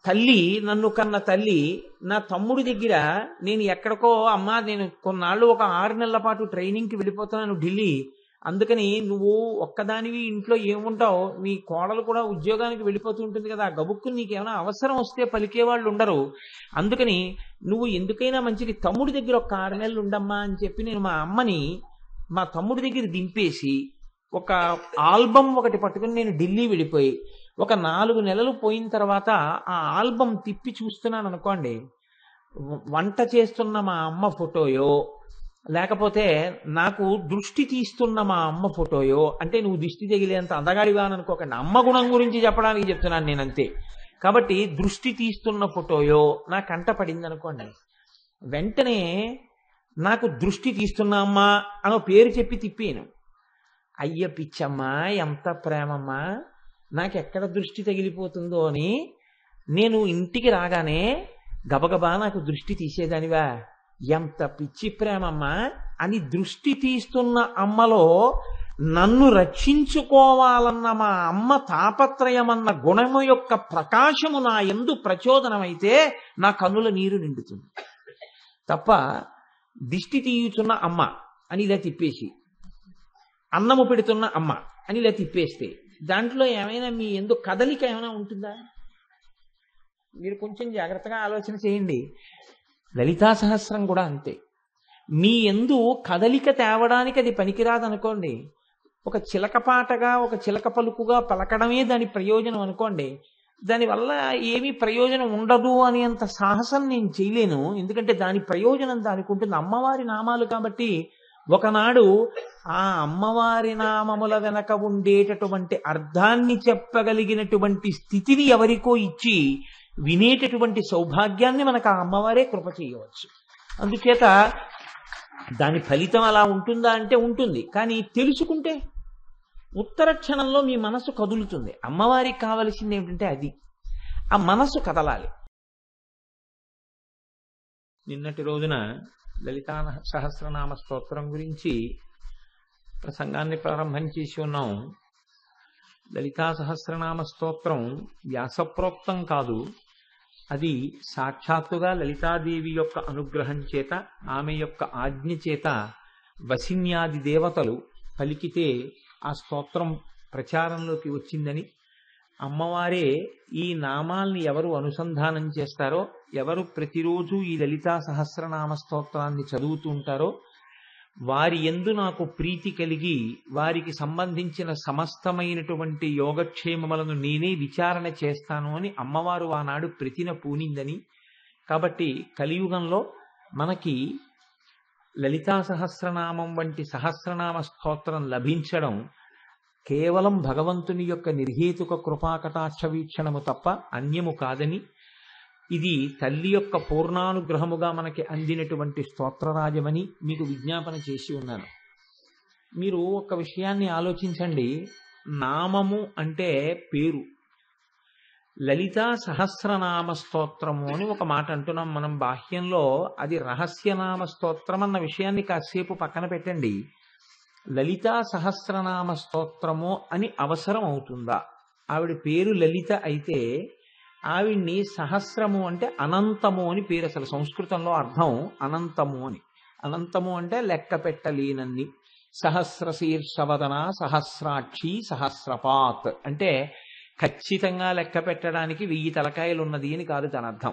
తల్లి, నన్ను కన్న తల్లి నా తమ్ముడి దగ్గర నేను ఎక్కడికో, అమ్మా నేను కొన్నాళ్ళు ఒక 6 నెలల పాటు ట్రైనింగ్కి వెళ్ళిపోతున్నాను ఢిల్లీ, అందుకని నువ్వు ఒక్కదానివి ఇంట్లో ఏముంటావు, నీ కోడలు కూడా ఉద్యోగానికి వెళ్ళిపోతూ ఉంటుంది కదా, గబుక్కు నీకేమైనా అవసరం వస్తే పలికేవాళ్ళు ఉండరు, అందుకని నువ్వు ఎందుకైనా మంచిది తమ్ముడి దగ్గర ఒక 6 నెలలు ఉండమ్మా అని చెప్పి నేను మా అమ్మని మా తమ్ముడి దగ్గర దింపేసి ఒక ఆల్బమ్ ఒకటి పట్టుకుని నేను ఢిల్లీ వెళ్ళిపోయి ఒక 4 నెలలు పోయిన తర్వాత ఆ ఆల్బమ్ తిప్పి చూస్తున్నాను అనుకోండి, వంట చేస్తున్న మా అమ్మ ఫోటోయో, లేకపోతే నాకు దృష్టి తీస్తున్న మా అమ్మ ఫోటోయో, అంటే నువ్వు దిష్టి తగిలేంత అందగాడివా అని అనుకోకండి, అమ్మ గుణం గురించి చెప్పడానికి చెప్తున్నాను నేను అంతే. కాబట్టి దృష్టి తీస్తున్న ఫోటోయో నా కంట పడింది అనుకోండి, వెంటనే నాకు దృష్టి తీస్తున్నా అమ్మా అనో పేరు చెప్పి తిప్పాను. అయ్య పిచ్చమ్మా, ఎంత ప్రేమమ్మా, నాకెక్కడ దృష్టి తగిలిపోతుందో అని నేను ఇంటికి రాగానే గబగబా నాకు దృష్టి తీసేదానివా, ఎంత పిచ్చి ప్రేమమ్మా అని దృష్టి తీస్తున్న అమ్మలో నన్ను రక్షించుకోవాలన్న మా అమ్మ తాపత్రయమన్న గుణము యొక్క ప్రకాశము నా యందు ప్రచోదనమైతే నా కన్నుల నీరు నిండుతుంది తప్ప, దిష్టి తీయుచున్న అమ్మ అని ఇలా తిప్పేసి, అన్నము పెడుతున్న అమ్మ అని ఇలా తిప్పేస్తే దాంట్లో ఏమైనా మీ యందు కదలిక ఏమైనా ఉంటుందా? మీరు కొంచెం జాగ్రత్తగా ఆలోచన చేయండి. లలితా సహస్రం కూడా అంతే. మీ యందు కదలిక తేవడానికి అది పనికిరాదనుకోండి, ఒక చిలక పాటగా ఒక చిలక పలుకుగా పలకడమే దాని ప్రయోజనం అనుకోండి, దానివల్ల ఏమీ ప్రయోజనం ఉండదు అని అంత సాహసం నేను చేయలేను. ఎందుకంటే దాని ప్రయోజనం దానికి ఉంటుంది. అమ్మవారి నామాలు కాబట్టి ఒకనాడు ఆ అమ్మవారి నామముల వెనక ఉండేటటువంటి అర్థాన్ని చెప్పగలిగినటువంటి స్థితిని ఎవరికో ఇచ్చి వినేటటువంటి సౌభాగ్యాన్ని మనకు ఆ అమ్మవారే కృప చేయవచ్చు. అందుచేత దాని ఫలితం అలా ఉంటుందా అంటే ఉంటుంది, కానీ తెలుసుకుంటే ఉత్తర క్షణంలో మీ మనసు కదులుతుంది. అమ్మవారికి కావలసింది ఏమిటంటే అది, ఆ మనసు కదలాలి. నిన్నటి రోజున లలితా సహస్రనామ స్తోత్రం గురించి ప్రసంగాన్ని ప్రారంభం చేసి ఉన్నాం. లలితా సహస్రనామ స్తోత్రం వ్యాసప్రోక్తం కాదు, అది సాక్షాత్తుగా లలితాదేవి యొక్క అనుగ్రహం చేత, ఆమె యొక్క ఆజ్ఞ చేత వసిన్యాది దేవతలు పలికితే ఆ స్తోత్రం ప్రచారంలోకి వచ్చిందని, అమ్మవారే ఈ నామాల్ని ఎవరు అనుసంధానం చేస్తారో, ఎవరు ప్రతిరోజు ఈ లలితా సహస్రనామ స్తోత్రాన్ని చదువుతూ ఉంటారో వారి యందు నాకు ప్రీతి కలిగి వారికి సంబంధించిన సమస్తమైనటువంటి యోగక్షేమములను నేనే విచారణ చేస్తాను అని అమ్మవారు ఆనాడు ప్రతిన పూనిందని. కాబట్టి కలియుగంలో మనకి లలితా సహస్రనామం వంటి సహస్రనామ స్తోత్రం లభించడం కేవలం భగవంతుని యొక్క నిర్హేతుక కృపాకటాక్ష వీక్షణము తప్ప అన్యము కాదని, ఇది తల్లి యొక్క పూర్ణానుగ్రహముగా మనకి అందినటువంటి స్తోత్రరాజమని మీకు విజ్ఞాపన చేసి ఉన్నాను. మీరు ఒక విషయాన్ని ఆలోచించండి. నామము అంటే పేరు. లలితా సహస్రనామ స్తోత్రము అని ఒక మాట అంటున్నాం మనం బాహ్యంలో, అది రహస్యనామ స్తోత్రం అన్న విషయాన్ని కాసేపు పక్కన పెట్టండి. లలితా సహస్రనామ స్తోత్రము అని అవసరం అవుతుందా? ఆవిడ పేరు లలిత అయితే ఆవిడ్ని సహస్రము అంటే అనంతము అని పేరు. అసలు సంస్కృతంలో అర్థం అనంతము అని. అనంతము అంటే లెక్క పెట్టలేనన్ని. సహస్రశీర్షవదన సహస్రాక్షి సహస్రపాత్ అంటే ఖచ్చితంగా లెక్క పెట్టడానికి 1000 తలకాయలు ఉన్నది అని కాదు దాని అర్థం.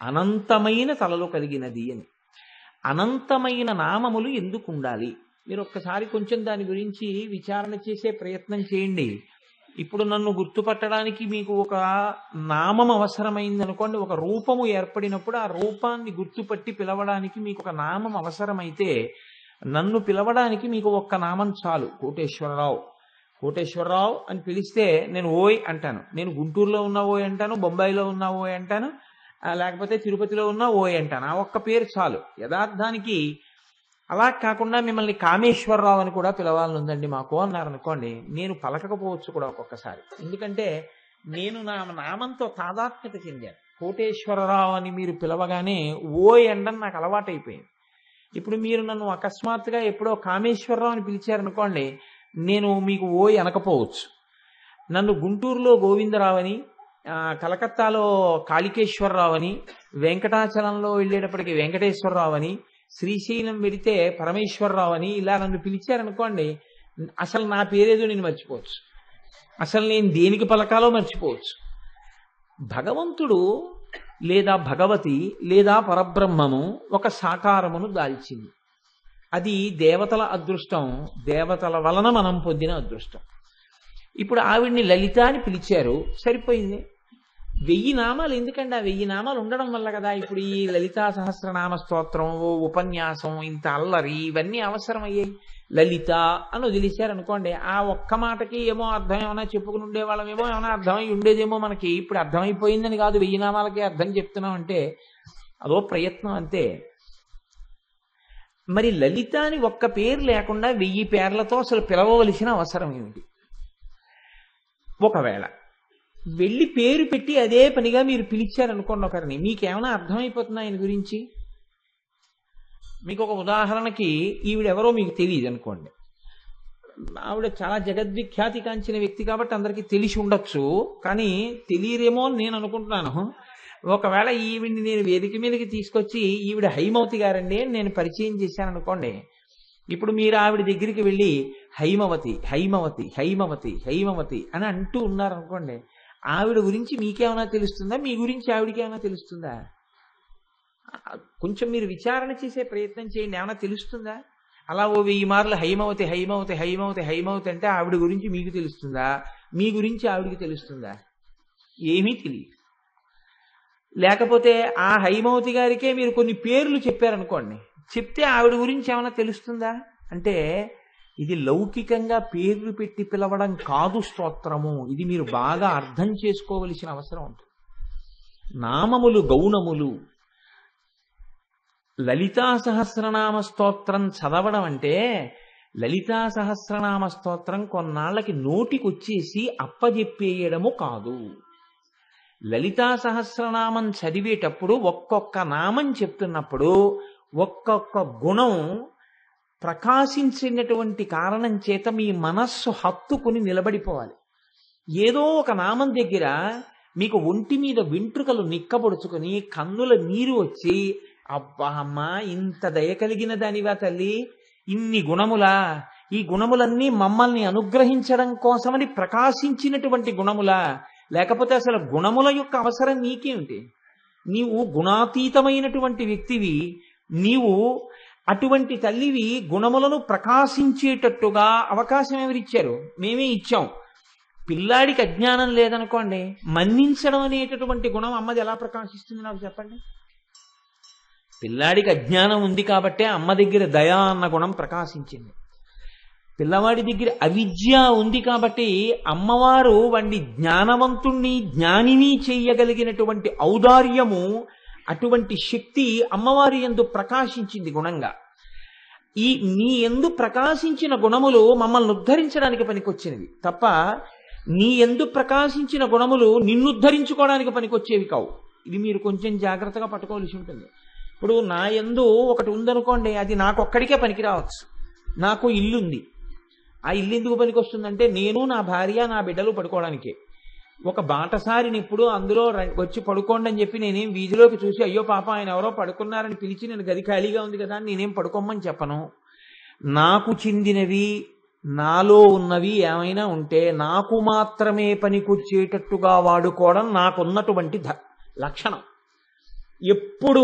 అనంతమైన తలలు కలిగినది అని. అనంతమైన నామములు ఎందుకు ఉండాలి? మీరు ఒక్కసారి కొంచెం దాని గురించి విచారణ చేసే ప్రయత్నం చేయండి. ఇప్పుడు నన్ను గుర్తుపట్టడానికి మీకు ఒక నామం అవసరమైంది అనుకోండి, ఒక రూపము ఏర్పడినప్పుడు ఆ రూపాన్ని గుర్తుపట్టి పిలవడానికి మీకు ఒక నామం అవసరమైతే, నన్ను పిలవడానికి మీకు ఒక్క నామం చాలు. కోటేశ్వరరావు. కోటేశ్వరరావు అని పిలిస్తే నేను ఓయ్ అంటాను. నేను గుంటూరులో ఉన్న ఓయ్ అంటాను, బొంబాయిలో ఉన్న ఓయ్ అంటాను, లేకపోతే తిరుపతిలో ఉన్న ఓయ్ అంటాను. ఆ ఒక్క పేరు చాలు. యథార్థానికి అలా కాకుండా మిమ్మల్ని కామేశ్వరరావు అని కూడా పిలవాలని ఉందండి మాకు అన్నారనుకోండి, నేను పలకకపోవచ్చు కూడా ఒక్కొక్కసారి. ఎందుకంటే నేను నా నామంతో తాదాత్మ్యత చెందాను. కోటేశ్వరరావు అని మీరు పిలవగానే ఓయ్ అండని నాకు అలవాటైపోయింది. ఇప్పుడు మీరు నన్ను అకస్మాత్తుగా ఎప్పుడో కామేశ్వరరావు అని పిలిచారనుకోండి, నేను మీకు ఓయ్ అనకపోవచ్చు. నన్ను గుంటూరులో గోవిందరావు అని, కలకత్తాలో కాళికేశ్వరరావు అని, వెంకటాచలంలో వెళ్ళేటప్పటికి వెంకటేశ్వరరావు అని, శ్రీశైలం వెళితే పరమేశ్వరరావు అని ఇలా నన్ను పిలిచారనుకోండి, అసలు నా పేరేదో నేను మర్చిపోవచ్చు, అసలు నేను దేనికి పలకాలో మర్చిపోవచ్చు. భగవంతుడు లేదా భగవతి లేదా పరబ్రహ్మము ఒక సాకారమును దాల్చింది. అది దేవతల అదృష్టం, దేవతల వలన మనం పొందిన అదృష్టం. ఇప్పుడు ఆవిడ్ని లలిత అని పిలిచారు, సరిపోయింది. 1000 నామాలు ఎందుకండి? ఆ 1000 నామాలు ఉండడం వల్ల కదా ఇప్పుడు ఈ లలితా సహస్రనామ స్తోత్రం, ఉపన్యాసం, ఇంత అల్లరి ఇవన్నీ అవసరమయ్యాయి. లలిత అని వదిలేశారనుకోండి, ఆ ఒక్క మాటకి ఏమో అర్థం ఏమైనా చెప్పుకుని ఉండేవాళ్ళమేమో, ఏమైనా అర్థమై ఉండేదేమో మనకి. ఇప్పుడు అర్థమైపోయిందని కాదు 1000 నామాలకి అర్థం చెప్తున్నాం అంటే అదో ప్రయత్నం అంతే. మరి లలిత అని ఒక్క పేరు లేకుండా 1000 పేర్లతో అసలు పిలవవలసిన అవసరం ఏమిటి? ఒకవేళ వెళ్ళి పేరు పెట్టి అదే పనిగా మీరు పిలిచారనుకోండి ఒకరిని, మీకేమైనా అర్థమైపోతుందా ఆయన గురించి? మీకు ఒక ఉదాహరణకి, ఈవిడెవరో మీకు తెలియదు అనుకోండి, ఆవిడ చాలా జగద్విఖ్యాతి కాంచిన వ్యక్తి కాబట్టి అందరికీ తెలిసి ఉండొచ్చు, కానీ తెలియరేమో అని నేను అనుకుంటున్నాను. ఒకవేళ ఈవిడ్ని నేను వేదిక మీదకి తీసుకొచ్చి ఈవిడ హైమవతి గారండి అని నేను పరిచయం చేశాను అనుకోండి, ఇప్పుడు మీరు ఆవిడ దగ్గరికి వెళ్ళి హైమవతి హైమవతి హైమవతి హైమవతి అని అంటూ ఉన్నారనుకోండి, ఆవిడ గురించి మీకేమైనా తెలుస్తుందా? మీ గురించి ఆవిడకి ఏమైనా తెలుస్తుందా? కొంచెం మీరు విచారణ చేసే ప్రయత్నం చేయండి, ఏమైనా తెలుస్తుందా? అలా ఓ 1000 మార్లు హైమవతి హైమవతి హైమవతి హైమవతి అంటే ఆవిడ గురించి మీకు తెలుస్తుందా? మీ గురించి ఆవిడికి తెలుస్తుందా? ఏమీ తెలియదు. లేకపోతే ఆ హైమవతి గారికే మీరు కొన్ని పేర్లు చెప్పారనుకోండి, చెప్తే ఆవిడ గురించి ఏమైనా తెలుస్తుందా? అంటే ఇది లౌకికంగా పేర్లు పెట్టి పిలవడం కాదు స్తోత్రము. ఇది మీరు బాగా అర్థం చేసుకోవలసిన అవసరం ఉంటుంది. నామములు గౌణములు. లలితా సహస్రనామ స్తోత్రం చదవడం అంటే, లలితా సహస్రనామ స్తోత్రం కొన్నాళ్ళకి నోటికొచ్చేసి అప్పజెప్పేయడము కాదు. లలితా సహస్రనామం చదివేటప్పుడు ఒక్కొక్క నామం చెప్తున్నప్పుడు ఒక్కొక్క గుణం ప్రకాశించినటువంటి కారణం చేత మీ మనస్సు హత్తుకుని నిలబడిపోవాలి. ఏదో ఒక నామం దగ్గర మీకు ఒంటి మీద వెంట్రుకలు నిక్కబొడుచుకొని కన్నుల నీరు వచ్చి, అబ్బా అమ్మా ఇంత దయ కలిగిన దానివా తల్లి, ఇన్ని గుణములా, ఈ గుణములన్నీ మమ్మల్ని అనుగ్రహించడం కోసమని ప్రకాశించినటువంటి గుణములా, లేకపోతే అసలు గుణముల యొక్క అవసరం నీకేమిటి? నీవు గుణాతీతమైనటువంటి వ్యక్తివి, నీవు అటువంటి తల్లివి, గుణములను ప్రకాశించేటట్టుగా అవకాశం ఎవరిచ్చారు? మేమే ఇచ్చాం. పిల్లాడికి అజ్ఞానం లేదనుకోండి, మన్నించడం అనేటటువంటి గుణం అమ్మది ఎలా ప్రకాశిస్తుంది నాకు చెప్పండి? పిల్లాడికి అజ్ఞానం ఉంది కాబట్టే అమ్మ దగ్గర దయా అన్న గుణం ప్రకాశించింది. పిల్లవాడి దగ్గర అవిద్య ఉంది కాబట్టి అమ్మవారు వాడిని జ్ఞానవంతుణ్ణి జ్ఞానిని చెయ్యగలిగినటువంటి ఔదార్యము, అటువంటి శక్తి అమ్మవారి యందు ప్రకాశించింది గుణంగా. ఈ నీ యందు ప్రకాశించిన గుణములు మమ్మల్ని ఉద్ధరించడానికి పనికొచ్చినవి తప్ప, నీ యందు ప్రకాశించిన గుణములు నిన్నుద్ధరించుకోవడానికి పనికొచ్చేవి కావు. ఇది మీరు కొంచెం జాగ్రత్తగా పట్టుకోవాల్సి ఉంటుంది. ఇప్పుడు నా యందు ఒకటి ఉందనుకోండి, అది నాకొక్కడికే పనికి రావచ్చు. నాకు ఇల్లుంది, ఆ ఇల్లు ఎందుకు పనికి వస్తుందంటే నేను, నా భార్య, నా బిడ్డలు పడుకోవడానికే. ఒక బాటసారిని ఇప్పుడు అందులో వచ్చి పడుకోండి అని చెప్పి నేనేం వీధిలోకి చూసి అయ్యో పాప ఆయన ఎవరో పడుకున్నారని పిలిచి నేను గది ఖాళీగా ఉంది కదా అని నేనేం పడుకోమని చెప్పను. నాకు చెందినవి, నాలో ఉన్నవి ఏమైనా ఉంటే నాకు మాత్రమే పనికొచ్చేటట్టుగా వాడుకోవడం నాకున్నటువంటి లక్షణం. ఎప్పుడు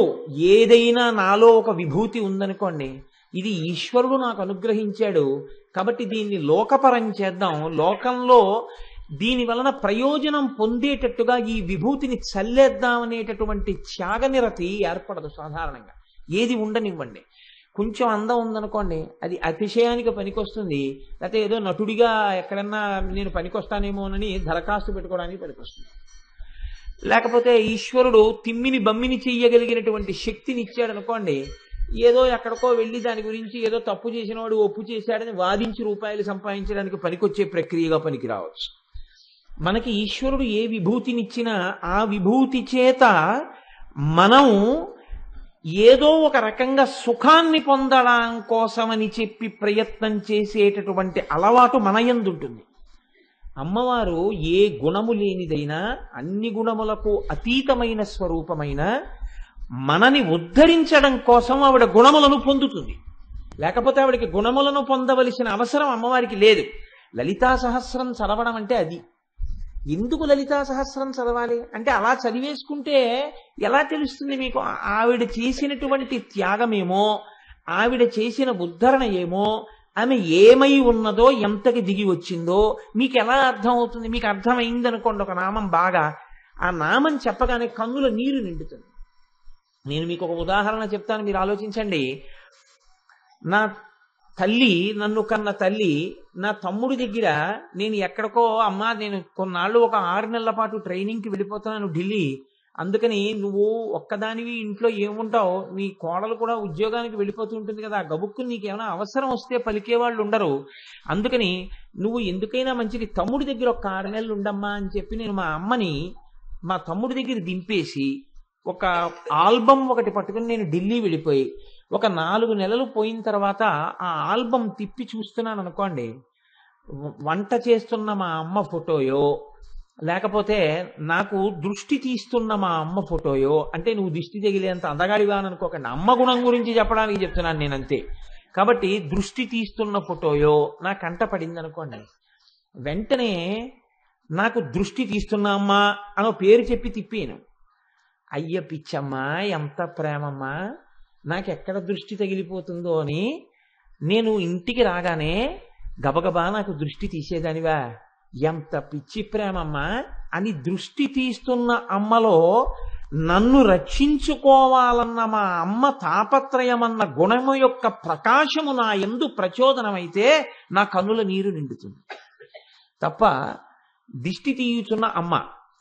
ఏదైనా నాలో ఒక విభూతి ఉందనుకోండి, ఇది ఈశ్వరుడు నాకు అనుగ్రహించాడు కాబట్టి దీన్ని లోకపరం చేద్దాం, లోకంలో దీని వలన ప్రయోజనం పొందేటట్టుగా ఈ విభూతిని చల్లేద్దాం అనేటటువంటి త్యాగనిరతి ఏర్పడదు సాధారణంగా. ఏది ఉండనివ్వండి. కొంచెం అందం ఉందనుకోండి, అది అతిశయానికి పనికొస్తుంది, లేకపోతే ఏదో నటుడిగా ఎక్కడన్నా నేను పనికొస్తానేమోనని దరఖాస్తు పెట్టుకోవడానికి పనికొస్తుంది. లేకపోతే ఈశ్వరుడు తిమ్మిని బమ్మిని చెయ్యగలిగినటువంటి శక్తిని ఇచ్చాడు అనుకోండి, ఏదో ఎక్కడికో వెళ్ళి దాని గురించి ఏదో తప్పు చేసిన వాడు ఒప్పు చేశాడని వాదించి రూపాయలు సంపాదించడానికి పనికొచ్చే ప్రక్రియగా పనికి రావచ్చు. మనకి ఈశ్వరుడు ఏ విభూతినిచ్చినా ఆ విభూతి చేత మనం ఏదో ఒక రకంగా సుఖాన్ని పొందడం కోసమని చెప్పి ప్రయత్నం చేసేటటువంటి అలవాటు మన యందు ఉంటుంది. అమ్మవారు ఏ గుణము లేనిదైనా అన్ని గుణములకు అతీతమైన స్వరూపమైన మనని ఉద్ధరించడం కోసం ఆవిడ గుణములను పొందుతుంది. లేకపోతే ఆవిడకి గుణములను పొందవలసిన అవసరం అమ్మవారికి లేదు. లలితా సహస్రం చదవడం అంటే అది. ఎందుకు లలితా సహస్రం చదవాలి అంటే అలా చదివేసుకుంటే ఎలా తెలుస్తుంది మీకు ఆవిడ చేసినటువంటి త్యాగమేమో, ఆవిడ చేసిన ఉద్ధరణ ఏమో, ఆమె ఏమై ఉన్నదో, ఎంతకి దిగి వచ్చిందో మీకు ఎలా అర్థం అవుతుంది? మీకు అర్థమైందనుకోండి ఒక నామం బాగా, ఆ నామం చెప్పగానే కన్నుల నీరు నిండుతుంది. నేను మీకు ఒక ఉదాహరణ చెప్తాను, మీరు ఆలోచించండి. నా తల్లి, నన్ను కన్న తల్లి, నా తమ్ముడి దగ్గర నేను ఎక్కడికో, అమ్మా నేను కొన్నాళ్ళు ఒక 6 నెలల పాటు ట్రైనింగ్కి వెళ్ళిపోతున్నాను ఢిల్లీ, అందుకని నువ్వు ఒక్కదానివి ఇంట్లో ఏముంటావు, మీ కోడలు కూడా ఉద్యోగానికి వెళ్ళిపోతూ ఉంటుంది కదా, గబుక్కుని నీకేమైనా అవసరం వస్తే పలికేవాళ్ళు ఉండరు, అందుకని నువ్వు ఎందుకైనా మంచిది తమ్ముడి దగ్గర ఒక 6 నెలలు ఉండమ్మా అని చెప్పి నేను మా అమ్మని మా తమ్ముడి దగ్గర దింపేసి ఒక ఆల్బమ్ ఒకటి పట్టుకుని నేను ఢిల్లీ వెళ్ళిపోయి ఒక 4 నెలలు పోయిన తర్వాత ఆ ఆల్బమ్ తిప్పి చూస్తున్నాను అనుకోండి, వంట చేస్తున్న మా అమ్మ ఫోటోయో, లేకపోతే నాకు దృష్టి తీస్తున్న మా అమ్మ ఫోటోయో, అంటే నువ్వు దిష్టి తగిలేంత అందగాడివా అని అనుకోకండి, అమ్మ గుణం గురించి చెప్పడానికి చెప్తున్నాను నేను అంతే. కాబట్టి దృష్టి తీస్తున్న ఫోటోయో నా కంట పడింది అనుకోండి, వెంటనే నాకు దృష్టి తీస్తున్న అమ్మ అనో పేరు చెప్పి తిప్పాను. అయ్య పిచ్చమ్మా, ఎంత ప్రేమమ్మా, నాకెక్కడ దృష్టి తగిలిపోతుందో అని నేను ఇంటికి రాగానే గబగబా నాకు దృష్టి తీసేదానివా, ఎంత పిచ్చి ప్రేమమ్మా అని దృష్టి తీస్తున్న అమ్మలో నన్ను రక్షించుకోవాలన్న మా అమ్మ తాపత్రయమన్న గుణము యొక్క ప్రకాశము నా యందు ప్రచోదనమైతే నా కన్నుల నీరు నిండుతుంది. తప్ప దిష్టి తీయుచున్న అమ్మ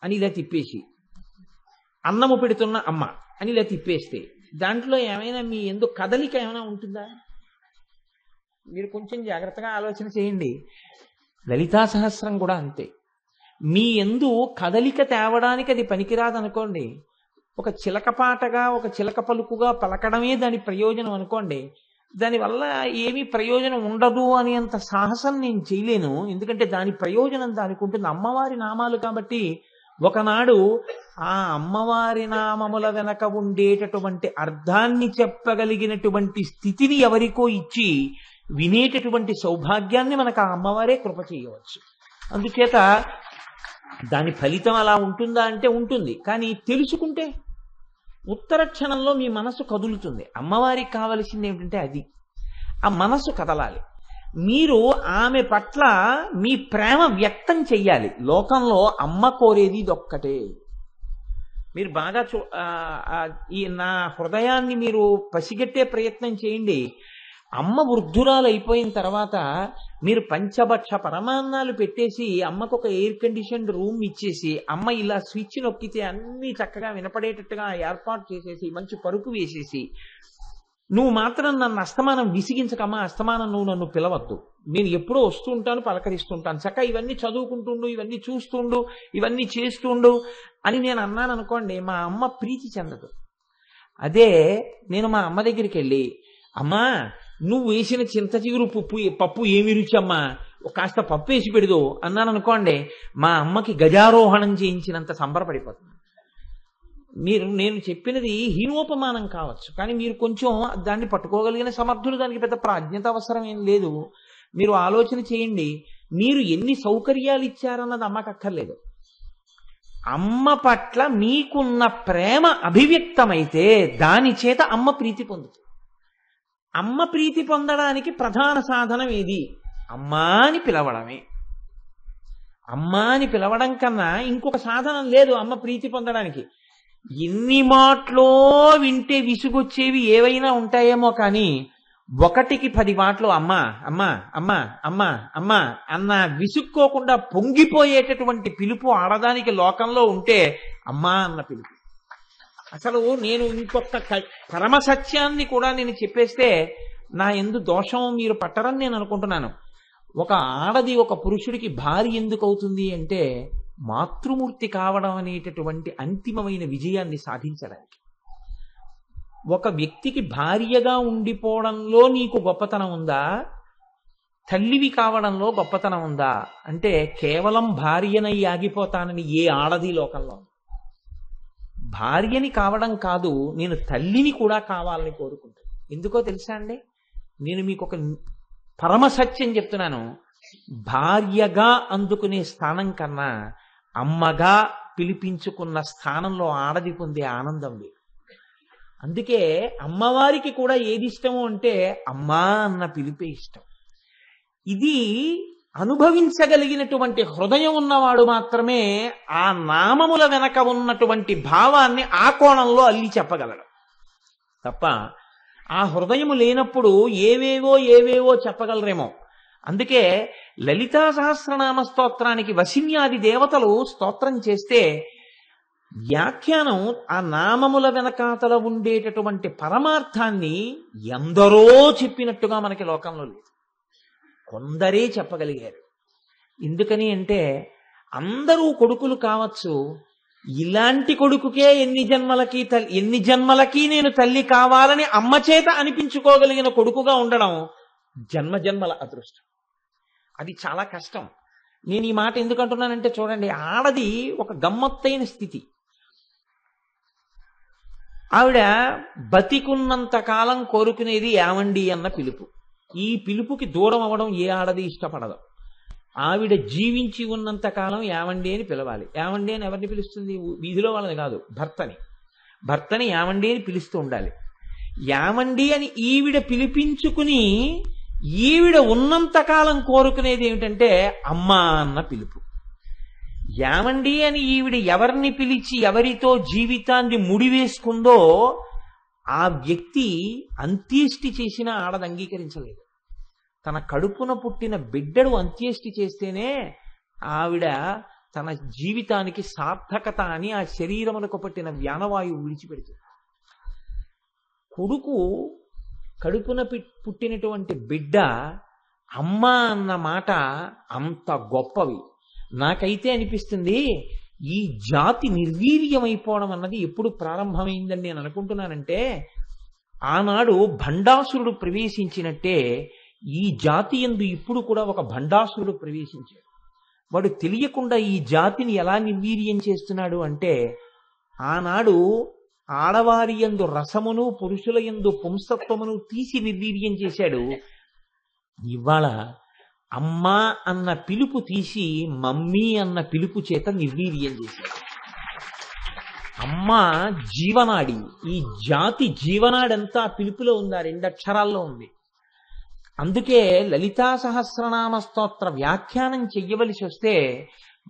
అని ఇలా తిప్పేసి, అన్నము పెడుతున్న అమ్మ అని ఇలా తిప్పేస్తే దాంట్లో ఏమైనా మీ యందు కదలిక ఏమైనా ఉంటుందా? మీరు కొంచెం జాగ్రత్తగా ఆలోచన చేయండి. లలితా సహస్రం కూడా అంతే. మీ యందు కదలిక తేవడానికి అది పనికిరాదనుకోండి, ఒక చిలక పాటగా ఒక చిలక పలుకుగా పలకడమే దాని ప్రయోజనం అనుకోండి, దానివల్ల ఏమీ ప్రయోజనం ఉండదు అని అంత సాహసం నేను చేయలేను. ఎందుకంటే దాని ప్రయోజనం దానికి ఉంటుంది. అమ్మవారి నామాలు కాబట్టి ఒకనాడు ఆ అమ్మవారి నామముల వెనక ఉండేటటువంటి అర్థాన్ని చెప్పగలిగినటువంటి స్థితిని ఎవరికో ఇచ్చి వినేటటువంటి సౌభాగ్యాన్ని మనకు ఆ అమ్మవారే కృప చేయవచ్చు. అందుచేత దాని ఫలితం అలా ఉంటుందా అంటే ఉంటుంది, కానీ తెలుసుకుంటే ఉత్తర క్షణంలో మీ మనసు కదులుతుంది. అమ్మవారికి కావలసింది ఏమిటంటే అది, ఆ మనసు కదలాలి. మీరు ఆమె పట్ల మీ ప్రేమ వ్యక్తం చెయ్యాలి. లోకంలో అమ్మ కోరేది ఇదొక్కటే. మీరు బాగా ఈ నా హృదయాన్ని మీరు పసిగట్టే ప్రయత్నం చేయండి. అమ్మ వృద్ధురాలు అయిపోయిన తర్వాత మీరు పంచభక్ష పరమాన్నాలు పెట్టేసి అమ్మకు ఒక ఎయిర్ కండిషన్డ్ రూమ్ ఇచ్చేసి అమ్మ ఇలా స్విచ్ నొక్కితే అన్నీ చక్కగా వినపడేటట్టుగా ఏర్పాటు చేసేసి మంచి పరుపు వేసేసి, నువ్వు మాత్రం నన్ను అస్తమానం విసిగించకమ్మా, అస్తమానం నువ్వు నన్ను పిలవద్దు, నేను ఎప్పుడూ వస్తూ ఉంటాను, పలకరిస్తుంటాను, చక్కగా ఇవన్నీ చదువుకుంటుండు, ఇవన్నీ చూస్తుండు, ఇవన్నీ చేస్తుండు అని నేను అన్నాను అనుకోండి, మా అమ్మ ప్రీతి చెందదు. అదే నేను మా అమ్మ దగ్గరికి వెళ్ళి, అమ్మా నువ్వు వేసిన చింత చిగురు పప్పు ఏమి రుచి అమ్మా, కాస్త పప్పు వేసి పెడదు అన్నాను అనుకోండి, మా అమ్మకి గజారోహణం చేయించినంత సంబరపడిపోతుంది. నేను చెప్పినది హీనోపమానం కావచ్చు, కానీ మీరు కొంచెం దాన్ని పట్టుకోగలిగిన సమర్థులు, దానికి పెద్ద ప్రాజ్ఞత అవసరం ఏం లేదు. మీరు ఆలోచన చేయండి, మీరు ఎన్ని సౌకర్యాలు ఇచ్చారన్నది అమ్మకి అక్కర్లేదు. అమ్మ పట్ల మీకున్న ప్రేమ అభివ్యక్తమైతే దాని చేత అమ్మ ప్రీతి పొందుతుంది. అమ్మ ప్రీతి పొందడానికి ప్రధాన సాధనం ఏది? అమ్మా అని పిలవడమే. అమ్మా అని పిలవడం కన్నా ఇంకొక సాధనం లేదు అమ్మ ప్రీతి పొందడానికి. ఎన్ని మాటలో వింటే విసుగొచ్చేవి ఏవైనా ఉంటాయేమో, కానీ 1కి 10 మాటలు అమ్మా అమ్మా అమ్మా అమ్మా అమ్మా అన్న విసుక్కోకుండా పొంగిపోయేటటువంటి పిలుపు ఆడదానికి లోకంలో ఉంటే అమ్మా అన్న పిలుపు. అసలు నేను ఇంకొక పరమ సత్యాన్ని కూడా నేను చెప్పేస్తే నా యందు దోషం మీరు పట్టరని నేను అనుకుంటున్నాను. ఒక ఆడది ఒక పురుషుడికి భార్య ఎందుకు అవుతుంది అంటే మాతృమూర్తి కావడం అనేటటువంటి అంతిమమైన విజయాన్ని సాధించడానికి. ఒక వ్యక్తికి భార్యగా ఉండిపోవడంలో నీకు గొప్పతనం ఉందా, తల్లివి కావడంలో గొప్పతనం ఉందా అంటే కేవలం భార్యనై ఆగిపోతానని ఏ ఆడది లోకంలో భార్యని కావడం కాదు, నేను తల్లిని కూడా కావాలని కోరుకుంటాను. ఎందుకో తెలుసా అండి, నేను మీకు ఒక పరమసత్యం చెప్తున్నాను. భార్యగా అందుకునే స్థానం కన్నా అమ్మగా పిలిపించుకున్న స్థానంలో ఆడది పొందే ఆనందం లేదు. అందుకే అమ్మవారికి కూడా ఏది ఇష్టము అంటే అమ్మా అన్న పిలిపే ఇష్టం. ఇది అనుభవించగలిగినటువంటి హృదయం ఉన్నవాడు మాత్రమే ఆ నామముల వెనక ఉన్నటువంటి భావాన్ని ఆ కోణంలో అల్లి చెప్పగలడు తప్ప ఆ హృదయము లేనప్పుడు ఏవేవో చెప్పగలరేమో. అందుకే లలితా సహస్రనామ స్తోత్రానికి వశిన్యాది దేవతలు స్తోత్రం చేస్తే వ్యాఖ్యానం ఆ నామముల వెనకాతల ఉండేటటువంటి పరమార్థాన్ని ఎందరో చెప్పినట్టుగా మనకి లోకంలో లేదు, కొందరే చెప్పగలిగారు. ఎందుకని అంటే అందరూ కొడుకులు కావచ్చు, ఇలాంటి కొడుకుకే ఎన్ని జన్మలకి నేను తల్లి కావాలని అమ్మ చేత అనిపించుకోగలిగిన కొడుకుగా ఉండడం జన్మజన్మల అదృష్టం. అది చాలా కష్టం. నేను ఈ మాట ఎందుకు అంటున్నానంటే చూడండి, ఆడది ఒక గమ్మత్తైన స్థితి. ఆవిడ బతికున్నంత కాలం కోరుకునేది ఏమండి అన్న పిలుపు. ఈ పిలుపుకి దూరం అవ్వడం ఏ ఆడది ఇష్టపడదు. ఆవిడ జీవించి ఉన్నంత కాలం ఏమండి అని పిలవాలి. ఏమండి అని ఎవరిని పిలుస్తుంది? వీధిలో వాళ్ళని కాదు, భర్తని ఏమండి అని పిలుస్తూ ఉండాలి. ఏమండి అని ఈవిడ పిలిపించుకుని ఈవిడ ఉన్నంతకాలం కోరుకునేది ఏమిటంటే అమ్మా అన్న పిలుపు. ఏమండి అని ఈవిడ ఎవరిని పిలిచి ఎవరితో జీవితాన్ని ముడివేసుకుందో ఆ వ్యక్తి అంత్యేష్టి చేసినా ఆడది అంగీకరించలేదు. తన కడుపున పుట్టిన బిడ్డడు అంత్యేష్టి చేస్తేనే ఆవిడ తన జీవితానికి సార్థకత అని ఆ శరీరములకు పట్టిన వ్యానవాయువు విడిచిపెడుతుంది. కొడుకు కడుపున పుట్టినటువంటి బిడ్డ అమ్మ అన్న మాట అంత గొప్పవి. నాకైతే అనిపిస్తుంది ఈ జాతి నిర్వీర్యమైపోవడం అన్నది ఎప్పుడు ప్రారంభమైందని నేను అనుకుంటున్నానంటే, ఆనాడు భండాసురుడు ప్రవేశించినట్టే ఈ జాతి యందు ఇప్పుడు కూడా ఒక భండాసురుడు ప్రవేశించాడు. వాడు తెలియకుండా ఈ జాతిని ఎలా నిర్వీర్యం చేస్తున్నాడు అంటే, ఆనాడు ఆడవారి యందు రసమును పురుషుల యందు పుంసత్వమును తీసి నిర్వీర్యం చేశాడు. ఇవాళ అమ్మా అన్న పిలుపు తీసి మమ్మీ అన్న పిలుపు చేత నిర్వీర్యం చేశాడు. అమ్మ జీవనాడి, ఈ జాతి జీవనాడంతా పిలుపులో ఉంది, ఆ 2 అక్షరాల్లో ఉంది. అందుకే లలితా సహస్రనామ స్తోత్ర వ్యాఖ్యానం చెయ్యవలసి వస్తే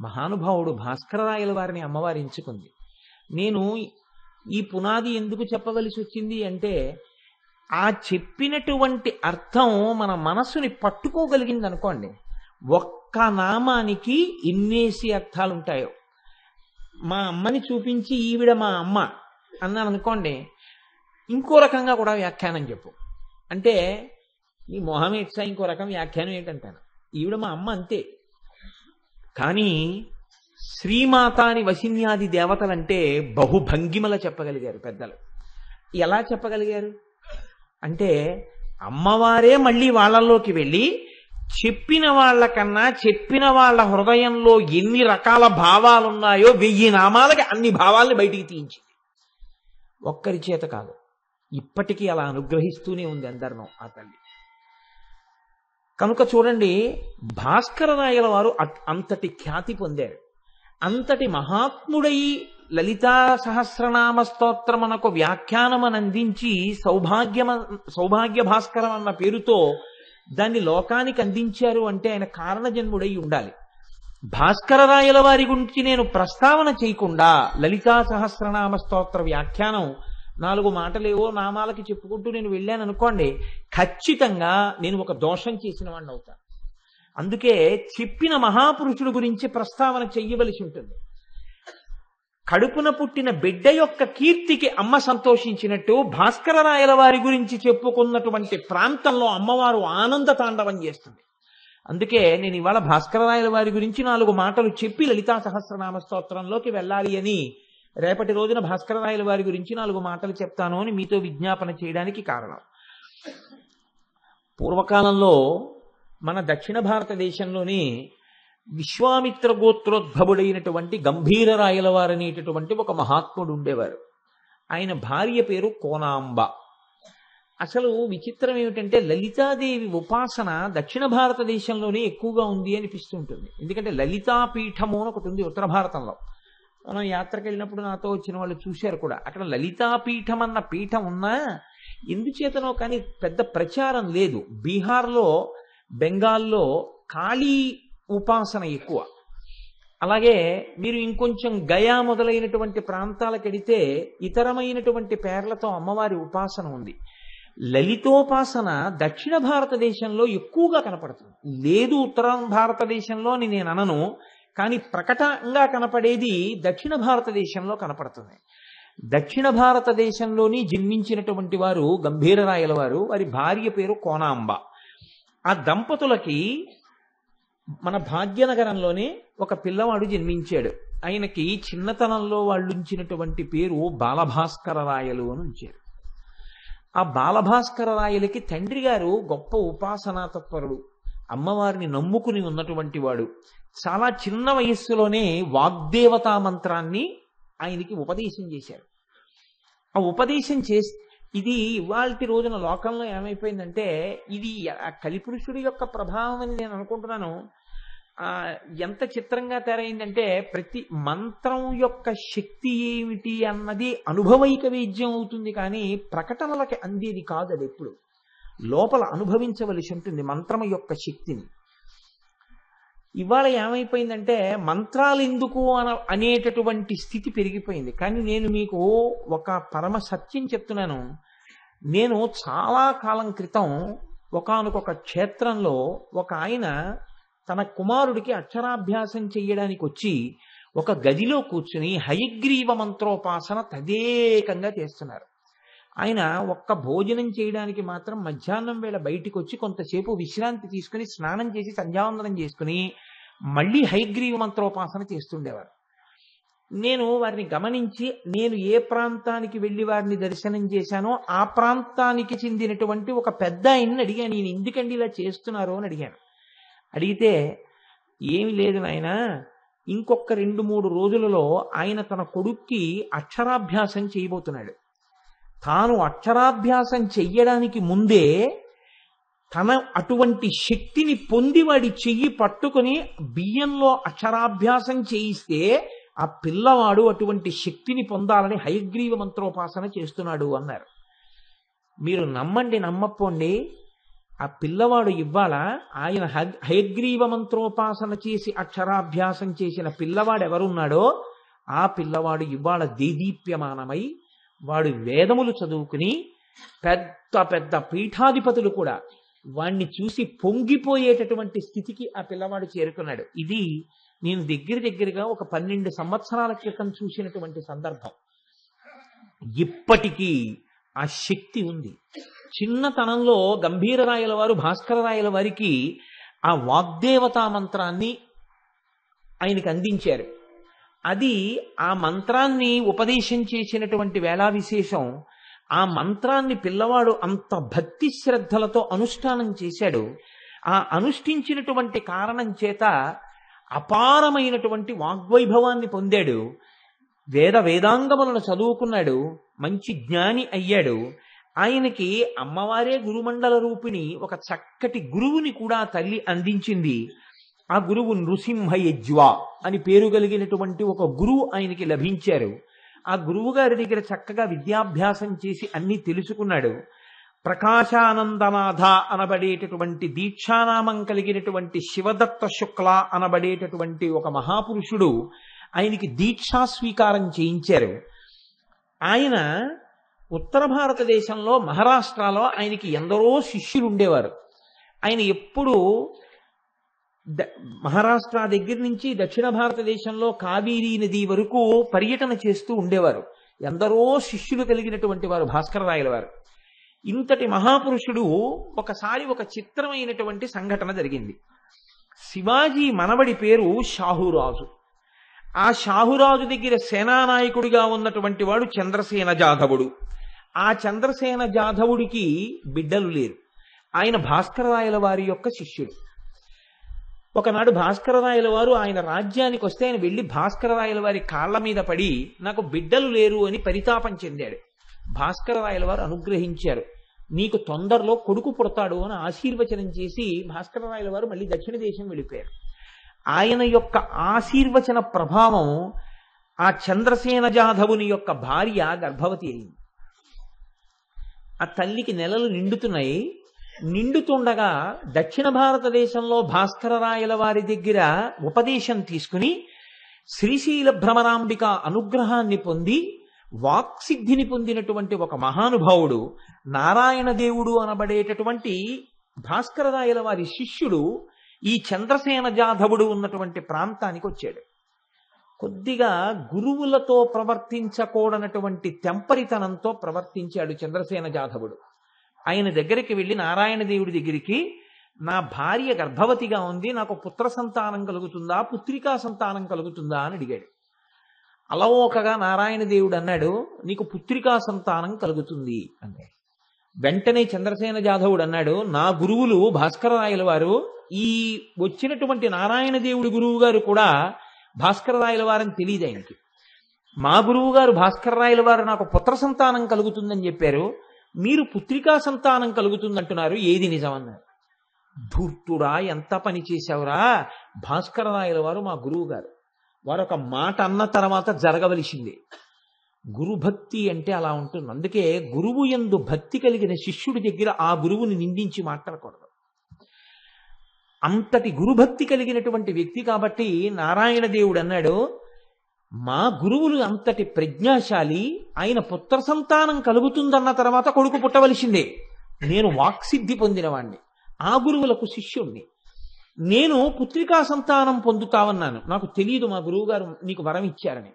మహానుభావుడు భాస్కరరాయల వారిని అమ్మవారు ఎంచుకుంది. నేను ఈ పునాది ఎందుకు చెప్పవలసి వచ్చింది అంటే, ఆ చెప్పినటువంటి అర్థం మన మనస్సుని పట్టుకోగలిగింది అనుకోండి. ఒక్క నామానికి ఎన్నేసి అర్థాలు ఉంటాయో. మా అమ్మని చూపించి ఈవిడ మా అమ్మ అన్నాను అనుకోండి, ఇంకో రకంగా కూడా వ్యాఖ్యానం చెప్పు అంటే ఈ మొహం ఎట్సా ఇంకో రకం వ్యాఖ్యానం ఏంటంటాను. ఈవిడ మా అమ్మ అంతే. కానీ శ్రీమాత అని వశిన్యాది దేవతలంటే బహుభంగిమల చెప్పగలిగారు పెద్దలు. ఎలా చెప్పగలిగారు అంటే, అమ్మవారే మళ్ళీ వాళ్ళల్లోకి వెళ్ళి చెప్పిన వాళ్ళకన్నా చెప్పిన వాళ్ళ హృదయంలో ఎన్ని రకాల భావాలున్నాయో 1000 నామాలకి అన్ని భావాల్ని బయటికి తీయించింది. ఒక్కరి చేత కాదు, ఇప్పటికీ అలా అనుగ్రహిస్తూనే ఉంది అందరినో ఆ తల్లి. కనుక చూడండి, భాస్కరరాయల వారు అంతటి ఖ్యాతి పొందారు. అంతటి మహాత్ముడై లలితా సహస్రనామ స్తోత్రమునకు వ్యాఖ్యానమనందించి సౌభాగ్య భాస్కరం అన్న పేరుతో దాన్ని లోకానికి అందించారు అంటే ఆయన కారణజన్ముడై ఉండాలి. భాస్కరరాయల వారి గురించి నేను ప్రస్తావన చేయకుండా లలితా సహస్రనామ స్తోత్ర వ్యాఖ్యానం 4 మాటలేవో నామాలకి చెప్పుకుంటూ నేను వెళ్ళాను అనుకోండి, ఖచ్చితంగా నేను ఒక దోషం చేసిన వాడిని అవుతాను. అందుకే చెప్పిన మహాపురుషుడు గురించి ప్రస్తావన చెయ్యవలసి ఉంటుంది. కడుపున పుట్టిన బిడ్డ యొక్క కీర్తికి అమ్మ సంతోషించినట్టు భాస్కరరాయల వారి గురించి చెప్పుకున్నటువంటి ప్రాంతంలో అమ్మవారు ఆనంద తాండవం చేస్తుంది. అందుకే నేను ఇవాళ భాస్కరరాయల వారి గురించి 4 మాటలు చెప్పి లలితా సహస్రనామ స్తోత్రంలోకి వెళ్ళాలి అని, రేపటి రోజున భాస్కరరాయల వారి గురించి 4 మాటలు చెప్తాను అని మీతో విజ్ఞాపన చేయడానికి కారణం. పూర్వకాలంలో మన దక్షిణ భారతదేశంలోని విశ్వామిత్ర గోత్రోద్భవుడైనటువంటి గంభీరరాయల వారనేటటువంటి ఒక మహాత్ముడు ఉండేవారు. ఆయన భార్య పేరు కోనాంబ. అసలు విచిత్రం ఏమిటంటే లలితాదేవి ఉపాసన దక్షిణ భారతదేశంలోనే ఎక్కువగా ఉంది అనిపిస్తుంటుంది. ఎందుకంటే లలితాపీఠము అని ఒకటి ఉంది ఉత్తర భారతంలో. మనం యాత్రకు వెళ్ళినప్పుడు నాతో వచ్చిన వాళ్ళు చూశారు కూడా. అక్కడ లలితాపీఠం అన్న పీఠం ఉన్నా ఎందుచేతనో కానీ పెద్ద ప్రచారం లేదు. బీహార్లో, బెంగాల్లో కాళీ ఉపాసన ఎక్కువ. అలాగే మీరు ఇంకొంచెం గయా మొదలైనటువంటి ప్రాంతాలకు వెడితే ఇతరమైనటువంటి పేర్లతో అమ్మవారి ఉపాసన ఉంది. లలితోపాసన దక్షిణ భారతదేశంలో ఎక్కువగా కనపడుతుంది. లేదు ఉత్తర భారతదేశంలో అని నేను అనను, కానీ ప్రకటంగా కనపడేది దక్షిణ భారతదేశంలో కనపడుతుంది. దక్షిణ భారతదేశంలోని జన్మించినటువంటి వారు గంభీరరాయల వారు. వారి భార్య పేరు కోనాంబ. ఆ దంపతులకి మన భాగ్యనగరంలోనే ఒక పిల్లవాడు జన్మించాడు. ఆయనకి చిన్నతనంలో వాళ్ళు ఉంచినటువంటి పేరు బాలభాస్కర రాయలు అని ఉంచారు. ఆ బాలభాస్కర రాయలకి తండ్రి గారు గొప్ప ఉపాసనా తత్పరుడు, అమ్మవారిని నమ్ముకుని ఉన్నటువంటి వాడు. చాలా చిన్న వయస్సులోనే వాగ్దేవతా మంత్రాన్ని ఆయనకి ఉపదేశం చేశారు. ఆ ఉపదేశం ఇది ఇవాల్టి రోజున లోకంలో ఏమైపోయిందంటే, ఇది కలిపురుషుడి యొక్క ప్రభావం అని నేను అనుకుంటున్నాను. ఎంత చిత్రంగా తయారైందంటే, ప్రతి మంత్రం యొక్క శక్తి ఏమిటి అన్నది అనుభవైక వేద్యం అవుతుంది, కానీ ప్రకటనలకి అందేది కాదు. అది ఎప్పుడు లోపల అనుభవించవలసి ఉంటుంది మంత్రం యొక్క శక్తిని. ఇవాళ ఏమైపోయిందంటే మంత్రాలు ఎందుకు అనేటటువంటి స్థితి పెరిగిపోయింది. కానీ నేను మీకు ఒక పరమ సత్యం చెప్తున్నాను. నేను చాలా కాలం క్రితం ఒకానొక క్షేత్రంలో ఒక ఆయన తన కుమారుడికి అక్షరాభ్యాసం చెయ్యడానికి వచ్చి ఒక గదిలో కూర్చుని హయగ్రీవ మంత్రోపాసన తదేకంగా చేస్తున్నారు. ఆయన ఒక్క భోజనం చేయడానికి మాత్రం మధ్యాహ్నం వేళ బయటికి వచ్చి కొంతసేపు విశ్రాంతి తీసుకుని స్నానం చేసి సంధ్యావందనం చేసుకుని మళ్ళీ హయగ్రీవ మంత్రోపాసన చేస్తుండేవారు. నేను వారిని గమనించి, నేను ఏ ప్రాంతానికి వెళ్ళి వారిని దర్శనం చేశానో ఆ ప్రాంతానికి చెందినటువంటి ఒక పెద్ద ఆయన్ని అడిగాను, నేను ఎందుకండి ఇలా చేస్తున్నారు అని అడిగాను. అడిగితే, ఏమి లేదు నాయన, ఇంకొక 2-3 రోజులలో ఆయన తన కొడుక్కి అక్షరాభ్యాసం చేయబోతున్నాడు. తాను అక్షరాభ్యాసం చెయ్యడానికి ముందే తన అటువంటి శక్తిని పొంది వాడి చెయ్యి పట్టుకుని బియ్యంలో అక్షరాభ్యాసం చేయిస్తే ఆ పిల్లవాడు అటువంటి శక్తిని పొందాలని హయగ్రీవ మంత్రోపాసన చేస్తున్నాడు అన్నారు. మీరు నమ్మండి నమ్మపోండి, ఆ పిల్లవాడు ఇవ్వాల ఆయన హయగ్రీవ మంత్రోపాసన చేసి అక్షరాభ్యాసం చేసిన పిల్లవాడు ఎవరున్నాడో ఆ పిల్లవాడు ఇవాళ దేదీప్యమానమై వాడు వేదములు చదువుకుని పెద్ద పెద్ద పీఠాధిపతులు కూడా వాణ్ణి చూసి పొంగిపోయేటటువంటి స్థితికి ఆ పిల్లవాడు చేరుకున్నాడు. ఇది నేను దగ్గరగా ఒక 12 సంవత్సరాల క్రితం చూసినటువంటి సందర్భం. ఇప్పటికీ ఆ శక్తి ఉంది. చిన్నతనంలో గంభీరరాయల వారు, భాస్కరరాయల వారికి ఆ వాగ్దేవతా మంత్రాన్ని ఆయనకి అందించారు. అది ఆ మంత్రాన్ని ఉపదేశం చేసినటువంటి వేళా విశేషం. ఆ మంత్రాన్ని పిల్లవాడు అంత భక్తి శ్రద్ధలతో అనుష్ఠానం చేశాడు. ఆ అనుష్ఠించినటువంటి కారణం చేత అపారమైనటువంటి వాగ్వైభవాన్ని పొందాడు. వేదాంగములను చదువుకున్నాడు. మంచి జ్ఞాని అయ్యాడు. ఆయనకి అమ్మవారే గురుమండల రూపిణి ఒక చక్కటి గురువుని కూడా తల్లి అందించింది. ఆ గురువు నృసింహయజ్వ అని పేరు కలిగినటువంటి ఒక గురువు ఆయనకి లభించారు. ఆ గురువు గారి దగ్గర చక్కగా విద్యాభ్యాసం చేసి అన్ని తెలుసుకున్నాడు. ప్రకాశానందనాథ అనబడేటటువంటి దీక్షానామం కలిగినటువంటి శివదత్త శుక్ల అనబడేటటువంటి ఒక మహాపురుషుడు ఆయనకి దీక్షా స్వీకారం చేయించారు. ఆయన ఉత్తర భారతదేశంలో మహారాష్ట్రలో ఆయనకి ఎందరో శిష్యులు ఉండేవారు. ఆయన ఎప్పుడు మహారాష్ట్ర దగ్గర నుంచి దక్షిణ భారతదేశంలో కావేరీ నది వరకు పర్యటన చేస్తూ ఉండేవారు. ఎందరో శిష్యులు కలిగినటువంటి వారు భాస్కరరాయల వారు. ఇంతటి మహాపురుషుడు ఒకసారి ఒక చిత్రమైనటువంటి సంఘటన జరిగింది. శివాజీ మనవడి పేరు షాహురాజు. ఆ షాహురాజు దగ్గర సేనానాయకుడిగా ఉన్నటువంటి వాడు చంద్రసేన జాధవుడు. ఆ చంద్రసేన జాధవుడికి బిడ్డలు లేరు. ఆయన భాస్కరరాయల వారి యొక్క శిష్యుడు. ఒకనాడు భాస్కరరాయల వారు ఆయన రాజ్యానికి వస్తే ఆయన వెళ్లి భాస్కరరాయల వారి కాళ్ల మీద పడి నాకు బిడ్డలు లేరు అని పరితాపం చెందాడు. భాస్కరరాయల వారు అనుగ్రహించారు. నీకు తొందరలో కొడుకు పుడతాడు అని ఆశీర్వచనం చేసి భాస్కరరాయల వారు మళ్ళీ దక్షిణ దేశం వెళ్ళిపోయారు. ఆయన యొక్క ఆశీర్వచన ప్రభావం ఆ చంద్రసేన జాధవుని యొక్క భార్య గర్భవతి అయింది. ఆ తల్లికి నెలలు నిండుతున్నాయి. నిండుతుండగా దక్షిణ భారతదేశంలో భాస్కరరాయల వారి దగ్గర ఉపదేశం తీసుకుని శ్రీశైల భ్రమరాంబిక అనుగ్రహాన్ని పొంది వాక్సిద్ధిని పొందినటువంటి ఒక మహానుభావుడు నారాయణ దేవుడు అనబడేటటువంటి భాస్కరరాయల వారి శిష్యుడు ఈ చంద్రసేన జాధవుడు ఉన్నటువంటి ప్రాంతానికి వచ్చాడు. కొద్దిగా గురువులతో ప్రవర్తించకూడనటువంటి తెంపరితనంతో ప్రవర్తించాడు చంద్రసేన జాధవుడు. ఆయన దగ్గరికి వెళ్ళి నారాయణ దేవుడి దగ్గరికి, నా భార్య గర్భవతిగా ఉంది, నాకు పుత్ర సంతానం కలుగుతుందా, పుత్రికా సంతానం కలుగుతుందా అని అడిగాడు. అలవోకగా నారాయణ దేవుడు అన్నాడు, నీకు పుత్రికా సంతానం కలుగుతుంది అన్నాడు. వెంటనే చంద్రసేన జాధవుడు అన్నాడు, నా గురువులు భాస్కరరాయల వారు, ఈ వచ్చినటువంటి నారాయణ దేవుడి గురువు గారు కూడా భాస్కరరాయల వారని తెలియదు ఆయనకి. మా గురువు గారు భాస్కరరాయల వారు నాకు పుత్ర సంతానం కలుగుతుందని చెప్పారు, మీరు పుత్రికా సంతానం కలుగుతుందంటున్నారు, ఏది నిజమన్నారు. ధూర్తుడా, ఎంత పని చేశావురా, భాస్కరరాయల వారు మా గురువు గారు, వారు ఒక మాట అన్న తర్వాత జరగవలసిందే. గురుభక్తి అంటే అలా ఉంటుంది. అందుకే గురువు యందు భక్తి కలిగిన శిష్యుడి దగ్గర ఆ గురువుని నిందించి మాట్లాడకూడదు. అంతటి గురుభక్తి కలిగినటువంటి వ్యక్తి కాబట్టి నారాయణ దేవుడు అన్నాడు, మా గురువులు అంతటి ప్రజ్ఞాశాలి, ఆయన పుత్ర సంతానం కలుగుతుందన్న తర్వాత కొడుకు పుట్టవలసిందే. నేను వాక్సిద్ధి పొందినవాణ్ణి, ఆ గురువులకు శిష్యుణ్ణి, నేను పుత్రికా సంతానం పొందుతావన్నాను, నాకు తెలియదు మా గురువు గారు నీకు వరం ఇచ్చారని.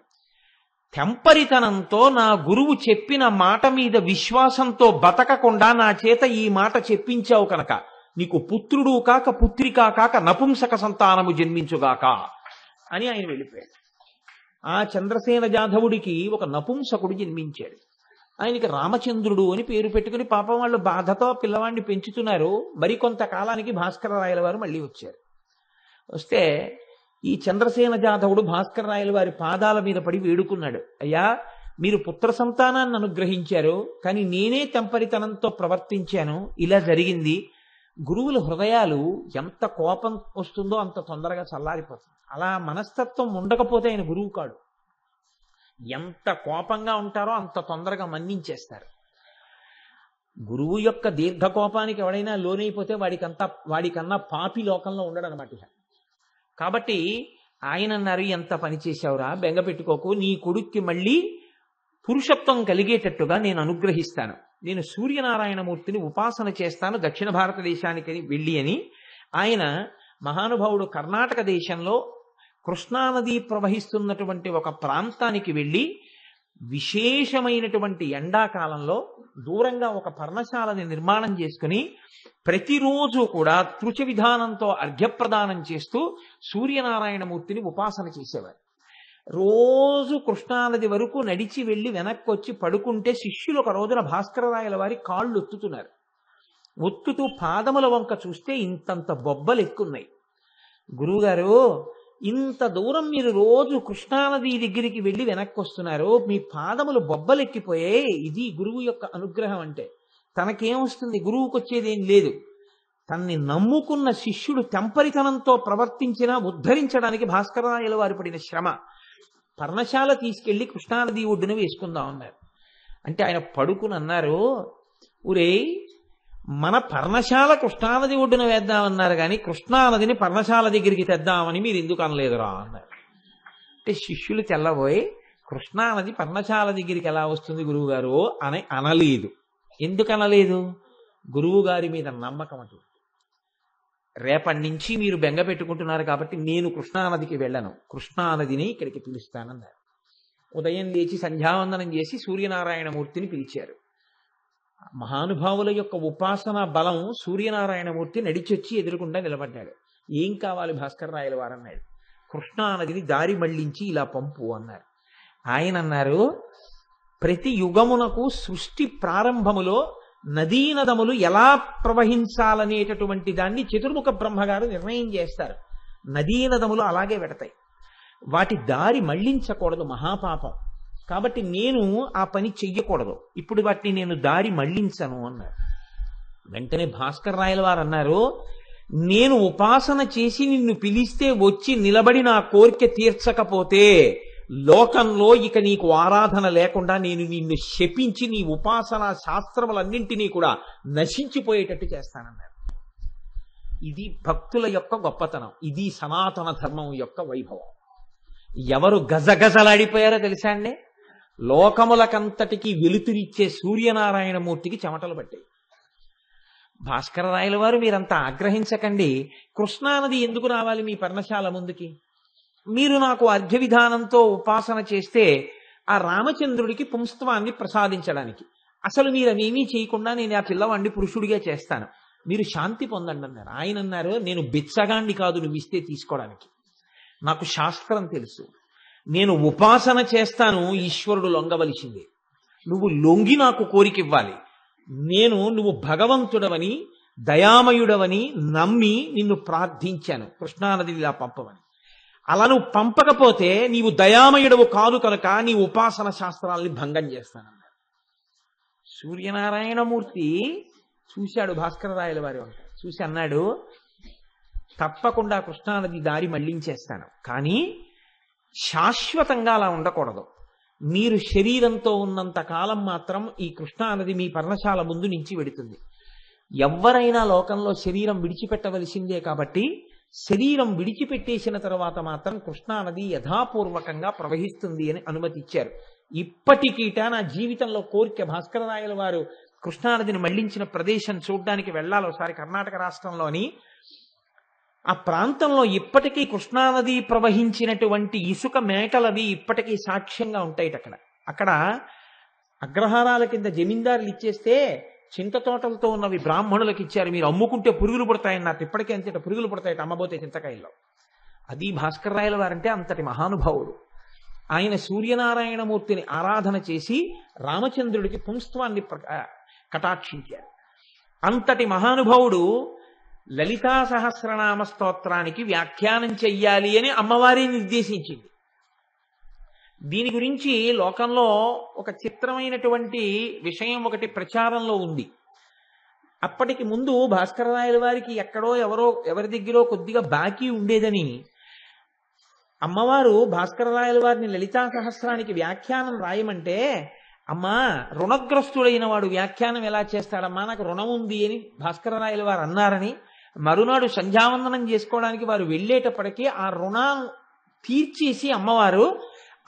తెంపరితనంతో నా గురువు చెప్పిన మాట మీద విశ్వాసంతో బతకకుండా నా చేత ఈ మాట చెప్పించావు కనుక నీకు పుత్రుడు కాక పుత్రికా కాక నపుంసక సంతానము జన్మించుగాక అని ఆయన వెళ్ళిపోయాడు. ఆ చంద్రసేన జాధవుడికి ఒక నపుంసకుడు జన్మించాడు. ఆయనకి రామచంద్రుడు అని పేరు పెట్టుకుని పాపం వాళ్ళు బాధతో పిల్లవాడిని పెంచుతున్నారు. మరికొంతకాలానికి భాస్కరరాయల వారు మళ్ళీ వచ్చారు. వస్తే ఈ చంద్రసేన జాధవుడు భాస్కరరాయల వారి పాదాల మీద పడి వేడుకున్నాడు, అయ్యా మీరు పుత్ర సంతానాన్ని అనుగ్రహించారు, కానీ నేనే తెంపరితనంతో ప్రవర్తించాను, ఇలా జరిగింది. గురువుల హృదయాలు ఎంత కోపం వస్తుందో అంత తొందరగా చల్లారిపోతుంది. అలా మనస్తత్వం ఉండకపోతే ఆయన గురువు కాడు. ఎంత కోపంగా ఉంటారో అంత తొందరగా మన్నించేస్తారు. గురువు యొక్క దీర్ఘ కోపానికి ఎవడైనా లోనైపోతే వాడికన్నా పాపి లోకంలో ఉండడు అనమాట. కాబట్టి ఆయన అన్నారు, ఎంత పని చేశావురా, బెంగ పెట్టుకోకు, నీ కొడుక్కి మళ్ళీ పురుషత్వం కలిగేటట్టుగా నేను అనుగ్రహిస్తాను. నేను సూర్యనారాయణమూర్తిని ఉపాసన చేస్తాను దక్షిణ భారతదేశానికి వెళ్ళి అని ఆయన మహానుభావుడు కర్ణాటక దేశంలో కృష్ణానది ప్రవహిస్తున్నటువంటి ఒక ప్రాంతానికి వెళ్ళి విశేషమైనటువంటి ఎండాకాలంలో దూరంగా ఒక పర్ణశాలని నిర్మాణం చేసుకుని ప్రతిరోజు కూడా తృచ విధానంతో అర్ఘ్యప్రదానం చేస్తూ సూర్యనారాయణమూర్తిని ఉపాసన చేసేవారు. రోజు కృష్ణానది వరకు నడిచి వెళ్ళి వెనక్కి వచ్చి పడుకుంటే శిష్యులు ఒక రోజున భాస్కరరాయల వారి కాళ్ళు ఒత్తుతున్నారు. ఒత్తుతూ పాదముల వంక చూస్తే ఇంతంత బొబ్బలు ఎక్కున్నాయి. గురువుగారు, ఇంత దూరం మీరు రోజు కృష్ణానది దగ్గరికి వెళ్ళి వెనక్కి వస్తున్నారు, మీ పాదములు బొబ్బలెక్కిపోయాయి. ఇది గురువు యొక్క అనుగ్రహం అంటే. తనకేమొస్తుంది, గురువుకు వచ్చేదేం లేదు. తన్ని నమ్ముకున్న శిష్యుడు తెంపరితనంతో ప్రవర్తించినా ఉద్ధరించడానికి భాస్కరరాయల వారు పడిన శ్రమ. పర్ణశాల తీసుకెళ్లి కృష్ణానది ఒడ్డున వేసుకుందాం అన్నారు. అంటే ఆయన పడుకుని అన్నారు, ఊరే మన పర్ణశాల కృష్ణానది ఒడ్డున వేద్దామన్నారు కానీ కృష్ణానదిని పర్ణశాల దగ్గరికి తెద్దామని మీరు ఎందుకు అనలేదురా అన్నారు. అంటే శిష్యులు తెల్లబోయి, కృష్ణానది పర్ణశాల దగ్గరికి ఎలా వస్తుంది గురువు గారు అని అనలేదు. ఎందుకు అనలేదు? గురువు గారి మీద నమ్మకం అటు. రేపటి నుంచి మీరు బెంగ పెట్టుకుంటున్నారు కాబట్టి నేను కృష్ణానదికి వెళ్ళను, కృష్ణానదిని ఇక్కడికి పిలుస్తానన్నారు. ఉదయం లేచి సంధ్యావందనం చేసి సూర్యనారాయణమూర్తిని పిలిచారు. మహానుభావుల యొక్క ఉపాసన బలం సూర్యనారాయణమూర్తి నడిచొచ్చి ఎదురుకుండా నిలబడ్డాడు. ఏం కావాలి భాస్కరరాయల వారు అన్నాడు. కృష్ణానదిని దారి మళ్లించి ఇలా పంపు అన్నారు. ఆయన అన్నారు, ప్రతి యుగమునకు సృష్టి ప్రారంభములో నదీనదములు ఎలా ప్రవహించాలనేటటువంటి దాన్ని చతుర్ముఖ బ్రహ్మగారు నిర్ణయం చేస్తారు. నదీ నదములు అలాగే పెడతాయి. వాటి దారి మళ్లించకూడదు, మహాపాపం. కాబట్టి నేను ఆ పని చెయ్యకూడదు. ఇప్పుడు వాటిని నేను దారి మళ్లించను అన్నారు. వెంటనే భాస్కర్ రాయల వారు అన్నారు, నేను ఉపాసన చేసి నిన్ను పిలిస్తే వచ్చి నిలబడి నా కోరిక తీర్చకపోతే లోకంలో ఇక నీకు ఆరాధన లేకుండా నేను నిన్ను శపించి నీ ఉపాసన శాస్త్రములన్నింటినీ కూడా నశించిపోయేటట్టు చేస్తానన్నారు. ఇది భక్తుల యొక్క గొప్పతనం, ఇది సనాతన ధర్మం యొక్క వైభవం. ఎవరు గజగజలాడిపోయారో తెలుసా అండి? లోకములకంతటికి వెలుతురిచ్చే సూర్యనారాయణమూర్తికి చెమటలు పట్టాయి. భాస్కర రాయల వారు, మీరంతా ఆగ్రహించకండి, కృష్ణానది ఎందుకు రావాలి మీ పర్ణశాల ముందుకి? మీరు నాకు అర్ఘ్య విధానంతో ఉపాసన చేస్తే ఆ రామచంద్రుడికి పుంస్తవాన్ని ప్రసాదించడానికి. అసలు మీరు అవేమీ చేయకుండా నేను ఆ పిల్లవాడిని పురుషుడిగా చేస్తాను, మీరు శాంతి పొందండి అన్నారు. ఆయన అన్నారు, నేను బిచ్చగాండి కాదు నువ్వు ఇస్తే తీసుకోవడానికి. నాకు శాస్త్రం తెలుసు, నేను ఉపాసన చేస్తాను, ఈశ్వరుడు లొంగవలసిందే. నువ్వు లొంగి నాకు కోరిక ఇవ్వాలి. నువ్వు భగవంతుడవని దయామయుడవని నమ్మి నిన్ను ప్రార్థించాను కృష్ణానది ఇలా పంపమని. అలా నువ్వు పంపకపోతే నీవు దయామయుడవు కాదు కనుక నీ ఉపాసన శాస్త్రాల్ని భంగం చేస్తానన్నారు. సూర్యనారాయణమూర్తి చూశాడు భాస్కర రాయల వారి వంట, చూసి అన్నాడు, తప్పకుండా కృష్ణానది దారి మళ్లించేస్తాను, కానీ శాశ్వతంగా అలా ఉండకూడదు. మీరు శరీరంతో ఉన్నంత కాలం మాత్రం ఈ కృష్ణానది మీ పర్ణశాల ముందు నుంచి వెడుతుంది. ఎవరైనా లోకంలో శరీరం విడిచిపెట్టవలసిందే, కాబట్టి శరీరం విడిచిపెట్టేసిన తర్వాత మాత్రం కృష్ణానది యథాపూర్వకంగా ప్రవహిస్తుంది అని అనుమతి ఇచ్చారు. ఇప్పటికీట నా జీవితంలో కోరిక భాస్కర రాయల వారు కృష్ణానదిని మళ్లించిన ప్రదేశం చూడడానికి వెళ్ళాలి ఒకసారి, కర్ణాటక రాష్ట్రంలోని ఆ ప్రాంతంలో ఇప్పటికీ కృష్ణానది ప్రవహించినటువంటి ఇసుక మేకలవి ఇప్పటికీ సాక్ష్యంగా ఉంటాయి. అక్కడ అగ్రహారాల కింద జమీందారులు ఇచ్చేస్తే చింత తోటలతో ఉన్నవి బ్రాహ్మణులకు ఇచ్చారు, మీరు అమ్ముకుంటే పురుగులు పుడతాయని. నాకు ఇప్పటికే అంతేట పురుగులు పుడతాయట అమ్మబోతే చింతకాయల్లో. అది భాస్కర రాయల వారంటే అంతటి మహానుభావుడు. ఆయన సూర్యనారాయణమూర్తిని ఆరాధన చేసి రామచంద్రుడికి పుంస్తవాన్ని కటాక్షించారు. అంతటి మహానుభావుడు లలితా సహస్రనామ స్తోత్రానికి వ్యాఖ్యానం చెయ్యాలి అని అమ్మవారి నిర్దేశించింది. దీని గురించి లోకంలో ఒక చిత్రమైనటువంటి విషయం ఒకటి ప్రచారంలో ఉంది. అప్పటికి ముందు భాస్కర రాయల వారికి ఎక్కడో ఎవరి దగ్గరో కొద్దిగా బాకీ ఉండేదని అమ్మవారు భాస్కర రాయల వారిని లలితా సహస్రానికి వ్యాఖ్యానం రాయమంటే, అమ్మా రుణగ్రస్తుడైన వాడు వ్యాఖ్యానం ఎలా చేస్తాడమ్మా, నాకు రుణం ఉంది అని భాస్కర రాయల వారు అన్నారని మరునాడు సంధ్యావందనం చేసుకోవడానికి వారు వెళ్ళేటప్పటికీ ఆ రుణాన్ని తీర్చేసి అమ్మవారు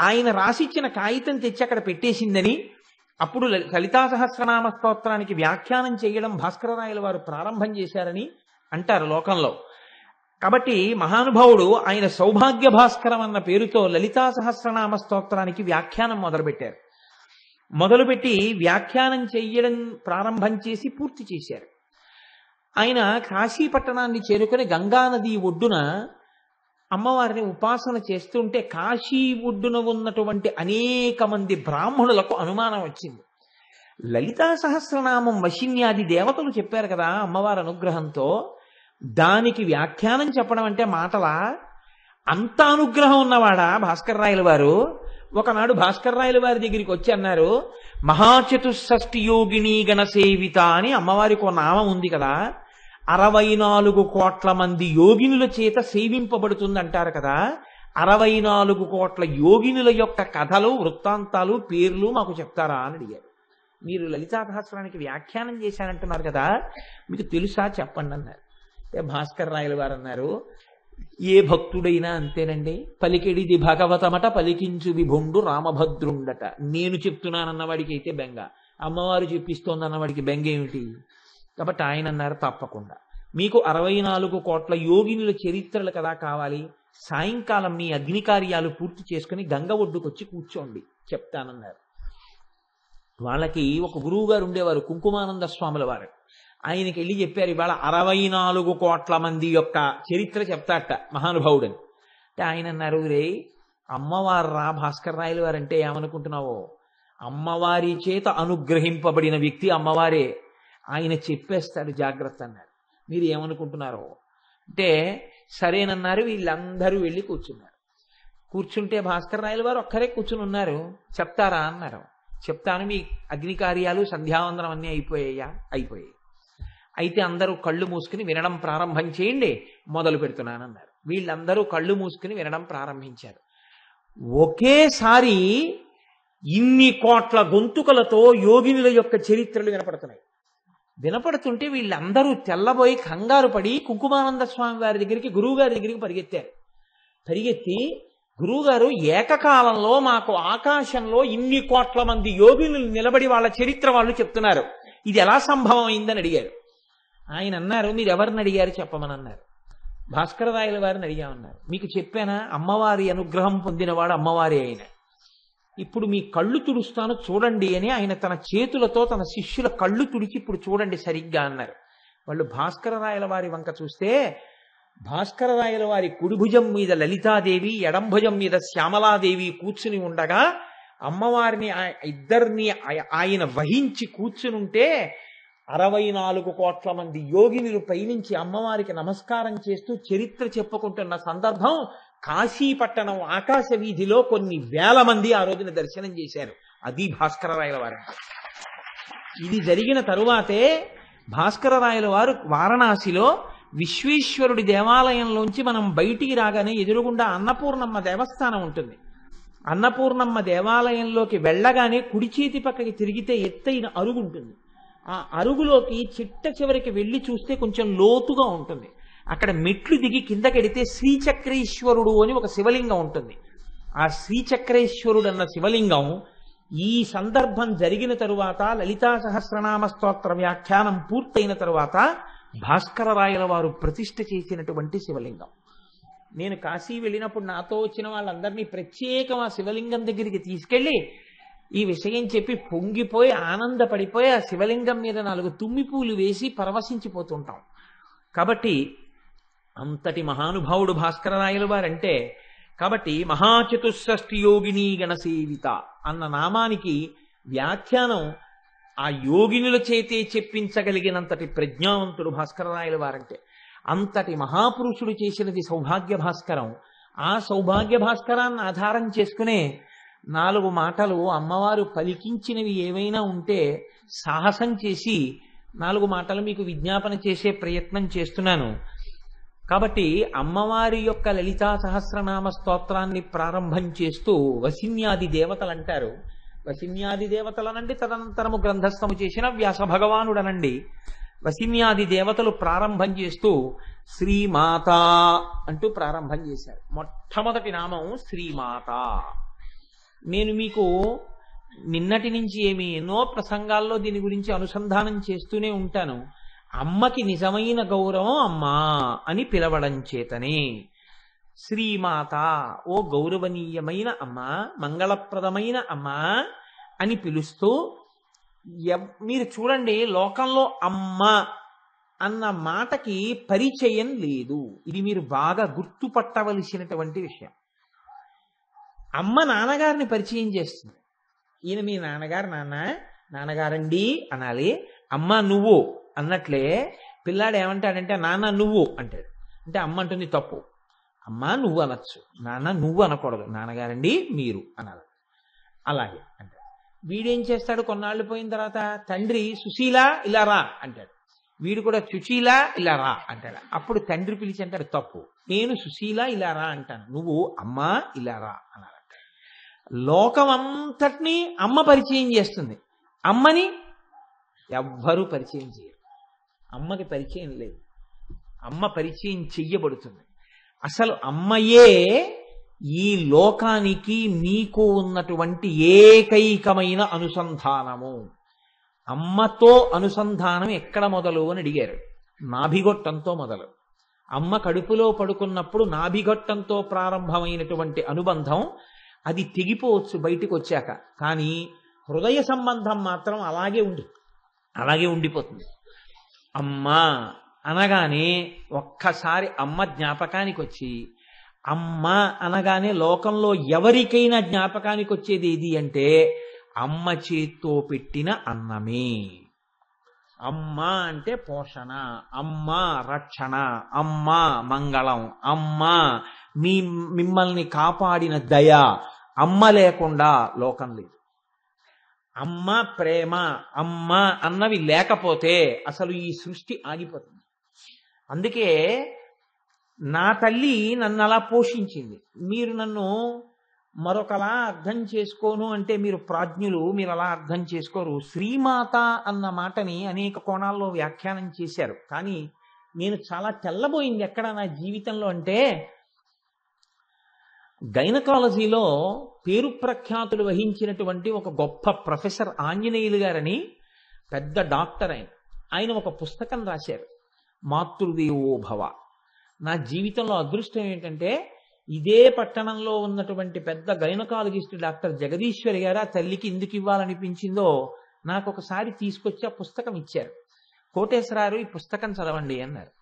ఆయన రాసిచ్చిన కాగితం తెచ్చి అక్కడ పెట్టేసిందని, అప్పుడు లలితా సహస్రనామ స్తోత్రానికి వ్యాఖ్యానం చేయడం భాస్కర రాయల వారు ప్రారంభం చేశారని అంటారు లోకంలో. కాబట్టి మహానుభావుడు ఆయన సౌభాగ్య భాస్కరం అన్న పేరుతో లలితా సహస్రనామ స్తోత్రానికి వ్యాఖ్యానం మొదలుపెట్టారు. మొదలుపెట్టి వ్యాఖ్యానం చెయ్యడం ప్రారంభం చేసి పూర్తి చేశారు. ఆయన కాశీ పట్టణాన్ని చేరుకొని గంగానది ఒడ్డున అమ్మవారిని ఉపాసన చేస్తుంటే కాశీ ఒడ్డున ఉన్నటువంటి అనేక మంది బ్రాహ్మణులకు అనుమానం వచ్చింది. లలితా సహస్రనామం వశిన్యాది దేవతలు చెప్పారు కదా అమ్మవారి అనుగ్రహంతో, దానికి వ్యాఖ్యానం చెప్పడం అంటే మాటలా? అంత అనుగ్రహం ఉన్నవాడా భాస్కర రాయల వారు? ఒకనాడు భాస్కర రాయల వారి దగ్గరికి వచ్చి అన్నారు, మహాచతుషష్ఠి యోగిని గణసేవిత అని అమ్మవారికి ఒక నామం ఉంది కదా, 64 కోట్ల మంది యోగినుల చేత సేవింపబడుతుంది అంటారు కదా, 64 కోట్ల యోగినుల యొక్క కథలు వృత్తాంతాలు పేర్లు మాకు చెప్తారా అని అడిగారు. మీరు లలితా సహస్రానికి వ్యాఖ్యానం చేశానంటున్నారు కదా, మీకు తెలుసా చెప్పండి అన్నారు. భాస్కర రాయల వారు అన్నారు, ఏ భక్తుడైనా అంతేనండి, పలికెడిది భగవతమట పలికించు విభుండు రామభద్రుండట. నేను చెప్తున్నానన్నవాడికి అయితే బెంగ, అమ్మవారు చెప్పిస్తోందన్నవాడికి బెంగ ఏమిటి? కాబట్టి ఆయన అన్నారు, తప్పకుండా మీకు 64 కోట్ల యోగినుల చరిత్రలు కదా కావాలి, సాయంకాలం మీ అగ్ని కార్యాలు పూర్తి చేసుకుని గంగ ఒడ్డుకొచ్చి కూర్చోండి చెప్తానన్నారు. వాళ్ళకి ఒక గురువు గారు ఉండేవారు, కుంకుమానంద స్వాముల వారు. ఆయనకి వెళ్ళి చెప్పారు, ఇవాళ 64 కోట్ల మంది యొక్క చరిత్ర చెప్తాట మహానుభావుడని. అంటే ఆయన అన్నారు, రే అమ్మవారు రా భాస్కర రాయల వారు అంటే ఏమనుకుంటున్నావో, అమ్మవారి చేత అనుగ్రహింపబడిన వ్యక్తి అమ్మవారే, ఆయన చెప్పేస్తాడు జాగ్రత్త అన్నారు. మీరు ఏమనుకుంటున్నారో అంటే సరేనన్నారు. వీళ్ళందరూ వెళ్ళి కూర్చున్నారు. కూర్చుంటే భాస్కర రాయల వారు ఒక్కరే కూర్చుని ఉన్నారు. చెప్తారా అన్నారు. చెప్తాను, మీ అగ్ని కార్యాలు సంధ్యావందనం అన్నీ అయిపోయాయా? అయిపోయాయి. అయితే అందరూ కళ్ళు మూసుకుని వినడం ప్రారంభం చేయండి, మొదలు పెడుతున్నానన్నారు. వీళ్ళందరూ కళ్ళు మూసుకుని వినడం ప్రారంభించారు. ఒకేసారి ఇన్ని కోట్ల గొంతుకలతో యోగినుల యొక్క చరిత్రలు వినపడుతున్నాయి. వినపడుతుంటే వీళ్ళందరూ తెల్లబోయి కంగారు పడి కుంకుమానంద స్వామి వారి దగ్గరికి, గురువు గారి దగ్గరికి పరిగెత్తారు. పరిగెత్తి, గురువుగారు ఏకకాలంలో మాకు ఆకాశంలో ఇన్ని కోట్ల మంది యోగినులు నిలబడి వాళ్ళ చరిత్ర వాళ్ళు చెప్తున్నారు, ఇది ఎలా సంభవం అయిందని అడిగారు. ఆయన అన్నారు, మీరు ఎవరిని అడిగారు చెప్పమని అన్నారు. భాస్కర రాయల వారిని అడిగామన్నారు. మీకు చెప్పానా, అమ్మవారి అనుగ్రహం పొందినవాడు అమ్మవారి అయిన. ఇప్పుడు మీ కళ్ళు తుడుస్తాను చూడండి అని ఆయన తన చేతులతో తన శిష్యుల కళ్ళు తుడిచి ఇప్పుడు చూడండి సరిగ్గా అన్నారు. వాళ్ళు భాస్కర రాయల వారి వంక చూస్తే భాస్కర రాయల వారి కుడి భుజం మీద లలితాదేవి, ఎడం భుజం మీద శ్యామలాదేవి కూర్చుని ఉండగా అమ్మవారిని ఇద్దరిని ఆయన వహించి కూర్చునుంటే 64 కోట్ల మంది యోగినులు పైనుంచి అమ్మవారికి నమస్కారం చేస్తూ చరిత్ర చెప్పుకుంటున్న సందర్భం. కాశీపట్టణం ఆకాశ వీధిలో కొన్ని వేల మంది ఆ రోజున దర్శనం చేశారు. అది భాస్కర రాయల వారు. ఇది జరిగిన తరువాతే భాస్కర రాయల వారు వారణాసిలో విశ్వేశ్వరుడి దేవాలయంలోంచి మనం బయటికి రాగానే ఎదురుగుండా అన్నపూర్ణమ్మ దేవస్థానం ఉంటుంది. అన్నపూర్ణమ్మ దేవాలయంలోకి వెళ్ళగానే కుడి చేతి పక్కకి తిరిగితే ఎత్తైన అరుగు ఉంటుంది. ఆ అరుగులోకి చిట్ట చివరికి వెళ్ళి చూస్తే కొంచెం లోతుగా ఉంటుంది. అక్కడ మెట్లు దిగి కిందకెడితే శ్రీచక్రేశ్వరుడు అని ఒక శివలింగం ఉంటుంది. ఆ శ్రీచక్రేశ్వరుడు అన్న శివలింగం ఈ సందర్భం జరిగిన తరువాత, లలితా సహస్రనామ స్తోత్ర వ్యాఖ్యానం పూర్తయిన తరువాత భాస్కర రాయల వారు ప్రతిష్ఠ చేసినటువంటి శివలింగం. నేను కాశీ వెళ్ళినప్పుడు నాతో వచ్చిన వాళ్ళందరినీ ప్రత్యేకం ఆ శివలింగం దగ్గరికి తీసుకెళ్ళి ఈ విషయం చెప్పి పొంగిపోయి ఆనందపడిపోయి ఆ శివలింగం మీద 4 తుమ్మి పూలు వేసి పరవశించిపోతుంటాం. కాబట్టి అంతటి మహానుభావుడు భాస్కర రాయల వారంటే. కాబట్టి మహాచతుషష్ఠి యోగిని గణసేవిత అన్న నామానికి వ్యాఖ్యానం ఆ యోగినుల చేతే చెప్పించగలిగినంతటి ప్రజ్ఞావంతుడు భాస్కర రాయల వారంటే. అంతటి మహాపురుషుడు చేసినది సౌభాగ్య భాస్కరం. ఆ సౌభాగ్య భాస్కరాన్ని ఆధారం చేసుకునే 4 మాటలు అమ్మవారు పలికించినవి ఏవైనా ఉంటే సాహసం చేసి 4 మాటలు మీకు విజ్ఞాపన చేసే ప్రయత్నం చేస్తున్నాను. కాబట్టి అమ్మవారి యొక్క లలితా సహస్రనామ స్తోత్రాన్ని ప్రారంభం చేస్తూ వసిన్యాది దేవతలు అంటారు. వసిన్యాది దేవతలనండి, తదనంతరము గ్రంథస్థము చేసిన వ్యాస భగవానుడనండి. వసిన్యాది దేవతలు ప్రారంభం చేస్తూ శ్రీమాత అంటూ ప్రారంభం చేశారు. మొట్టమొదటి నామం శ్రీమాత. నేను మీకు నిన్నటి నుంచి ఎన్నో ప్రసంగాల్లో దీని గురించి అనుసంధానం చేస్తూనే ఉంటాను. అమ్మకి నిజమైన గౌరవం అమ్మా అని పిలవడం చేతనే శ్రీమాత, ఓ గౌరవనీయమైన అమ్మ, మంగళప్రదమైన అమ్మ అని పిలుస్తూ, మీరు చూడండి లోకంలో అమ్మ అన్న మాటకి పరిచయం లేదు. ఇది మీరు బాగా గుర్తుపట్టవలసినటువంటి విషయం. అమ్మ నాన్నగారిని పరిచయం చేస్తుంది. ఈయన మీ నాన్నగారు, నాన్నగారండి అనాలి. అమ్మ నువ్వు అన్నట్లే పిల్లాడు ఏమంటాడంటే నాన్న నువ్వు అంటాడు. అంటే అమ్మ అంటుంది తప్పు. అమ్మ నువ్వు అనొచ్చు, నాన్న నువ్వు అనకూడదు, నాన్నగారండి మీరు అనాలి. అలాగే అంటాడు. వీడేం చేస్తాడు, కొన్నాళ్ళు పోయిన తర్వాత తండ్రి సుశీల ఇలా రా అంటాడు. వీడు కూడా సుశీల ఇలా రా అంటాడు. అప్పుడు తండ్రి పిలిచి అంటాడు తప్పు, నేను సుశీల ఇలా రా అంటాను, నువ్వు అమ్మ ఇలా రా అనాలి. లోకం అంతటినీ అమ్మ పరిచయం చేస్తుంది, అమ్మని ఎవ్వరూ పరిచయం చేయరు. అమ్మకి పరిచయం లేదు, అమ్మ పరిచయం చెయ్యబడుతుంది. అసలు అమ్మయే ఈ లోకానికి నీకు ఉన్నటువంటి ఏకైకమైన అనుసంధానము. అమ్మతో అనుసంధానం ఎక్కడ మొదలు అని అడిగారు. నాభిగొట్టంతో మొదలు. అమ్మ కడుపులో పడుకున్నప్పుడు నాభిగొట్టంతో ప్రారంభమైనటువంటి అనుబంధం అది తెగిపోవచ్చు బయటికి వచ్చాక, కానీ హృదయ సంబంధం మాత్రం అలాగే ఉండిపోతుంది. అమ్మ అనగానే ఒక్కసారి అమ్మ జ్ఞాపకానికి వచ్చి, అమ్మ అనగానే లోకంలో ఎవరికైనా జ్ఞాపకానికి వచ్చేది ఏది అంటే అమ్మ చేత్తో పెట్టిన అన్నమే. అమ్మ అంటే పోషణ, అమ్మ రక్షణ, అమ్మ మంగళం, అమ్మ మిమ్మల్ని కాపాడిన దయ. అమ్మ లేకుండా లోకం లేదు. అమ్మ ప్రేమ, అమ్మ అన్నవి లేకపోతే అసలు ఈ సృష్టి ఆగిపోతుంది. అందుకే నా తల్లి నన్ను అలా పోషించింది. మీరు నన్ను మరొకలా అర్థం చేసుకోను అంటే మీరు ప్రాజ్ఞులు, మీరు అలా అర్థం చేసుకోరు. శ్రీమాత అన్న మాటని అనేక కోణాల్లో వ్యాఖ్యానం చేశారు. కానీ నేను చాలా తెల్లబోయింది ఎక్కడ నా జీవితంలో అంటే, గైనకాలజీలో పేరు ప్రఖ్యాతులు వహించినటువంటి ఒక గొప్ప ప్రొఫెసర్ ఆంజనేయులు గారని పెద్ద డాక్టర్ ఆయన ఒక పుస్తకం రాశారు, మాతృదేవో భవ. నా జీవితంలో అదృష్టం ఏంటంటే ఇదే పట్టణంలో ఉన్నటువంటి పెద్ద గైనకాలజిస్ట్ డాక్టర్ జగదీశ్వరి గారు ఆ తల్లికి ఎందుకు ఇవ్వాలనిపించిందో నాకు ఒకసారి తీసుకొచ్చి ఆ పుస్తకం ఇచ్చారు. కోటేశ్వరారు ఈ పుస్తకం చదవండి అన్నారు.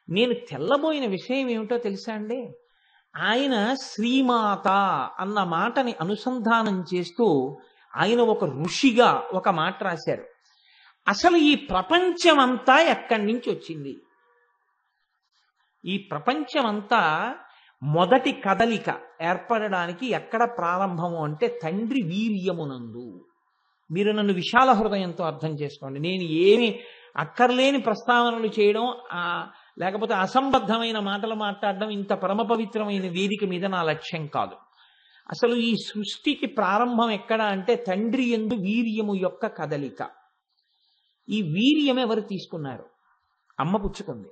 నేను తెల్లబోయిన విషయం ఏమిటో తెలుసా అండి? ఆయన శ్రీమాత అన్న మాటని అనుసంధానం చేస్తూ ఆయన ఒక ఋషిగా ఒక మాట రాశారు. అసలు ఈ ప్రపంచమంతా ఎక్కడి నుంచి వచ్చింది? ఈ ప్రపంచమంతా మొదటి కదలిక ఏర్పడడానికి ఎక్కడ ప్రారంభము అంటే తండ్రి వీర్యమునందు. మీరు నన్ను విశాల హృదయంతో అర్థం చేసుకోండి. నేను ఏమి అక్కర్లేని ప్రస్తావనలు చేయడం లేకపోతే అసంబద్ధమైన మాటలు మాట్లాడడం ఇంత పరమ పవిత్రమైన వేదిక మీద నా లక్ష్యం కాదు. అసలు ఈ సృష్టికి ప్రారంభం ఎక్కడ అంటే తండ్రి యందు వీర్యము యొక్క కదలిక. ఈ వీర్యం ఎవరు తీసుకున్నారు? అమ్మ పుచ్చుకుంది.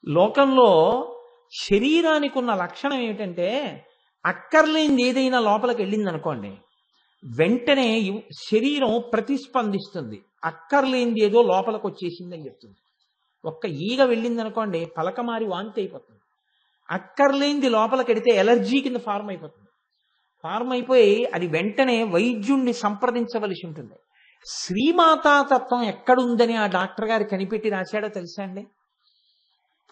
లోకంలో శరీరానికి ఉన్న లక్షణం ఏమిటంటే అక్కర్లేనిది ఏదైనా లోపలికి వెళ్ళింది అనుకోండి, వెంటనే శరీరం ప్రతిస్పందిస్తుంది. అక్కర్లేనిది ఏదో లోపలికి వచ్చేసిందని చెప్తుంది. ఒక్క ఈగ వెళ్ళింది అనుకోండి, పలకమారి వాంతి అయిపోతుంది. అక్కర్లేనిది లోపలికి వెడితే ఎలర్జీ కింద ఫార్మ్ అయిపోతుంది. ఫార్మ్ అయిపోయి అది వెంటనే వైద్యుణ్ణి సంప్రదించవలసి ఉంటుంది. శ్రీమాతాతత్వం ఎక్కడుందని ఆ డాక్టర్ గారు కనిపెట్టి రాశాడో తెలుసా అండి?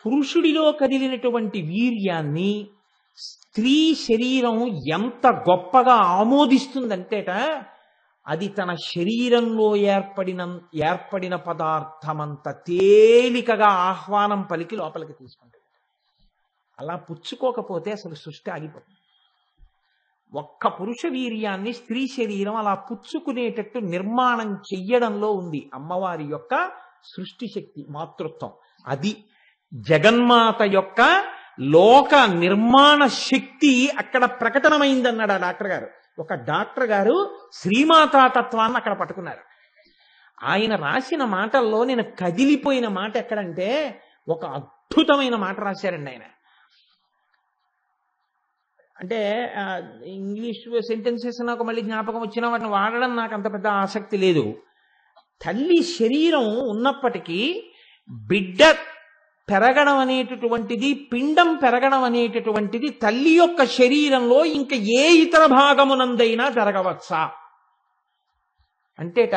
పురుషుడిలో కదిలినటువంటి వీర్యాన్ని స్త్రీ శరీరం ఎంత గొప్పగా ఆమోదిస్తుందంటేట, అది తన శరీరంలో ఏర్పడిన పదార్థమంత తేలికగా ఆహ్వానం పలికి లోపలికి తీసుకుంటుంది. అలా పుచ్చుకోకపోతే అసలు సృష్టి ఆగిపోతుంది. ఒక్క పురుష వీర్యాన్ని స్త్రీ శరీరం అలా పుచ్చుకునేటట్టు నిర్మాణం చెయ్యడంలో ఉంది అమ్మవారి యొక్క సృష్టి శక్తి, మాతృత్వం. అది జగన్మాత యొక్క లోక నిర్మాణ శక్తి అక్కడ ప్రకటనమైందన్నాడు ఆ డాక్టర్ గారు. ఒక డాక్టర్ గారు శ్రీమాతాతత్వాన్ని అక్కడ పట్టుకున్నారు. ఆయన రాసిన మాటల్లో నేను కదిలిపోయిన మాట ఎక్కడంటే, ఒక అద్భుతమైన మాట రాశారండి ఆయన. అంటే ఇంగ్లీష్ సెంటెన్సెస్ నాకు మళ్ళీ జ్ఞాపకం వచ్చినా వాటిని వాడడం నాకు అంత పెద్ద ఆసక్తి లేదు. తల్లి శరీరం ఉన్నప్పటికీ బిడ్డ పెరగడం అనేటటువంటిది, పిండం పెరగడం అనేటటువంటిది తల్లి యొక్క శరీరంలో ఇంకా ఏ ఇతర భాగమునందైనా జరగవచ్చా అంటేట,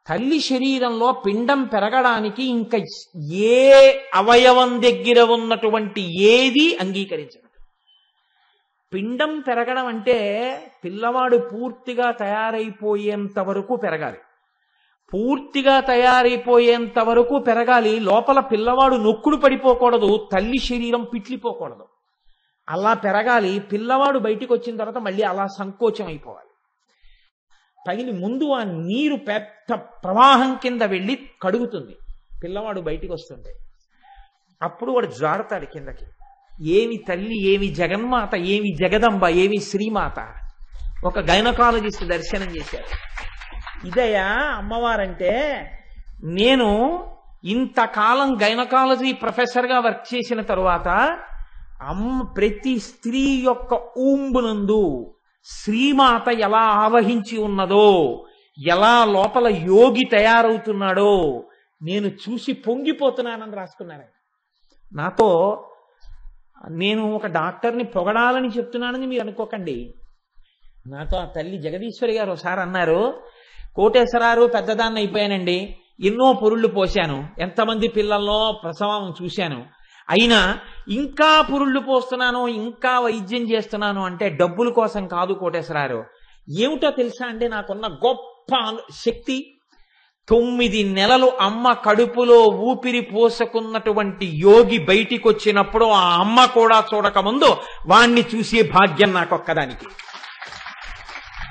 తల్లి శరీరంలో పిండం పెరగడానికి ఇంకా ఏ అవయవం దగ్గర ఉన్నటువంటి ఏది అంగీకరించదు. పిండం పెరగడం అంటే పిల్లవాడు పూర్తిగా తయారైపోయేంత వరకు పెరగాలి. పూర్తిగా తయారైపోయేంత వరకు పెరగాలి. లోపల పిల్లవాడు నొక్కుడు పడిపోకూడదు, తల్లి శరీరం పిట్లిపోకూడదు. అలా పెరగాలి. పిల్లవాడు బయటికి వచ్చిన తర్వాత మళ్ళీ అలా సంకోచం అయిపోవాలి. పగిలి ముందు ఆ నీరు పెద్ద ప్రవాహం కింద వెళ్ళి కడుగుతుంది పిల్లవాడు బయటికి వస్తుంటే. అప్పుడు వాడు జారుతాడు కిందకి. ఏమి తల్లి, ఏమి జగన్మాత, ఏమి జగదంబ, ఏమి శ్రీమాత. ఒక గైనకాలజిస్ట్ దర్శనం చేశారు. ఇదయా అమ్మవారంటే. నేను ఇంతకాలం గైనకాలజీ ప్రొఫెసర్గా వర్క్ చేసిన తరువాత ప్రతి స్త్రీ యొక్క ఊంబునందు శ్రీమాత ఎలా ఆవహించి ఉన్నదో, ఎలా లోపల యోగి తయారవుతున్నాడో నేను చూసి పొంగిపోతున్నానని రాసుకున్నాను. నాతో నేను ఒక డాక్టర్ని పొగడాలని చెప్తున్నానని మీరు అనుకోకండి. నాతో ఆ తల్లి జగదీశ్వరి గారు ఒకసారి అన్నారు, కోటేశ్వరారు పెద్దదాన్ని అయిపోయానండి, ఎన్నో పురుళ్ళు పోశాను, ఎంతమంది పిల్లల్లో ప్రసవం చూశాను, అయినా ఇంకా పురుళ్ళు పోస్తున్నాను, ఇంకా వైద్యం చేస్తున్నాను అంటే డబ్బుల కోసం కాదు కోటేశ్వరారు. ఏమిటో తెలుసా అండి నాకున్న గొప్ప శక్తి? 9 నెలలు అమ్మ కడుపులో ఊపిరి పోసుకున్నటువంటి యోగి బయటికి వచ్చినప్పుడు ఆ అమ్మ కూడా చూడకముందు వాణ్ణి చూసే భాగ్యం నాకొక్కదానికి.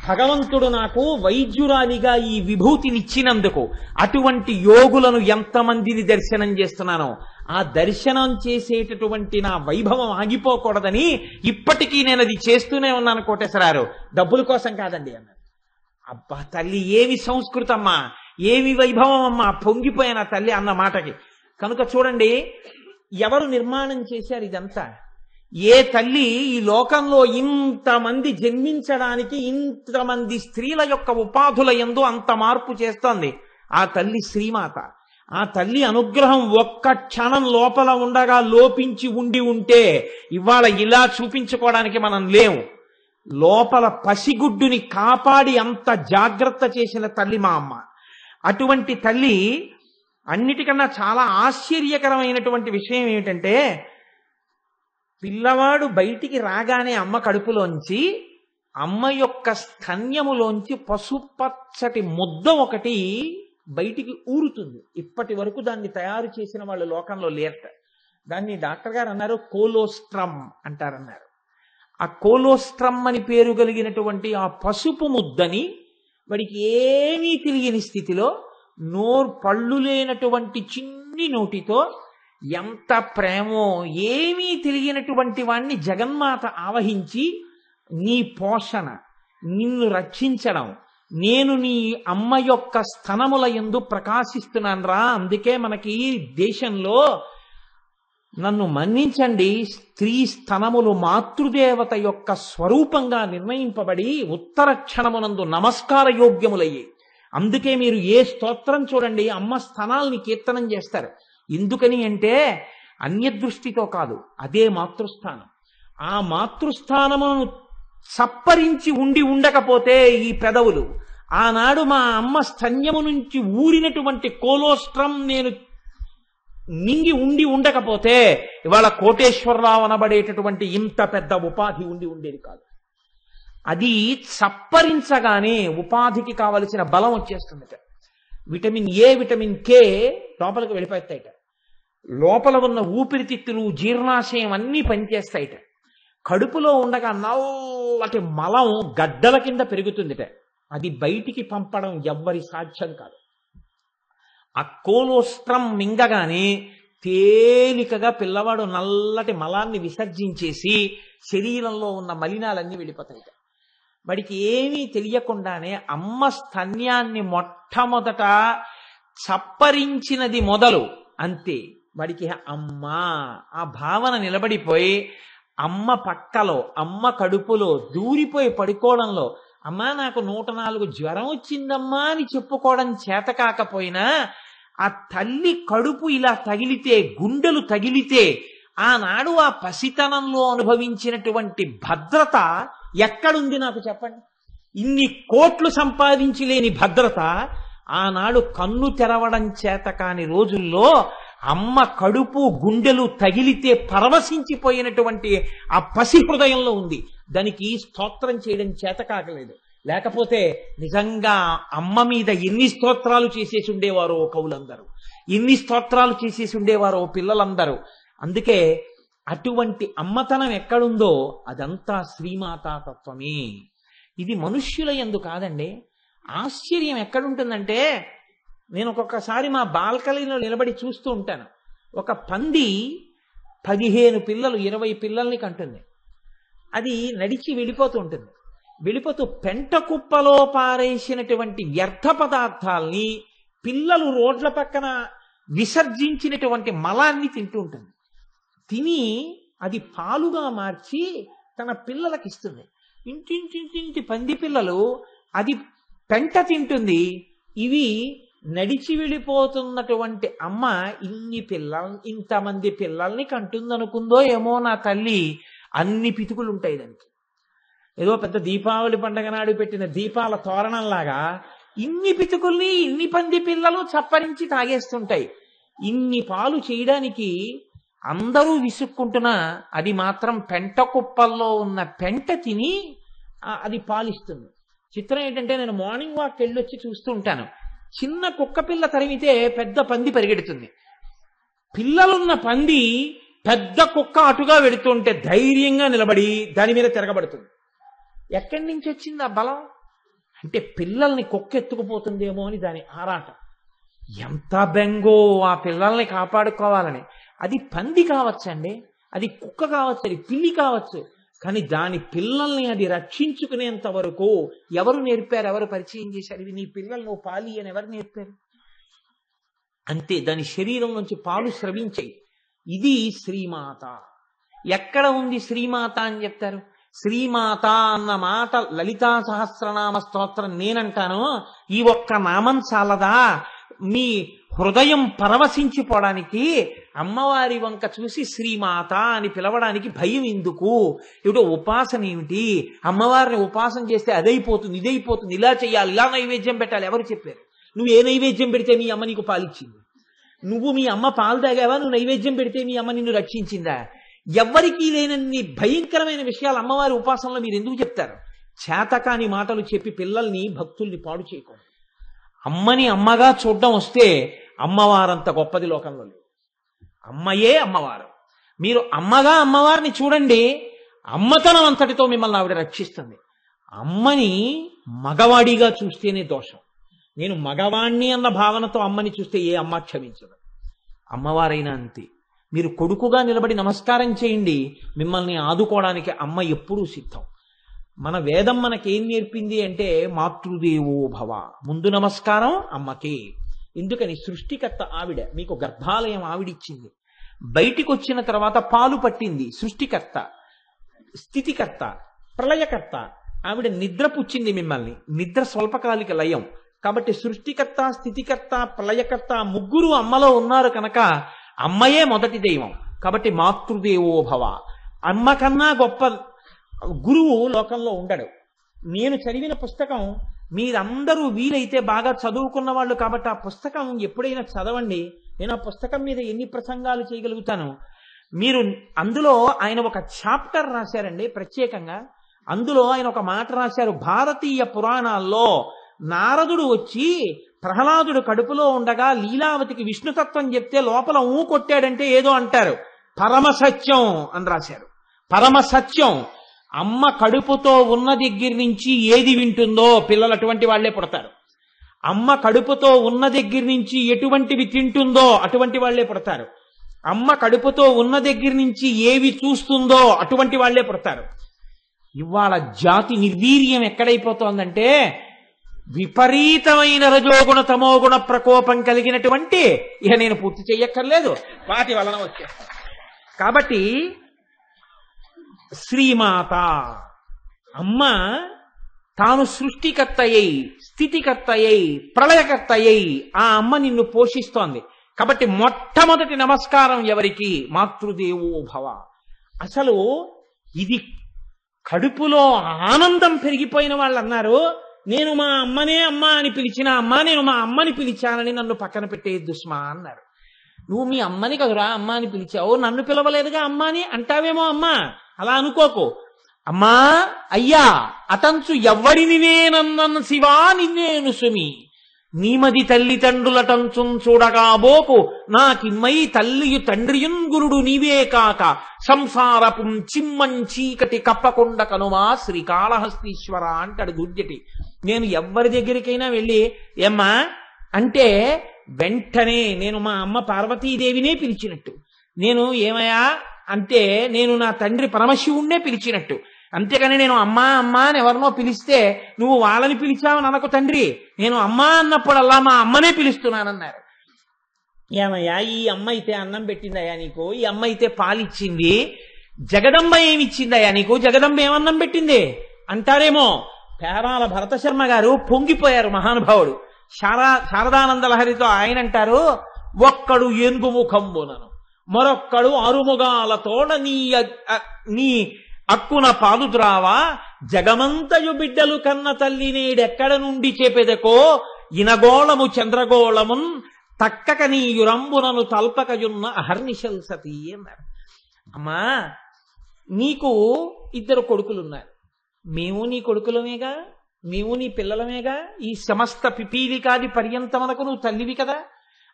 భగవంతుడు నాకు వైద్యురాలిగా ఈ విభూతినిచ్చినందుకు అటువంటి యోగులను ఎంతమందిని దర్శనం చేస్తున్నానో ఆ దర్శనం చేసేటటువంటి నా వైభవం ఆగిపోకూడదని ఇప్పటికీ నేను అది చేస్తూనే ఉన్నాను కోటేశ్వరారు. డబ్బుల కోసం కాదండి అన్నారు. అబ్బా తల్లి ఏమి సంస్కృతమ్మా, ఏమి వైభవం అమ్మా, పొంగిపోయిన తల్లి అన్న మాటకి. కనుక చూడండి, ఎవరు నిర్మాణం చేశారు ఇదంతా? ఏ తల్లి ఈ లోకంలో ఇంతమంది జన్మించడానికి ఇంతమంది స్త్రీల యొక్క ఉపాధుల యందు అంత మార్పు చేస్తోంది? ఆ తల్లి శ్రీమాత. ఆ తల్లి అనుగ్రహం ఒక్క క్షణం లోపల ఉండగా లోపించి ఉంటే ఇవాళ ఇలా చూపించుకోవడానికి మనం లేవు. లోపల పసిగుడ్డుని కాపాడి అంత జాగ్రత్త చేసిన తల్లి మా అమ్మ. అటువంటి తల్లి అన్నిటికన్నా చాలా ఆశ్చర్యకరమైనటువంటి విషయం ఏమిటంటే, పిల్లవాడు బయటికి రాగానే అమ్మ కడుపులోంచి, అమ్మ యొక్క స్తన్యములోంచి పసుపచ్చటి ముద్ద ఒకటి బయటికి ఊరుతుంది. ఇప్పటి వరకు దాన్ని తయారు చేసిన వాళ్ళు లోకంలో లేరట. దాన్ని డాక్టర్ గారు అన్నారు కోలోస్ట్రమ్ అంటారన్నారు. ఆ కోలోస్ట్రమ్ అని పేరు కలిగినటువంటి ఆ పసుపు ముద్దని వాడికి ఏమీ తెలియని స్థితిలో పళ్ళు లేనటువంటి చిన్ని నోటితో ఎంత ప్రేమో ఏమీ తెలియనటువంటి వాణ్ణి జగన్మాత ఆవహించి, నీ పోషణ, నిన్ను రక్షించడం, నేను నీ అమ్మ యొక్క స్తనముల యందు ప్రకాశిస్తున్నాను రా, అందుకే మనకి దేశంలో నన్ను మన్నించండి, స్త్రీ స్తనములు మాతృదేవత యొక్క స్వరూపంగా నిర్ణయింపబడి ఉత్తర క్షణమునందు నమస్కార యోగ్యములయ్యాయి. అందుకే మీరు ఏ స్తోత్రం చూడండి అమ్మ స్తనాల్ని కీర్తనం చేస్తారు. ఎందుకని అంటే అన్యదృష్టితో కాదు, అదే మాతృస్థానం. ఆ మాతృస్థానమును సప్పరించి ఉండకపోతే ఈ పెదవులు, ఆనాడు మా అమ్మ స్తన్యము నుంచి ఊరినటువంటి కోలోస్ట్రమ్ నేను మింగి ఉండకపోతే ఇవాళ కోటేశ్వరరావు అనబడేటటువంటి ఇంత పెద్ద ఉపాధి ఉండేది కాదు. అది సప్పరించగానే ఉపాధికి కావలసిన బలం వచ్చేస్తుందట. విటమిన్ ఏ, విటమిన్ కే లోపలికి వెళ్ళిపోతాయిట. లోపల ఉన్న ఊపిరితిత్తులు, జీర్ణాశయం అన్నీ పనిచేస్తాయిట. కడుపులో ఉండగా నల్లటి మలం గడ్డల కింద పెరుగుతుందిట. అది బయటికి పంపడం ఎవ్వరి సాధ్యం కాదు. ఆ కోలోస్ట్రమ్ మింగగానే తేలికగా పిల్లవాడు నల్లటి మలాన్ని విసర్జించేసి శరీరంలో ఉన్న మలినాలన్నీ వెళ్ళిపోతాయిట. వాడికి ఏమీ తెలియకుండానే అమ్మ స్తన్యాన్ని మొట్టమొదట చప్పరించినది మొదలు అంతే. వాడికి అమ్మ ఆ భావన నిలబడిపోయి అమ్మ పక్కలో, అమ్మ కడుపులో దూరిపోయి పడుకోవడంలో, అమ్మా నాకు 104 జ్వరం వచ్చిందమ్మా అని చెప్పుకోవడం చేత కాకపోయినా ఆ తల్లి కడుపు ఇలా తగిలితే, గుండెలు తగిలితే ఆనాడు ఆ పసితనంలో అనుభవించినటువంటి భద్రత ఎక్కడుంది నాకు చెప్పండి? ఇన్ని కోట్లు సంపాదించి లేని భద్రత ఆనాడు కన్ను తెరవడం చేత కాని రోజుల్లో అమ్మ కడుపు గుండెలు తగిలితే పరవశించిపోయినటువంటి ఆ పసి హృదయంలో ఉంది. దానికి స్తోత్రం చేయడం చేత కాకలేదు. లేకపోతే నిజంగా అమ్మ మీద ఎన్ని స్తోత్రాలు చేసేసి ఉండేవారో కవులందరూ, ఎన్ని స్తోత్రాలు చేసేసి ఉండేవారో పిల్లలందరూ. అందుకే అటువంటి అమ్మతనం ఎక్కడుందో అదంతా శ్రీమాతా తత్వమే. ఇది మనుష్యుల యందు కాదండి. ఆశ్చర్యం ఎక్కడుంటుందంటే, నేను ఒక్కొక్కసారి మా బాల్కనీలో నిలబడి చూస్తూ ఉంటాను. ఒక పంది 15 పిల్లలు 20 పిల్లల్ని కంటుంది. అది నడిచి వెళ్ళిపోతూ ఉంటుంది. వెళ్ళిపోతూ పెంట కుప్పలో పారేసినటువంటి వ్యర్థ పదార్థాల్ని, పిల్లలు రోడ్ల పక్కన విసర్జించినటువంటి మలాన్ని తింటూ ఉంటుంది. తిని అది పాలుగా మార్చి తన పిల్లలకి ఇస్తుంది. ఇంటి పంది పిల్లలు అది పెంట తింటుంది. ఇవి నడిచి వెళ్ళిపోతున్నటువంటి అమ్మ ఇంతమంది పిల్లల్ని కంటుందనుకుందో ఏమో నా తల్లి. అన్ని పితుకులు ఉంటాయి దానికి. ఏదో పెద్ద దీపావళి పండగ నాడు పెట్టిన దీపాల తోరణంలాగా ఇన్ని పితుకుల్ని ఇన్ని పంది పిల్లలు చప్పరించి తాగేస్తుంటాయి. ఇన్ని పాలు చేయడానికి అందరూ విసుక్కుంటున్నా అది మాత్రం పెంట కుప్పల్లో ఉన్న పెంట తిని అది పాలిస్తుంది. చిత్రం ఏంటంటే, నేను మార్నింగ్ వాక్ వెళ్ళొచ్చి చూస్తూ ఉంటాను. చిన్న కుక్క పిల్ల తరిమితే పెద్ద పంది పరిగెడుతుంది. పిల్లలున్న పంది పెద్ద కుక్క అటుగా వెడుతుంటే ధైర్యంగా నిలబడి దాని మీద తిరగబడుతుంది. ఎక్కడి నుంచి వచ్చింది ఆ బలం? అంటే పిల్లల్ని కుక్క ఎత్తుకుపోతుందేమో అని దాని ఆరాటం. ఎంత బెంగో ఆ పిల్లల్ని కాపాడుకోవాలని. అది పంది కావచ్చండి, అది కుక్క కావచ్చు, అది పిల్లి కావచ్చు, కానీ దాని పిల్లల్ని అది రక్షించుకునేంత వరకు ఎవరు నేర్పారు, ఎవరు పరిచయం చేశారు? ఇవి నీ పిల్లలు నువ్వు పాలి అని ఎవరు నేర్పారు? అంతే, దాని శరీరం నుంచి పాలు స్రవించాయి. ఇది శ్రీమాత. ఎక్కడ ఉంది శ్రీమాత అని చెప్తారు? శ్రీమాత అన్న మాట లలితా సహస్రనామ స్తోత్రం నేనంటాను. ఈ ఒక్క నామం చాలదా మీ హృదయం పరవశించిపోవడానికి? అమ్మవారి వంక చూసి శ్రీమాత అని పిలవడానికి భయం ఎందుకు? ఏమిటో ఉపాసన ఏమిటి? అమ్మవారిని ఉపాసన చేస్తే అదైపోతుంది, ఇదైపోతుంది, ఇలా చెయ్యాలి, ఇలా నైవేద్యం పెట్టాలి. ఎవరు చెప్పారు? నువ్వు ఏ నైవేద్యం పెడితే మీ అమ్మ నీకు పాలిచ్చింది? నువ్వు మీ అమ్మ పాలు తాగావా? నువ్వు నైవేద్యం పెడితే మీ అమ్మ నిన్ను రక్షించిందా? ఎవ్వరికీ లేనన్ని భయంకరమైన విషయాలు అమ్మవారి ఉపాసనలో మీరు ఎందుకు చెప్తారు? చేతకాని మాటలు చెప్పి పిల్లల్ని భక్తుల్ని పాడు చేయకూడదు. అమ్మని అమ్మగా చూడడం వస్తే అమ్మవారంత గొప్పది లోకంలో లేదు. అమ్మయే అమ్మవారు. మీరు అమ్మగా అమ్మవారిని చూడండి, అమ్మతనం అంతటితో మిమ్మల్ని ఆవిడ రక్షిస్తుంది. అమ్మని మగవాడిగా చూస్తేనే దోషం. నేను మగవాణ్ణి అన్న భావనతో అమ్మని చూస్తే ఏ అమ్మ క్షమించదు. అమ్మవారైనా అంతే. మీరు కొడుకుగా నిలబడి నమస్కారం చేయండి, మిమ్మల్ని ఆదుకోవడానికి అమ్మ ఎప్పుడూ సిద్ధం. మన వేదం మనకేం నేర్పింది అంటే మాతృదేవో భవ. ముందు నమస్కారం అమ్మకే. ఎందుకని? సృష్టికర్త ఆవిడ. మీకు గర్భాలయం ఆవిడిచ్చింది. బయటికి వచ్చిన తర్వాత పాలు పట్టింది సృష్టికర్త, స్థితికర్త, ప్రళయకర్త. ఆవిడ నిద్ర పుచ్చింది మిమ్మల్ని. నిద్ర స్వల్పకాలిక లయం. కాబట్టి సృష్టికర్త, స్థితికర్త, ప్రళయకర్త ముగ్గురు అమ్మలో ఉన్నారు కనుక అమ్మయే మొదటి దైవం. కాబట్టి మాతృదేవో భవ. అమ్మ కన్నా గొప్ప గురువు లోకంలో ఉండడు. నేను చదివిన పుస్తకం మీరందరూ వీలైతే బాగా చదువుకున్న వాళ్ళు కాబట్టి ఆ పుస్తకం ఎప్పుడైనా చదవండి. నేను ఆ పుస్తకం మీద ఎన్ని ప్రసంగాలు చేయగలుగుతాను. మీరు అందులో ఆయన ఒక చాప్టర్ రాశారండి ప్రత్యేకంగా. అందులో ఆయన ఒక మాట రాశారు. భారతీయ పురాణాల్లో నారదుడు వచ్చి ప్రహ్లాదుడు కడుపులో ఉండగా లీలావతికి విష్ణుతత్వం చెప్తే లోపల కొట్టాడంటే ఏదో అంటారు. పరమసత్యం అని రాశారు. పరమసత్యం. అమ్మ కడుపుతో ఉన్న దగ్గర నుంచి ఏది వింటుందో పిల్లలు అటువంటి వాళ్లే పుడతారు. అమ్మ కడుపుతో ఉన్న దగ్గర నుంచి ఎటువంటివి తింటుందో అటువంటి వాళ్లే పుడతారు. అమ్మ కడుపుతో ఉన్న దగ్గర నుంచి ఏవి చూస్తుందో అటువంటి వాళ్లే పుడతారు. ఇవాళ జాతి నిర్వీర్యం ఎక్కడైపోతోందంటే విపరీతమైన రజోగుణ తమోగుణ ప్రకోపం కలిగినటువంటి, ఇక నేను పూర్తి చెయ్యక్కర్లేదు, వాటి వలన వచ్చేస్తాను. కాబట్టి శ్రీమాత అమ్మ తాను సృష్టికర్త అయి, స్థితికర్త అయి, ప్రళయకర్త అయి ఆ అమ్మ నిన్ను పోషిస్తోంది. కాబట్టి మొట్టమొదటి నమస్కారం ఎవరికి? మాతృదేవో భవ. అసలు ఇది కడుపులో ఆనందం పెరిగిపోయిన వాళ్ళు అన్నారు, నేను మా అమ్మనే అమ్మ అని పిలిచిన అమ్మ, నేను మా అమ్మని పిలిచానని నన్ను పక్కన పెట్టేయద్దు సుమా అన్నారు. నువ్వు మీ అమ్మని కదురా అమ్మ అని పిలిచావు, నన్ను పిలవలేదుగా అమ్మ అని అంటావేమో. అమ్మ అలా అనుకోకు. అమ్మా అయ్యా అతంచు ఎవ్వరిని నేనన్నను శివా నిన్నేను సుమి, నీమది తల్లిదండ్రులటంచున్ చూడగాబోకు, నాకిమ్మై తల్లియు తండ్రియున్ గురుడు నీవే కాక, సంసారపుం చిమ్మం-చీకటి కప్పకొండ కనుమా శ్రీకాళహస్తీశ్వర అంటాడు దుర్జటి. నేను ఎవ్వరి దగ్గరికైనా వెళ్ళి ఏమ్మా అంటే వెంటనే నేను మా అమ్మ పార్వతీదేవినే పిలిచినట్టు, నేను ఏమయ్యా అంటే నేను నా తండ్రి పరమశివుణ్ణే పిలిచినట్టు. అంతేకాని నేను అమ్మా అమ్మా అని ఎవరినో పిలిస్తే నువ్వు వాళ్ళని పిలిచావని అనకు తండ్రి, నేను అమ్మా అన్నప్పుడల్లా మా అమ్మనే పిలుస్తున్నానన్నారు. ఏమయ్యా ఈ అమ్మ అయితే అన్నం పెట్టిందయ్యా నీకు, ఈ అమ్మ అయితే పాలిచ్చింది, జగదంబ ఏమిచ్చిందయ్యా నీకు, జగదంబ ఏమన్నం పెట్టింది అంటారేమో. పేరాల భరత శర్మ గారు పొంగిపోయారు మహానుభావుడు. శారదానంద లహరితో ఆయన అంటారు, ఒక్కడు ఏనుగుముఖంబునను మరొక్కడు ఆరుముగాలతోడ నీ అక్కున పాలుద్రావా, జగమంతయు బిడ్డలు కన్న తల్లి నేడెక్కడ నుండి చేపెదకో, ఇనగోళము చంద్రగోళమున్ తక్కక నీయురంబునను తల్పకయున్న అహర్నిశల్ సతీ అన్నారు. అమ్మా నీకు 2 కొడుకులున్నారు, మేము నీ కొడుకులమేగా, మేము నీ పిల్లలమేగా, ఈ సమస్త పిపీలికాది పర్యంతమనకు నువ్వు తల్లివి కదా,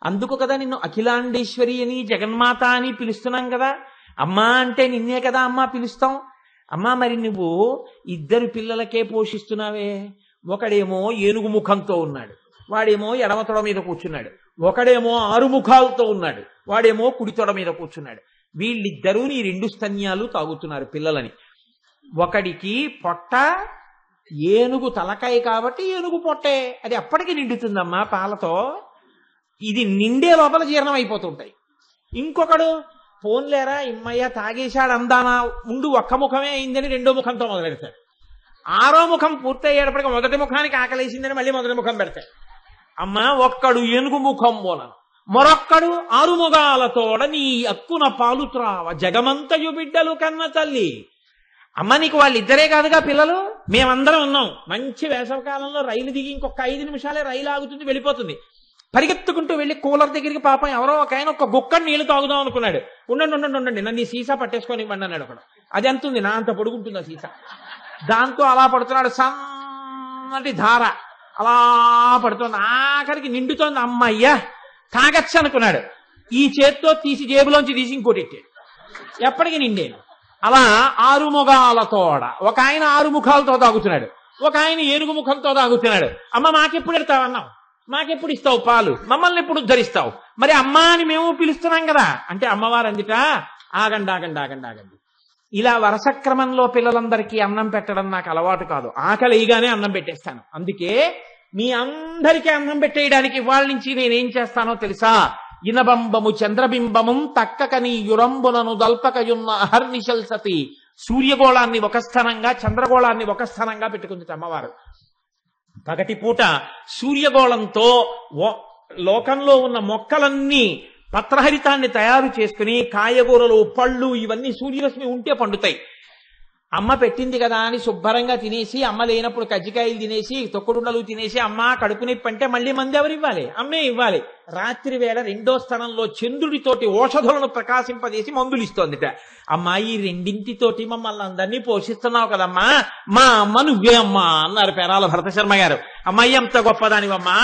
అందుకు కదా నిన్ను అఖిలాండేశ్వరి అని జగన్మాత అని పిలుస్తున్నాం కదా, అమ్మా అంటే నిన్నే కదా అమ్మా పిలుస్తాం. అమ్మా మరి నువ్వు ఇద్దరు పిల్లలకే పోషిస్తున్నావే, ఒకడేమో ఏనుగు ముఖంతో ఉన్నాడు, వాడేమో ఎడమ తొడ మీద కూర్చున్నాడు, ఒకడేమో 6 ముఖాలతో ఉన్నాడు, వాడేమో కుడి తొడ మీద కూర్చున్నాడు. వీళ్ళిద్దరూ నీ 2 స్తన్యాలు తాగుతున్నారు పిల్లలని. ఒకడికి పొట్ట ఏనుగు తలకాయ కాబట్టి ఏనుగు పొట్టే, అది అప్పటికి నిండుతుందమ్మా పాలతో, ఇది నిండే లోపల జీర్ణం అయిపోతుంటాయి. ఇంకొకడు పోన్లేరా ఇమ్మయ్య తాగేశాడు అందానా ఉండు ఒక్క ముఖమే అయిందని 2వ ముఖంతో మొదలెడతాడు. 6వ ముఖం పూర్తయ్యేటప్పటికి మొదటి ముఖానికి ఆకలేసిందని మళ్ళీ మొదటి ముఖం పెడతాడు. అమ్మా ఒక్కడు ఏనుగు ముఖం మూలను, మరొక్కడు 6 ముఖాలతోడ నీ అక్కున పాలు త్రావ జగమంతయు బిడ్డలు కన్న తల్లి. అమ్మ నీకు వాళ్ళిద్దరే కాదుగా పిల్లలు, మేమందరం ఉన్నాం. మంచి వేసవకాలంలో రైలు దిగి ఇంకొక 5 నిమిషాలే రైలు ఆగుతుంది, వెళ్ళిపోతుంది. పరిగెత్తుకుంటూ వెళ్ళి కూలర్ దగ్గరికి పాపం ఎవరో ఒక ఆయన ఒక గుక్కడు నీళ్లు తాగుదాం అనుకున్నాడు. ఉండండి నన్ను ఈ సీసా పట్టేసుకొని ఇవ్వండి అన్నాడు ఒకడు. అది ఎంత ఉంది, నా అంత పొడుగుంటుంది ఆ సీసా. దాంతో అలా పడుతున్నాడు, సన్నటి ధార అలా పడుతోంది, ఆఖరికి నిండుతోంది. అమ్మయ్యా తాగచ్చు అనుకున్నాడు, ఈ చేత్తో తీసి జేబులోంచి తీసి ఇంకోటి ఎట్టాడు, ఎప్పటికీ నిండేను. అలా 6 ముఖాలతోడ ఒక ఆయన 6 ముఖాలతో తాగుతున్నాడు, ఒక ఆయన ఏనుగు ముఖంతో తాగుతున్నాడు. అమ్మ మాకెప్పుడు ఎడతావన్నావు, మాకెప్పుడు ఇస్తావు పాలు, మమ్మల్ని ఎప్పుడు ఉద్ధరిస్తావు, మరి అమ్మా అని మేము పిలుస్తున్నాం కదా అంటే అమ్మవారు అందుట ఆగండి, ఇలా వరుస క్రమంలో పిల్లలందరికీ అన్నం పెట్టడం నాకు అలవాటు కాదు, ఆకలిగానే అన్నం పెట్టేస్తాను. అందుకే మీ అందరికీ అన్నం పెట్టేయడానికి ఇవాళ నుంచి నేనేం చేస్తానో తెలుసా, ఇనబంబము చంద్రబింబము తక్కకని యురంబునను దల్పకయున్న అహర్నిశల్ సతి. సూర్యగోళాన్ని ఒక స్థానంగా చంద్రగోళాన్ని ఒక స్థానంగా పెట్టుకుంది అమ్మవారు. పగటి పూట సూర్యగోళంతో లోకంలో ఉన్న మొక్కలన్నీ పత్రహరితాన్ని తయారు చేసుకుని కాయగూరలు పళ్ళు ఇవన్నీ సూర్యరశ్మి ఉంటే పండుతాయి. అమ్మ పెట్టింది కదా అని శుభ్రంగా తినేసి, అమ్మ లేనప్పుడు కజ్జికాయలు తినేసి తొక్కుడుండలు తినేసి అమ్మ కడుపు నొప్పి అంటే మళ్ళీ మంది ఎవరు ఇవ్వాలి, అమ్మే ఇవ్వాలి. రాత్రి వేళ 2వ స్థానంలో చంద్రుడితోటి ఔషధులను ప్రకాశింపజేసి మందులు ఇస్తోందిట. అమ్మా ఈ రెండింటితోటి మమ్మల్ని అందరినీ పోషిస్తున్నావు కదమ్మా, మా అమ్మ నువ్వే అమ్మా అన్నారు పేరాల భరత శర్మ గారు. అమ్మాయి ఎంత గొప్పదానివమ్మా,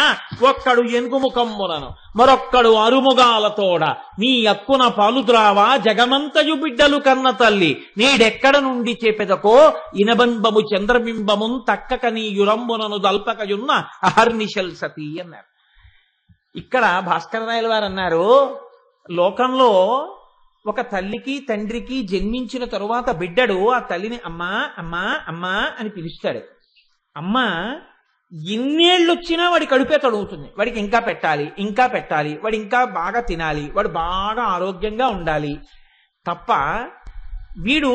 ఒక్కడు ఏనుగు ముఖంబులను మరొక్కడు 6 ముఖాలతోడ నీ అక్కున పాలు ద్రావా జగమంతయు బిడ్డలు కన్న తల్లి. నేడెక్కడ నుండి చేపెదకో ఇనబంబము చంద్రబింబము తక్కక నీ యురంబునను దల్పకయున్న అహర్నిశల్ సతీ అన్నారు. ఇక్కడ భాస్కరరాయల వారు అన్నారు, లోకంలో ఒక తల్లికి తండ్రికి జన్మించిన తరువాత బిడ్డడు ఆ తల్లిని అమ్మా అమ్మా అమ్మా అని పిలుస్తాడు. అమ్మ ఎన్నేళ్ళు వచ్చినా వాడి కడుపే తడుగుతుంది, వాడికి ఇంకా పెట్టాలి, వాడు ఇంకా బాగా తినాలి, వాడు బాగా ఆరోగ్యంగా ఉండాలి తప్ప వీడు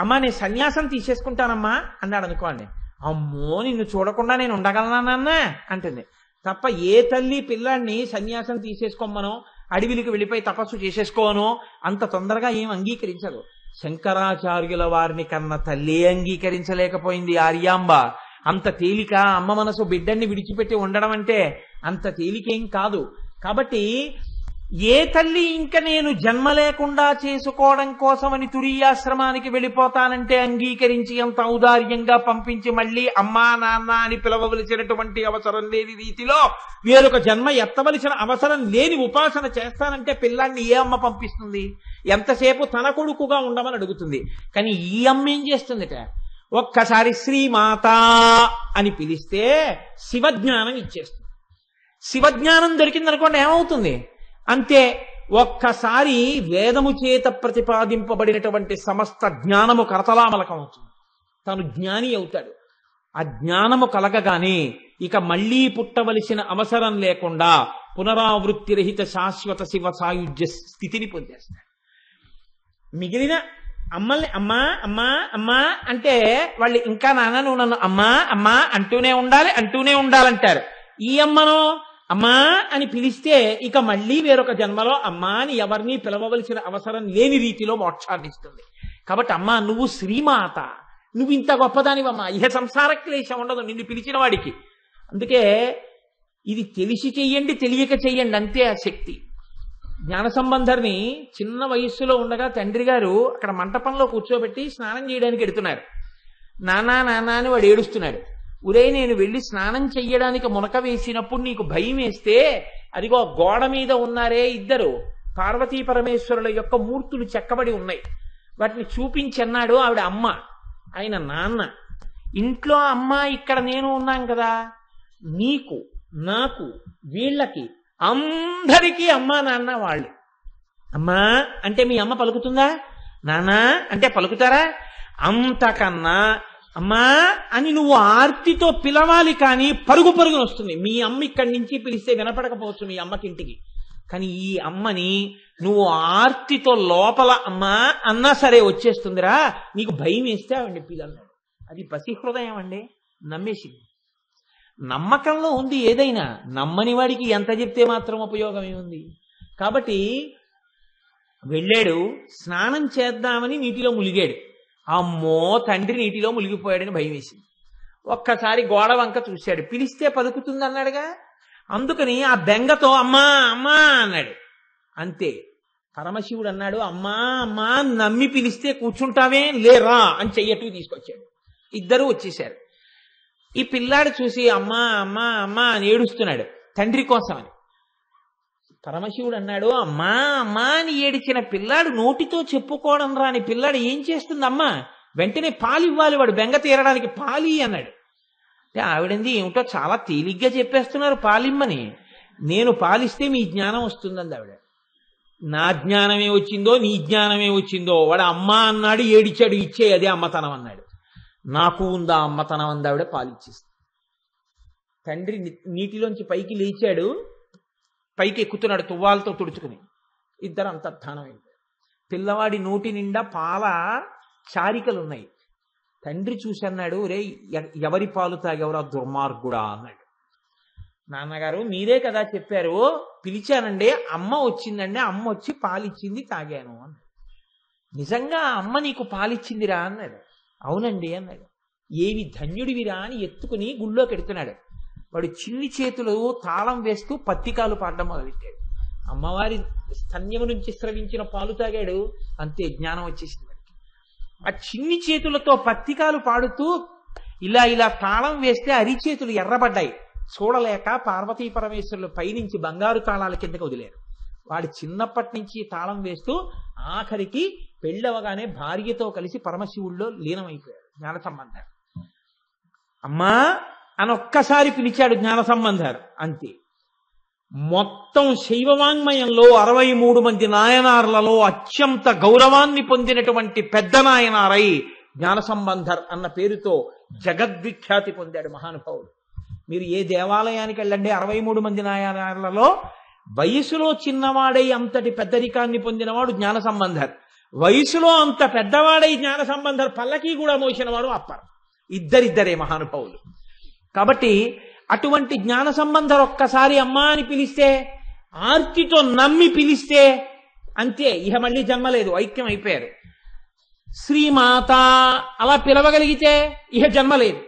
అమ్మా నేను సన్యాసం తీసేసుకుంటానమ్మా అన్నాడు అనుకోండి, అమ్మో నిన్ను చూడకుండా నేను ఉండగలనానన్నా అంటుంది తప్ప ఏ తల్లి పిల్లాడిని సన్యాసం తీసేసుకోమనో అడవిలకు వెళ్ళిపోయి తపస్సు చేసేసుకోనో అంత తొందరగా ఏం అంగీకరించదు. శంకరాచార్యుల వారిని కన్న తల్లి అంగీకరించలేకపోయింది ఆర్యాంబ. అంత తేలిక అమ్మ మనసు బిడ్డన్ని విడిచిపెట్టి ఉండడం అంటే అంత తేలికేం కాదు. కాబట్టి ఏ తల్లి ఇంక నేను జన్మ లేకుండా చేసుకోవడం కోసమని తురీయాశ్రమానికి వెళ్ళిపోతానంటే అంగీకరించి అంత ఔదార్యంగా పంపించి మళ్ళీ అమ్మా నాన్న అని పిలవవలసినటువంటి అవసరం లేని రీతిలో వేరొక జన్మ ఎత్తవలసిన అవసరం లేని ఉపాసన చేస్తానంటే పిల్లాన్ని ఏ అమ్మ పంపిస్తుంది? ఎంతసేపు తన కొడుకుగా ఉండమని అడుగుతుంది. కానీ ఈ అమ్మ ఏం చేస్తుందిట, ఒక్కసారి శ్రీమాత అని పిలిస్తే శివజ్ఞానం ఇచ్చేస్తుంది. శివజ్ఞానం దొరికిందనుకోండి ఏమవుతుంది అంతే, ఒక్కసారి వేదము చేత ప్రతిపాదింపబడినటువంటి సమస్త జ్ఞానము కరతలామలకం అవుతుంది, తను జ్ఞాని అవుతాడు. ఆ జ్ఞానము కలగగానే ఇక మళ్లీ పుట్టవలసిన అవసరం లేకుండా పునరావృత్తి రహిత శాశ్వత శివ సాయుధ్య స్థితిని పొందేస్తాడు. మిగిలిన అమ్మల్ని అమ్మా అమ్మా అమ్మా అంటే వాళ్ళు ఇంకా నాన్న నువ్వు నన్ను అమ్మా అమ్మా అంటూనే ఉండాలంటారు. ఈ అమ్మనో అమ్మా అని పిలిస్తే ఇక మళ్ళీ వేరొక జన్మలో అమ్మా అని ఎవరిని పిలవవలసిన అవసరం లేని రీతిలో మోక్షాన్ని ఇస్తుంది. కాబట్టి అమ్మా నువ్వు శ్రీమాత, నువ్వు ఇంత గొప్పదానివమ్మా, ఇహ సంసార క్లేశం ఉండదు నిన్ను పిలిచిన వాడికి. అందుకే ఇది తెలిసి చెయ్యండి తెలియక చెయ్యండి అంతే ఆ శక్తి. జ్ఞాన సంబంధర్ని చిన్న వయస్సులో ఉండగా తండ్రి గారు అక్కడ మంటపంలో కూర్చోబెట్టి స్నానం చేయడానికి ఎడుతున్నారు. నానా నానా అని వాడు ఏడుస్తున్నాడు. ఉరే నేను వెళ్ళి స్నానం చెయ్యడానికి మునక వేసినప్పుడు నీకు భయం వేస్తే అదిగో గోడ మీద ఉన్నారే ఇద్దరు పార్వతీ పరమేశ్వరుల యొక్క మూర్తులు చెక్కబడి ఉన్నాయి, వాటిని చూపించన్నాడు. ఆవిడ అమ్మ, ఆయన నాన్న. ఇంట్లో అమ్మ, ఇక్కడ నేను ఉన్నాం కదా, నీకు నాకు వీళ్ళకి అందరికీ అమ్మా నాన్న వాళ్ళు. అమ్మా అంటే మీ అమ్మ పలుకుతుందా? నానా అంటే పలుకుతారా? అంతకన్నా అమ్మా అని నువ్వు ఆర్తితో పిలవాలి, కానీ పరుగు పరుగున వస్తుంది. మీ అమ్మ ఇక్కడి నుంచి పిలిస్తే వినపడకపోవచ్చు మీ అమ్మకింటికి, కానీ ఈ అమ్మని నువ్వు ఆర్తితో లోపల అమ్మా అన్నా సరే వచ్చేస్తుందిరా. నీకు భయం వేస్తే ఆవిడ పిల్లన్నాడు. అది పసి హృదయం అండి, నమ్మేసింది. నమ్మకంలో ఉంది ఏదైనా. నమ్మని వాడికి ఎంత చెప్తే మాత్రం ఉపయోగం ఏముంది? కాబట్టి వెళ్ళాడు, స్నానం చేద్దామని నీటిలో ములిగాడు. అమ్మో తండ్రి నీటిలో మునిగిపోయాడని భయం వేసింది. ఒక్కసారి గోడ వంక చూశాడు, పిలిస్తే పలుకుతుంది అన్నాడుగా, అందుకని ఆ బెంగతో అమ్మా అమ్మా అన్నాడు. అంతే. పరమశివుడు అన్నాడు, అమ్మా అమ్మా నమ్మి పిలిస్తే కూర్చుంటావే, లేరా అని చెయ్యట్టుకు తీసుకొచ్చాడు. ఇద్దరూ వచ్చేశారు. ఈ పిల్లాడు చూసి అమ్మా అమ్మా అమ్మా అని ఏడుస్తున్నాడు తండ్రి కోసమని. పరమశివుడు అన్నాడు, అమ్మా అమ్మా అని ఏడిచిన పిల్లాడు నోటితో చెప్పుకోవడం రాని పిల్లాడు ఏం చేస్తుంది అమ్మా? వెంటనే పాలు ఇవ్వాలి, వాడు బెంగ తీరడానికి పాలి అన్నాడు. అంటే ఆవిడంది, ఏమిటో చాలా తేలిగ్గా చెప్పేస్తున్నారు పాలిమ్మని, నేను పాలిస్తే మీ జ్ఞానం వస్తుందంది ఆవిడ. నా జ్ఞానమే వచ్చిందో నీ జ్ఞానమే వచ్చిందో, వాడు అమ్మా అన్నాడు, ఏడిచాడు, ఇచ్చే అదే అమ్మతనం అన్నాడు. నాకు ఉందా అమ్మతనం అంది ఆవిడ, పాలిచ్చేస్తుంది. తండ్రి నీటిలోంచి పైకి లేచాడు, పైకి ఎక్కుతున్నాడు తువ్వాలతో తుడుచుకుని. ఇద్దరు అంతర్ధానమైంది. పిల్లవాడి నోటి నిండా పాల చారికలున్నాయి. తండ్రి చూసి అన్నాడు, రే ఎవరి పాలు తాగెవరా దుర్మార్గుడా అన్నాడు. నాన్నగారు మీరే కదా చెప్పారు, పిలిచానండి, అమ్మ వచ్చిందండి, అమ్మ వచ్చి పాలిచ్చింది, తాగాను అన్నాడు. నిజంగా అమ్మ నీకు పాలిచ్చిందిరా అన్నాడు. అవునండి అన్నాడు. ఏవి ధన్యుడివిరా అని ఎత్తుకుని గుళ్ళోకి ఎడుతున్నాడు. వాడు చిన్ని చేతులు తాళం వేస్తూ పత్తికాలు పాడడం మొదలెట్టాడు. అమ్మవారి స్తన్యము నుంచి స్రవించిన పాలు తాగాడు, అంతే జ్ఞానం వచ్చేసింది వాడికి. ఆ చిన్ని చేతులతో పత్తికాలు పాడుతూ ఇలా ఇలా తాళం వేస్తే అరిచేతులు ఎర్రబడ్డాయి. చూడలేక పార్వతీ పరమేశ్వరులు పైనుంచి బంగారు తాళాల కిందకి వదిలేరు. వాడు చిన్నప్పటి నుంచి తాళం వేస్తూ ఆఖరికి పెళ్ళవగానే భార్యతో కలిసి పరమశివుల్లో లీనమైపోయాడు. జ్ఞాన సంబంధాలు అమ్మా అని ఒక్కసారి పిలిచాడు, జ్ఞాన సంబంధాలు అంతే. మొత్తం శైవవాంగ్మయంలో 63 మంది నాయనార్లలో అత్యంత గౌరవాన్ని పొందినటువంటి పెద్ద నాయనారై జ్ఞాన సంబంధర్ అన్న పేరుతో జగద్విఖ్యాతి పొందాడు మహానుభావుడు. మీరు ఏ దేవాలయానికి వెళ్ళండి, 63 మంది నాయనార్లలో వయసులో చిన్నవాడై అంతటి పెద్దరికాన్ని పొందినవాడు జ్ఞాన సంబంధర్. వయసులో అంత పెద్దవాడై జ్ఞాన సంబంధర్ పల్లకి కూడా మోసిన వాడు అప్పర్. ఇద్దరిద్దరే మహానుభావులు. కాబట్టి అటువంటి జ్ఞాన సంబంధర్ ఒక్కసారి అమ్మా అని పిలిస్తే, ఆర్తితో నమ్మి పిలిస్తే అంతే, ఇహ మళ్ళీ జన్మలేదు, ఐక్యం అయిపోయారు. శ్రీమాత అలా పిలవగలిగితే ఇహ జన్మలేదు.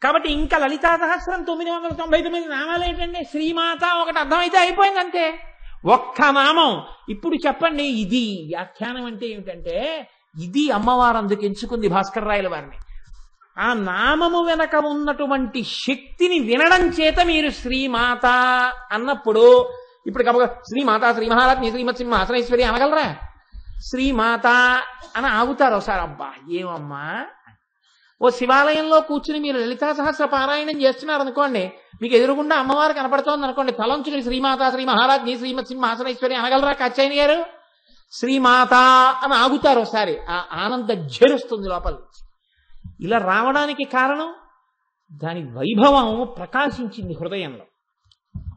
కాబట్టి ఇంకా లలితా సహస్రం 999 నామాలు ఏంటండి? శ్రీమాత ఒకటి అర్థమైతే అయిపోయింది అంతే, ఒక్క నామం. ఇప్పుడు చెప్పండి, ఇది వ్యాఖ్యానం అంటే ఏమిటంటే, ఇది అమ్మవారు అందుకు ఎంచుకుంది భాస్కర్ రాయల వారిని. ఆ నామము వెనక ఉన్నటువంటి శక్తిని వినడం చేత మీరు శ్రీమాత అన్నప్పుడు, ఇప్పుడు కనుక శ్రీమాత శ్రీ మహారాజ్ని శ్రీమత్ సింహాసనేశ్వరి అనగలరా? శ్రీమాత అని ఆగుతారు ఒకసారి. అబ్బా ఏమమ్మా, ఓ శివాలయంలో కూర్చుని మీరు లలితా సహస్ర పారాయణం చేస్తున్నారు అనుకోండి, మీకు ఎదురుగుండా అమ్మవారు కనపడుతోంది అనుకోండి, తలంచుకుని శ్రీమాత శ్రీ మహారాజ్ని శ్రీమత్ సింహాసనేశ్వరి అనగలరా కాచాయని గారు? శ్రీమాత అని ఆగుతారు ఒకసారి. ఆ ఆనంద ఝరుస్తుంది లోపల. ఇలా రావడానికి కారణం దాని వైభవం ప్రకాశించింది హృదయంలో.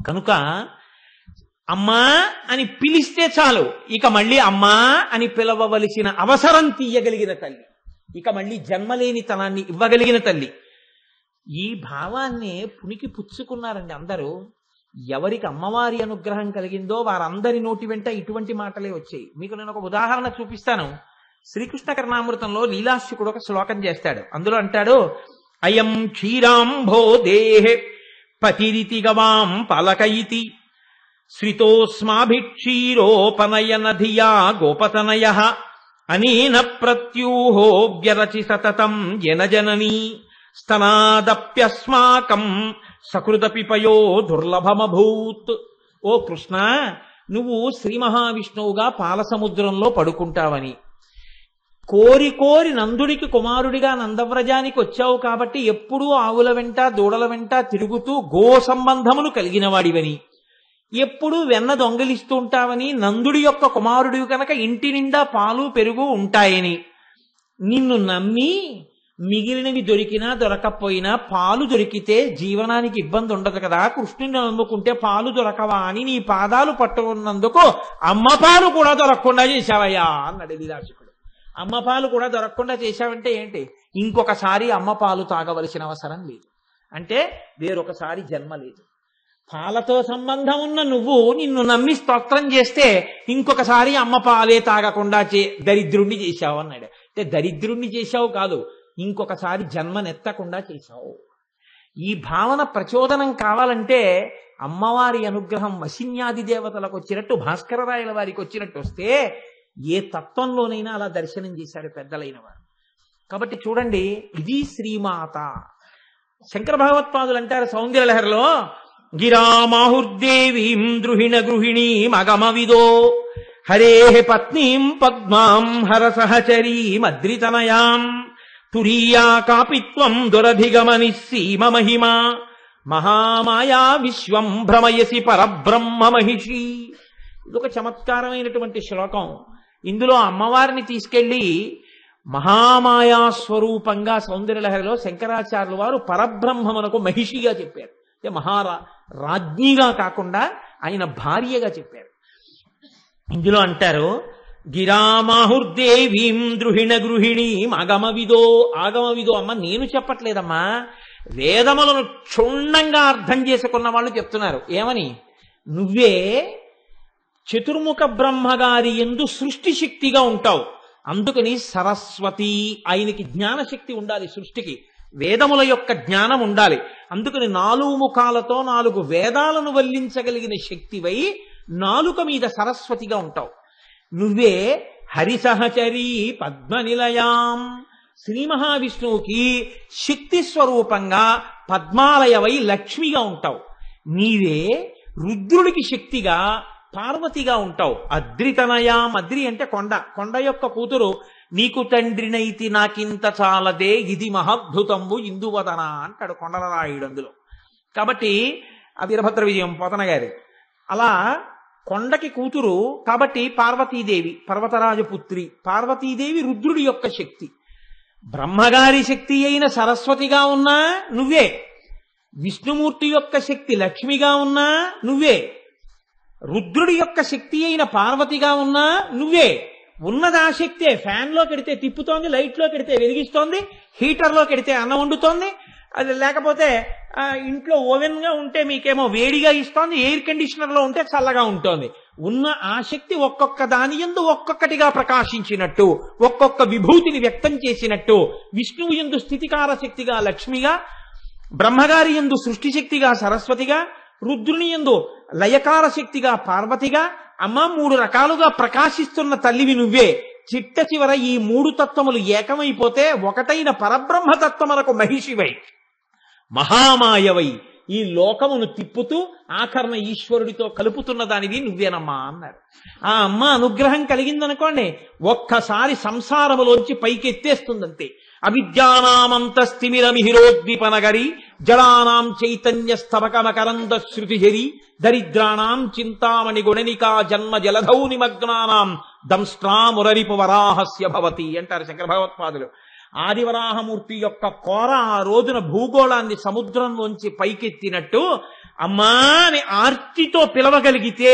కనుక అమ్మా అని పిలిస్తే చాలు, ఇక మళ్ళీ అమ్మా అని పిలవవలసిన అవసరం తీయగలిగిన తల్లి, ఇక మళ్ళీ జన్మలేనితనాన్ని ఇవ్వగలిగిన తల్లి. ఈ భావాన్ని పునికి పుచ్చుకున్నారండి అందరూ. ఎవరికి అమ్మవారి అనుగ్రహం కలిగిందో వారందరి నోటి వెంట ఇటువంటి మాటలే వచ్చాయి. మీకు నేను ఒక ఉదాహరణ చూపిస్తాను. శ్రీకృష్ణ కర్ణామృతంలో లీలాశుకుడు ఒక శ్లోకం చేస్తాడు. అందులో అంటాడు, అయం క్షీరాంభో దేహే పతిరితి గవాం పలకయితి శ్రితోస్మాభిక్షీరోపనయన ధియా గోపతనయః అనేన ప్రత్యూహో వ్యరచి సతతం జనజననీ స్తనాదప్యస్మాకం సకృదపి పయో దుర్లభమభూత్. ఓ కృష్ణ, నువ్వు శ్రీ మహావిష్ణువుగా పాలసముద్రంలో పడుకుంటావని కోరి కోరి నందుడికి కుమారుడిగా నందవ్రజానికి వచ్చావు కాబట్టి ఎప్పుడూ ఆవుల వెంట దూడల వెంట తిరుగుతూ గో సంబంధములు కలిగిన వాడివని, ఎప్పుడూ వెన్న దొంగలిస్తూ ఉంటావని, నందుడి యొక్క కుమారుడు కనుక ఇంటి నిండా పాలు పెరుగు ఉంటాయని నిన్ను నమ్మి మిగిలినవి దొరికినా దొరకపోయినా పాలు దొరికితే జీవనానికి ఇబ్బంది ఉండదు కదా, కృష్ణుని నమ్ముకుంటే పాలు దొరకవా అని నీ పాదాలు పట్టుకున్నందుకు అమ్మ పాలు కూడా దొరకకుండా చేశావయ్యా అన్నాడు లీలాశకుడు. అమ్మ పాలు కూడా దొరకకుండా చేశావంటే ఏంటి? ఇంకొకసారి అమ్మ పాలు తాగవలసిన అవసరం లేదు, అంటే వేరొకసారి జన్మ లేదు. పాలతో సంబంధం ఉన్న నువ్వు నిన్ను నమ్మి స్తోత్రం చేస్తే ఇంకొకసారి అమ్మ పాలే తాగకుండా దరిద్రుణ్ణి చేశావు అన్నాడు. అంటే దరిద్రుణ్ణి చేశావు కాదు, ఇంకొకసారి జన్మనెత్తకుండా చేశావు. ఈ భావన ప్రచోదనం కావాలంటే అమ్మవారి అనుగ్రహం వశిన్యాది దేవతలకు వచ్చినట్టు భాస్కరరాయల వారికి వచ్చినట్టు వస్తే ఏ తత్వంలోనైనా అలా దర్శనం చేశారు పెద్దలైన వారు. కాబట్టి చూడండి, ఇది శ్రీమాత. శంకర భగవత్పాదులు అంటారు సౌందర్యలహరిలో, గిరామాహుర్దేవీం ద్రుహిణ గృహిణీం అగమవిదో హరే పత్నీం పద్మాం హరసహచరీమద్రితనయాం తురీయా కాపిత్వం దురధిగమని సీమ మహిమా మహామాయా విశ్వం భ్రమయసి పరబ్రహ్మ మహిషి. ఇదొక చమత్కారమైనటువంటి శ్లోకం. ఇందులో అమ్మవారిని తీసుకెళ్లి మహామాయా స్వరూపంగా సౌందర్యలహరిలో శంకరాచార్యుల వారు పరబ్రహ్మమునకు మహిషిగా చెప్పారు. అంటే రాజ్ఞిగా కాకుండా ఆయన భార్యగా చెప్పారు. ఇందులో అంటారు, గిరామాహుర్దేవీం ద్రుహిణ గృహిణీం ఆగమవిదో. ఆగమవిదో అమ్మ నేను చెప్పట్లేదమ్మా, వేదములను క్షుణ్ణంగా అర్థం చేసుకున్న వాళ్ళు చెప్తున్నారు. ఏమని? నువ్వే చతుర్ముఖ బ్రహ్మగారి యందు సృష్టి శక్తిగా ఉంటావు. అందుకని సరస్వతి, ఆయనకి జ్ఞానశక్తి ఉండాలి, సృష్టికి వేదముల యొక్క జ్ఞానం ఉండాలి. అందుకని 4 ముఖాలతో 4 వేదాలను వల్లించగలిగిన శక్తివై నాలుక మీద సరస్వతిగా ఉంటావు. నువ్వే హరిసహచరీ పద్మనిలయాం, శ్రీ మహావిష్ణువుకి శక్తి స్వరూపంగా పద్మాలయవై లక్ష్మిగా ఉంటావు. నీవే రుద్రుడికి శక్తిగా పార్వతిగా ఉంటావు. అద్రితనయాం, అద్రి అంటే కొండ, కొండ యొక్క కూతురు. నీకు తండ్రినైతి నాకింత చాలదే ఇది మహాద్భుతంబు ఇందువదన అంటాడు కొండలరాయుడు అందులో. కాబట్టి ఆ వీరభద్ర విజయం పోతన గారి అలా కొండకి కూతురు కాబట్టి పార్వతీదేవి, పర్వతరాజపుత్రి పార్వతీదేవి రుద్రుడి యొక్క శక్తి. బ్రహ్మగారి శక్తి అయిన సరస్వతిగా ఉన్నా నువ్వే, విష్ణుమూర్తి యొక్క శక్తి లక్ష్మిగా ఉన్నా నువ్వే, రుద్రుడి యొక్క శక్తి అయిన పార్వతిగా ఉన్నా నువ్వే. ఉన్నది ఆ శక్తే. ఫ్యాన్లో కెడితే తిప్పుతోంది, లైట్లో కెడితే వెలిగిస్తోంది, హీటర్లో కెడితే అన్నం వండుతోంది, అది లేకపోతే ఇంట్లో ఓవెన్గా ఉంటే మీకేమో వేడిగా ఇస్తోంది, ఎయిర్ కండిషనర్లో ఉంటే చల్లగా ఉంటుంది. ఉన్న ఆ శక్తి ఒక్కొక్క దాని యందు ఒక్కొక్కటిగా ప్రకాశించినట్టు, ఒక్కొక్క విభూతిని వ్యక్తం చేసినట్టు విష్ణువు యందు స్థితికార శక్తిగా లక్ష్మిగా, బ్రహ్మగారి యందు సృష్టి శక్తిగా సరస్వతిగా, రుద్రుని యందు లయకార శక్తిగా పార్వతిగా, అమ్మ 3 రకాలుగా ప్రకాశిస్తున్న తల్లివి నువ్వే. చిట్ట చివర ఈ 3 తత్వములు ఏకమైపోతే ఒకటైన పరబ్రహ్మతత్వమునకు మహిషివై మహామాయవై ఈ లోకమును తిప్పుతూ ఆఖరణ ఈశ్వరుడితో కలుపుతున్న దానివి నువ్వేనమ్మా అన్నారు. ఆ అమ్మ అనుగ్రహం కలిగిందనుకోండి, ఒక్కసారి సంసారములోంచి పైకెత్తేస్తుందంతే. అవిద్యానామంతస్తిమిరమిహిరోద్విపనగరి జడానాం చైతన్య స్తవకమకరంద శృతిహరి దరిద్రాణం చింతామణి గుణనికా జన్మ జలధౌ నిమగ్నానాం దంష్ట్రామురరిపు వరాహస్య భవతి అంటారు శంకర భగవత్పాదులు. ఆదివరాహమూర్తి యొక్క కోర ఆ రోజున భూగోళాన్ని సముద్రంలోంచి పైకెత్తినట్టు అమ్మా అని ఆర్తితో పిలవగలిగితే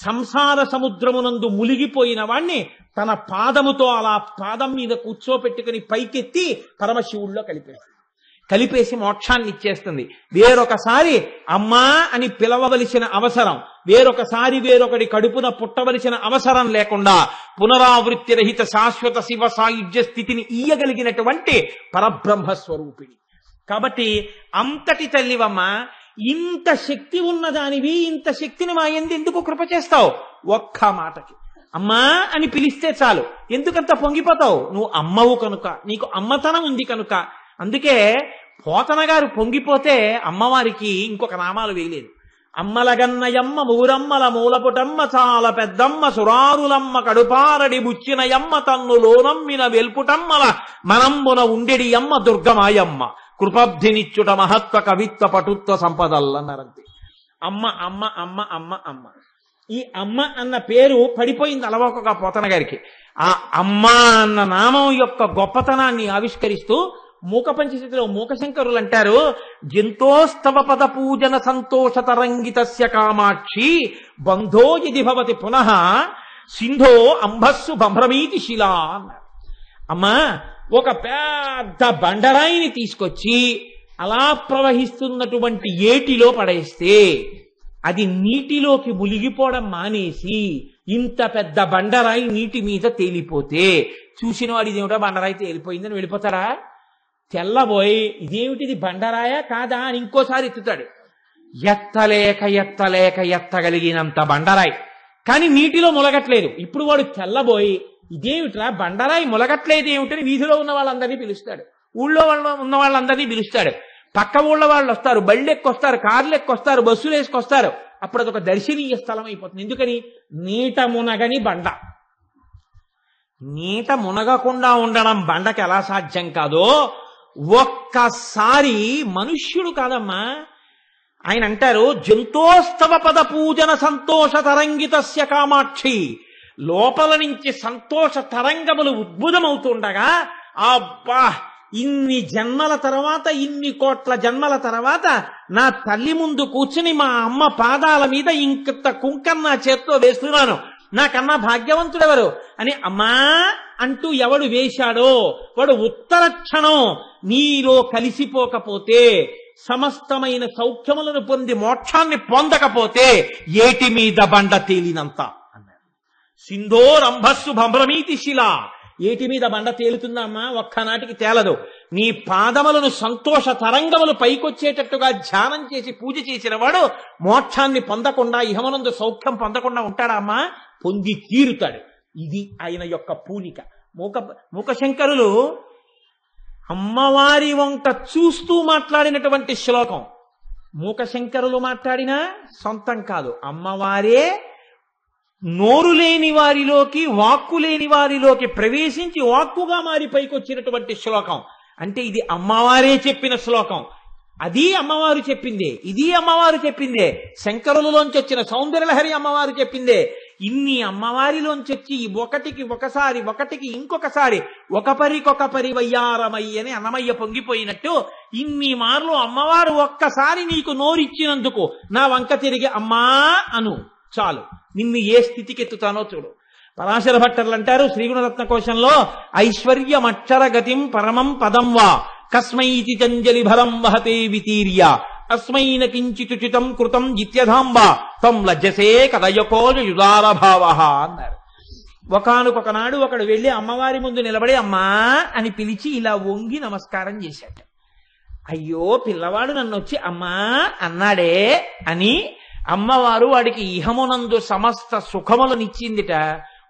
సంసార సముద్రమునందు మునిగిపోయిన వాణ్ణి తన పాదముతో అలా పాదం మీద కూర్చోపెట్టుకుని పైకెత్తి పరమశివుల్లో కలిపేసి మోక్షాన్ని ఇచ్చేస్తుంది. వేరొకసారి అమ్మా అని పిలవవలసిన అవసరం, వేరొకసారి వేరొకటి కడుపున పుట్టవలసిన అవసరం లేకుండా పునరావృత్తి రహిత శాశ్వత శివ సాయుధ్య స్థితిని ఇయ్యగలిగినటువంటి పరబ్రహ్మ స్వరూపిణి. కాబట్టి అంతటి తల్లివమ్మ, ఇంత శక్తి ఉన్నదానివి, ఇంత శక్తిని మా ఎందుకు కృప చేస్తావు? ఒక్క మాటకి అమ్మా అని పిలిస్తే చాలు. ఎందుకంత పొంగిపోతావు? నువ్వు అమ్మవు కనుక, నీకు అమ్మతనం ఉంది కనుక. అందుకే పోతన గారు పొంగిపోతే అమ్మవారికి ఇంకొక నామాలు వేయలేదు. అమ్మలగన్నయమ్మ మూరమ్మల మూలపుటమ్మ చాలా పెద్దమ్మ సురారులమ్మ కడుపారడి బుచ్చినయమ్మ తన్నులోనమ్మిన వెల్పుటమ్మల మనంబున ఉండెడి అమ్మ దుర్గమాయమ్మ కృపబ్ధినిచ్చుట మహత్వ కవిత్వ పటుత్వ సంపదల్లన్నారంతే. అమ్మ అమ్మ అమ్మ అమ్మ అమ్మ. ఈ అమ్మ అన్న పేరు పడిపోయింది అలవోకగా పోతన గారికి. ఆ అమ్మ అన్న నామం యొక్క గొప్పతనాన్ని ఆవిష్కరిస్తూ మూక పంచశతిలో మూకశంకరులు అంటారు, జంతోస్తవ పద పూజన సంతోష తరంగితస్య కామాక్షి బంధో ఇది భవతి పునః సింధో అంబస్సు భ్రమీతి శిలా అన్నారు. అమ్మా, ఒక పెద్ద బండరాయిని తీసుకొచ్చి అలా ప్రవహిస్తున్నటువంటి ఏటిలో పడేస్తే అది నీటిలోకి మునిగిపోవడం మానేసి ఇంత పెద్ద బండరాయి నీటి మీద తేలిపోతే చూసిన వాడు ఇదేమిటో బండరాయి తేలిపోయిందని వెళ్ళిపోతాడా? తెల్లబోయి ఇదేమిటిది బండరాయా కాదా అని ఇంకోసారి ఎత్తుతాడు. ఎత్తలేక ఎత్తలేక ఎత్తగలిగినంత బండరాయి, కానీ నీటిలో ములగట్లేదు. ఇప్పుడు వాడు తెల్లబోయి ఇదేమిట్రా బండరాయి ములగట్లేదు ఏమిటని వీధిలో ఉన్న వాళ్ళందరినీ పిలుస్తాడు, ఊళ్ళో ఉన్న వాళ్ళందరినీ పిలుస్తాడు. పక్క ఊళ్ళ వాళ్ళు వస్తారు, బళ్ళు ఎక్కొస్తారు, కార్లు ఎక్కొస్తారు, బస్సులు వేసుకొస్తారు. అప్పుడు అదొక దర్శనీయ స్థలం అయిపోతుంది. ఎందుకని? నీట మునగని బండ. నీట మునగకుండా ఉండడం బండకి ఎలా సాధ్యం కాదో ఒక్కసారి మనుష్యుడు కాదమ్మా. ఆయన అంటారు, జంతోస్తవ పద పూజన సంతోష తరంగితస్య కామాక్షి. లోపల నుంచి సంతోష తరంగములు ఉద్భుతమవుతుండగా, అబ్బా ఇన్ని జన్మల తర్వాత, ఇన్ని కోట్ల జన్మల తర్వాత నా తల్లి ముందు కూర్చుని మా అమ్మ పాదాల మీద ఇంత కుంకం నా చేత్తో వేస్తున్నాను, నాకన్నా భాగ్యవంతుడెవరు అని అమ్మా అంటూ ఎవడు వేశాడో వాడు ఉత్తర క్షణం నీలో కలిసిపోకపోతే, సమస్తమైన సౌఖ్యములను పొంది మోక్షాన్ని పొందకపోతే ఏటి మీద బండ తేలినంత అన్నారు. సింధోరంభస్సు భ్రమీతి శిలా. ఏటి మీద బండ తేలుతుందమ్మా? ఒక్కనాటికి తేలదు. నీ పాదములను సంతోష తరంగములు పైకొచ్చేటట్టుగా ధ్యానం చేసి పూజ చేసిన వాడు మోక్షాన్ని పొందకుండా, ఇహమునందు సౌఖ్యం పొందకుండా ఉంటాడా అమ్మా? పొంది తీరుతాడు. ఇది ఆయన యొక్క పూనిక. మూకశంకరులు అమ్మవారి వంక చూస్తూ మాట్లాడినటువంటి శ్లోకం. మూకశంకరులు మాట్లాడినా సొంతం కాదు, అమ్మవారే నోరు లేని వారిలోకి, వాక్కు లేని వారిలోకి ప్రవేశించి వాక్కుగా మారి పైకొచ్చినటువంటి శ్లోకం. అంటే ఇది అమ్మవారే చెప్పిన శ్లోకం. అది అమ్మవారు చెప్పిందే, ఇది అమ్మవారు చెప్పిందే. శంకరులలోంచి వచ్చిన సౌందర్యలహరి అమ్మవారు చెప్పిందే. ఇన్ని అమ్మవారిలోంచి వచ్చి ఒకటికి ఒకసారి, ఒకటికి ఇంకొకసారి, ఒక పరికొకపరి వయ్యారమయ్య అని అన్నమయ్య పొంగిపోయినట్టు ఇన్ని మార్లు అమ్మవారు ఒక్కసారి నీకు నోరిచ్చినందుకు నా వంక తిరిగి అమ్మా అను చాలు, నిన్ను ఏ స్థితికి ఎత్తుతానో చూడు. పరాశర భట్టర్లు అంటారు శ్రీగుణరత్న కోశంలో, ఐశ్వర్యమక్షర గతిం పరమం పదం వా కస్మైతి చంజలి భరం వహతే వితీర్య అస్మైన కించితుచితం కృతం జిత్యధాంబ తం లజ్జసే కదయకోజుదారభావ అన్నారు. ఒకనొకనాడు ఒకడు వెళ్ళి అమ్మవారి ముందు నిలబడి అమ్మా అని పిలిచి ఇలా వంగి నమస్కారం చేశాట. అయ్యో పిల్లవాడు నన్ను వచ్చి అమ్మా అన్నాడే అని అమ్మవారు వాడికి ఇహమునందు సమస్త సుఖములనిచ్చిందిట.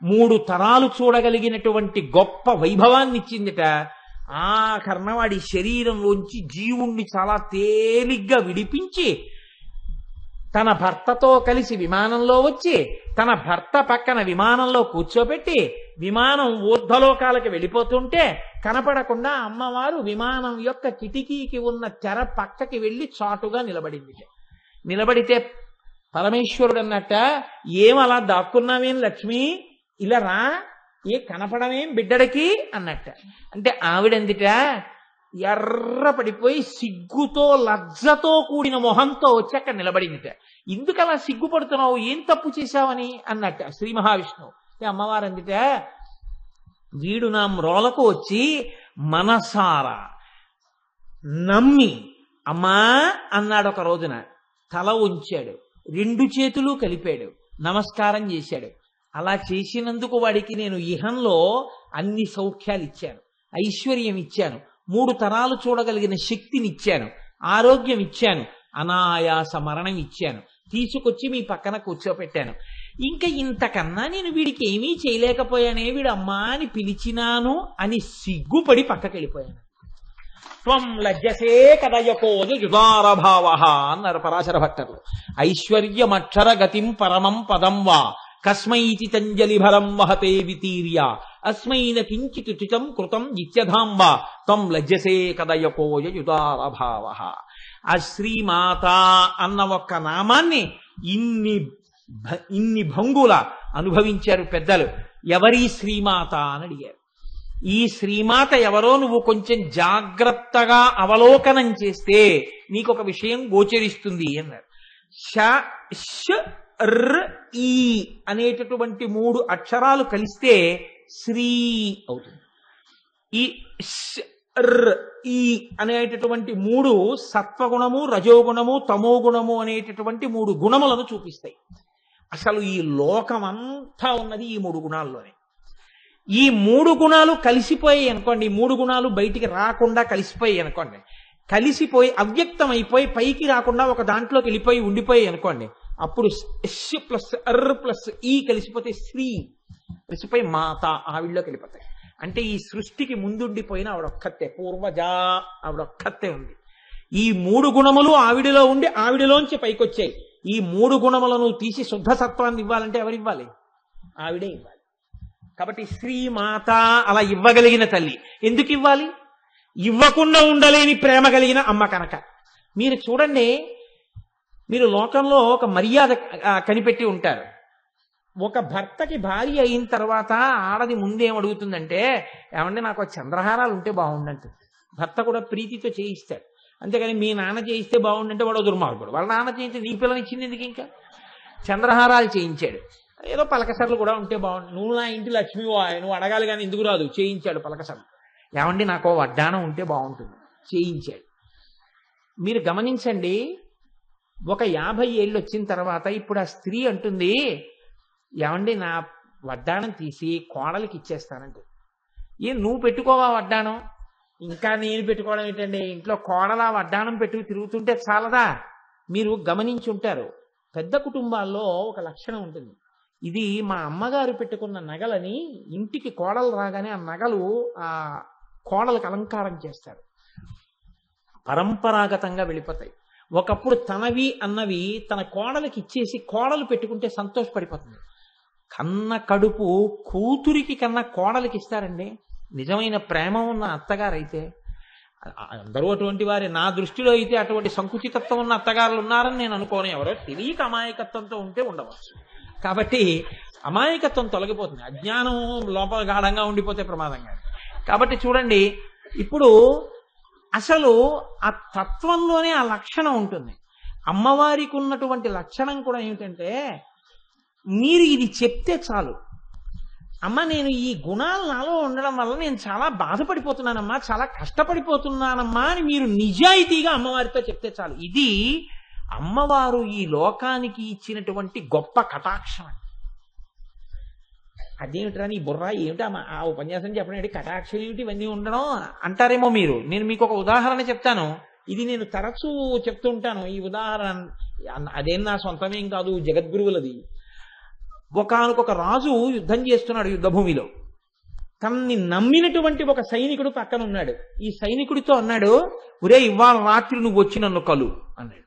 3 తరాలు చూడగలిగినటువంటి గొప్ప వైభవాన్ని ఇచ్చిందిట. ఆ కర్ణవాడి శరీరంలోంచి జీవుణ్ణి చాలా తేలిగ్గా విడిపించి తన భర్తతో కలిసి విమానంలో వచ్చి తన భర్త పక్కన విమానంలో కూర్చోబెట్టి విమానం ఊర్ధ్వలోకాలకు వెళ్ళిపోతుంటే కనపడకుండా అమ్మవారు విమానం యొక్క కిటికీకి ఉన్న తెర పక్కకి వెళ్ళి చాటుగా నిలబడింది. నిలబడితే పరమేశ్వరుడు అన్నట్ట, ఏమలా దాక్కున్నావేం లక్ష్మి, ఇలా రా, ఏ కనపడమేం బిడ్డడికి అన్నట్ట. అంటే ఆవిడందిట ఎర్ర పడిపోయి సిగ్గుతో లజ్జతో కూడిన మొహంతో వచ్చి అక్కడ నిలబడిందిట. ఎందుకు అలా సిగ్గుపడుతున్నావు, ఏం తప్పు చేశావని అన్నట్ట శ్రీ మహావిష్ణువు. అమ్మవారు అందిట, వీడు నా మ్రోలకు వచ్చి మనసారా నమ్మి అమ్మా అన్నాడు. ఒక రోజున తల ఉంచాడు, 2 చేతులు కలిపాడు, నమస్కారం చేశాడు. అలా చేసినందుకు వాడికి నేను ఇహంలో అన్ని సౌఖ్యాలు ఇచ్చాను, ఐశ్వర్యం ఇచ్చాను, 3 తరాలు చూడగలిగిన శక్తిని ఇచ్చాను, ఆరోగ్యం ఇచ్చాను, అనాయాస మరణం ఇచ్చాను, తీసుకొచ్చి మీ పక్కన కూర్చోపెట్టాను. ఇంకా ఇంతకన్నా నేను వీడికి ఏమీ చేయలేకపోయానే, వీడు అమ్మా అని పిలిచినాను అని సిగ్గుపడి పక్కకి వెళ్ళిపోయాను. త్వం లజ్జసే కదయకోజ యుదారభావ అన్నారు పరాశర భట్టర్లు. ఐశ్వర్యమక్షర గతిం పరమం పదం వా కస్మైతి తంజలి భరం వహతే వితీర్య అస్మైన కించిత్ చుచం కృతం నిత్యధాంబ త్వం లజ్జసే కదయకోజ యుదారభావ. ఆ శ్రీమాత అన్న ఒక్క నామాన్ని ఇన్ని భంగుల అనుభవించారు పెద్దలు. ఎవరి శ్రీమాత అని అడిగారు. ఈ శ్రీమాత ఎవరో నువ్వు కొంచెం జాగ్రత్తగా అవలోకనం చేస్తే నీకు ఒక విషయం గోచరిస్తుంది అన్నారు. ష ష్ ర్ ఈ అనేటటువంటి 3 అక్షరాలు కలిస్తే శ్రీ అవుతుంది. ఈ ష్ ర్ ఈ అనేటటువంటి 3 సత్వగుణము, రజోగుణము, తమోగుణము అనేటటువంటి 3 గుణములను చూపిస్తాయి. అసలు ఈ లోకమంతా ఉన్నది ఈ 3 గుణాల్లోనే. ఈ 3 గుణాలు కలిసిపోయాయి అనుకోండి, ఈ 3 గుణాలు బయటికి రాకుండా కలిసిపోయాయి అనుకోండి, కలిసిపోయి అవ్యక్తం అయిపోయి పైకి రాకుండా ఒక దాంట్లోకి వెళ్ళిపోయి ఉండిపోయాయి అనుకోండి, అప్పుడు ఎస్ ప్లస్ అర్ ప్లస్ ఈ కలిసిపోతే శ్రీ కలిసిపోయి మాత ఆవిడలోకి వెళ్ళిపోతాయి. అంటే ఈ సృష్టికి ముందుండిపోయిన ఆవిడొక్కతే, పూర్వజా ఆవిడొక్కతే ఉంది. ఈ 3 గుణములు ఆవిడలో ఉండి ఆవిడలోంచి పైకొచ్చాయి. ఈ 3 గుణములను తీసి శుద్ధ సత్వాన్ని ఇవ్వాలంటే ఎవరివ్వాలి? ఆవిడే ఇవ్వాలి. కాబట్టి శ్రీమాత అలా ఇవ్వగలిగిన తల్లి. ఎందుకు ఇవ్వాలి? ఇవ్వకుండా ఉండలేని ప్రేమ కలిగిన అమ్మ కనుక. మీరు చూడండి, మీరు లోకంలో ఒక మర్యాద కనిపెట్టి ఉంటారు. ఒక భర్తకి భార్య అయిన తర్వాత ఆడది ముందేం అడుగుతుందంటే, ఏమంటే నాకు చంద్రహారాలు ఉంటే బాగుండంటుంది. భర్త కూడా ప్రీతితో చేయిస్తాడు. అంతేగాని మీ నాన్న చేయిస్తే బాగుండంటే వాడు దుర్మార్గుడు. వాళ్ళ నాన్న చేయించి నీ పిల్లనిచ్చింది ఎందుకు? ఇంకా చంద్రహారాలు చేయించాడు. ఏదో పలకసర్లు కూడా ఉంటే బాగుండు. నువ్వు నా ఇంటి లక్ష్మి, నువ్వు అడగాలి కానీ ఎందుకు రాదు, చేయించాడు పలకసర్లు. ఏమండి నాకు వడ్డానం ఉంటే బాగుంటుంది, చేయించాడు. మీరు గమనించండి, ఒక 50 ఏళ్ళు వచ్చిన తర్వాత ఇప్పుడు ఆ స్త్రీ అంటుంది, ఏమండి నా వడ్డానం తీసి కోడలికి ఇచ్చేస్తానంటే, నువ్వు పెట్టుకోవా వడ్డానం? ఇంకా నేను పెట్టుకోవడం ఏంటండి? ఇంట్లో కోడల వడ్డానం పెట్టుకు తిరుగుతుంటే చాలదా? మీరు గమనించి ఉంటారు, పెద్ద కుటుంబాల్లో ఒక లక్షణం ఉంటుంది. ఇది మా అమ్మగారు పెట్టుకున్న నగలని ఇంటికి కోడలు రాగానే ఆ నగలు ఆ కోడలకు అలంకారం చేస్తారు. పరంపరాగతంగా వెళ్ళిపోతాయి. ఒకప్పుడు తనవి అన్నవి తన కోడలికి ఇచ్చేసి కోడలు పెట్టుకుంటే సంతోషపడిపోతుంది. కన్న కడుపు కూతురికి కన్నా కోడలికి ఇస్తారండి నిజమైన ప్రేమ ఉన్న అత్తగారైతే. అందరూ అటువంటి వారే. నా దృష్టిలో అయితే అటువంటి సంకుచితత్వం ఉన్న అత్తగారులు ఉన్నారని నేను అనుకోను. ఎవరో తెలియక అమాయకత్వంతో ఉంటే ఉండవచ్చు. కాబట్టి అమాయకత్వం తొలగిపోతుంది, అజ్ఞానం లోపల గాఢంగా ఉండిపోతే ప్రమాదంగా. కాబట్టి చూడండి, ఇప్పుడు అసలు ఆ తత్వంలోనే ఆ లక్షణం ఉంటుంది. అమ్మవారికి ఉన్నటువంటి లక్షణం కూడా ఏమిటంటే, మీరు ఇది చెప్తే చాలు, అమ్మ నేను ఈ గుణాలు నాలో ఉండడం వల్ల నేను చాలా బాధపడిపోతున్నానమ్మా, చాలా కష్టపడిపోతున్నానమ్మా అని మీరు నిజాయితీగా అమ్మవారితో చెప్తే చాలు. ఇది అమ్మవారు ఈ లోకానికి ఇచ్చినటువంటి గొప్ప కటాక్షం. అదేమిట్రా నీ బుర్రా, ఏమిటా ఆ ఉపన్యాసం చెప్పడం, కటాక్షం ఏమిటి, ఇవన్నీ ఉండడం అంటారేమో మీరు. నేను మీకు ఒక ఉదాహరణ చెప్తాను. ఇది నేను తరచూ చెప్తూ ఉంటాను ఈ ఉదాహరణ. అదేం నా సొంతమేం కాదు, జగద్గురువులది. ఒకానొక రాజు యుద్ధం చేస్తున్నాడు యుద్ధభూమిలో. తనని నమ్మినటువంటి ఒక సైనికుడు పక్కన ఉన్నాడు. ఈ సైనికుడితో అన్నాడు, ఒరే ఇవాళ రాత్రి నువ్వు వచ్చి నన్ను కలు అన్నాడు.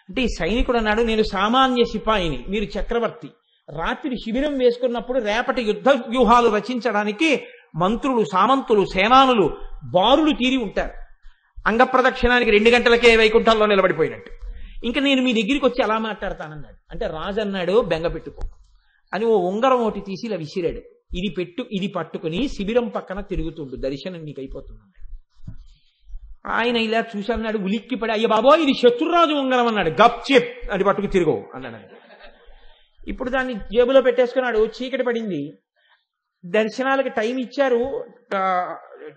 అంటే ఈ సైనికుడు అన్నాడు, నేను సామాన్య సిపాయిని, మీరు చక్రవర్తి. రాత్రి శిబిరం వేసుకున్నప్పుడు రేపటి యుద్ధ వ్యూహాలు రచించడానికి మంత్రులు, సామంతులు, సేనానులు బారులు తీరి ఉంటారు. అంగప్రదక్షిణానికి 2 గంటలకే వైకుంఠంలో నిలబడిపోయినట్టు. ఇంకా నేను మీ దగ్గరికి వచ్చి అలా మాట్లాడతానన్నాడు. అంటే రాజు అన్నాడు, బెంగ పెట్టుకో అని ఓ ఉంగరం ఒకటి తీసి ఇలా విసిరాడు. ఇది పట్టుకుని శిబిరం పక్కన తిరుగుతుండు, దర్శనం నీకు అయిపోతుంది. ఆయన ఇలా చూసి అన్నాడు, ఉలిక్కిపడి, అయ్య బాబో ఇది శత్రురాజు ఉంగరం అన్నాడు. గప్ చెప్ అది పట్టుకు తిరుగు అన్నాడు. ఇప్పుడు దాన్ని జేబులో పెట్టేసుకున్నాడు. చీకటి పడింది, దర్శనాలకి టైం ఇచ్చారు,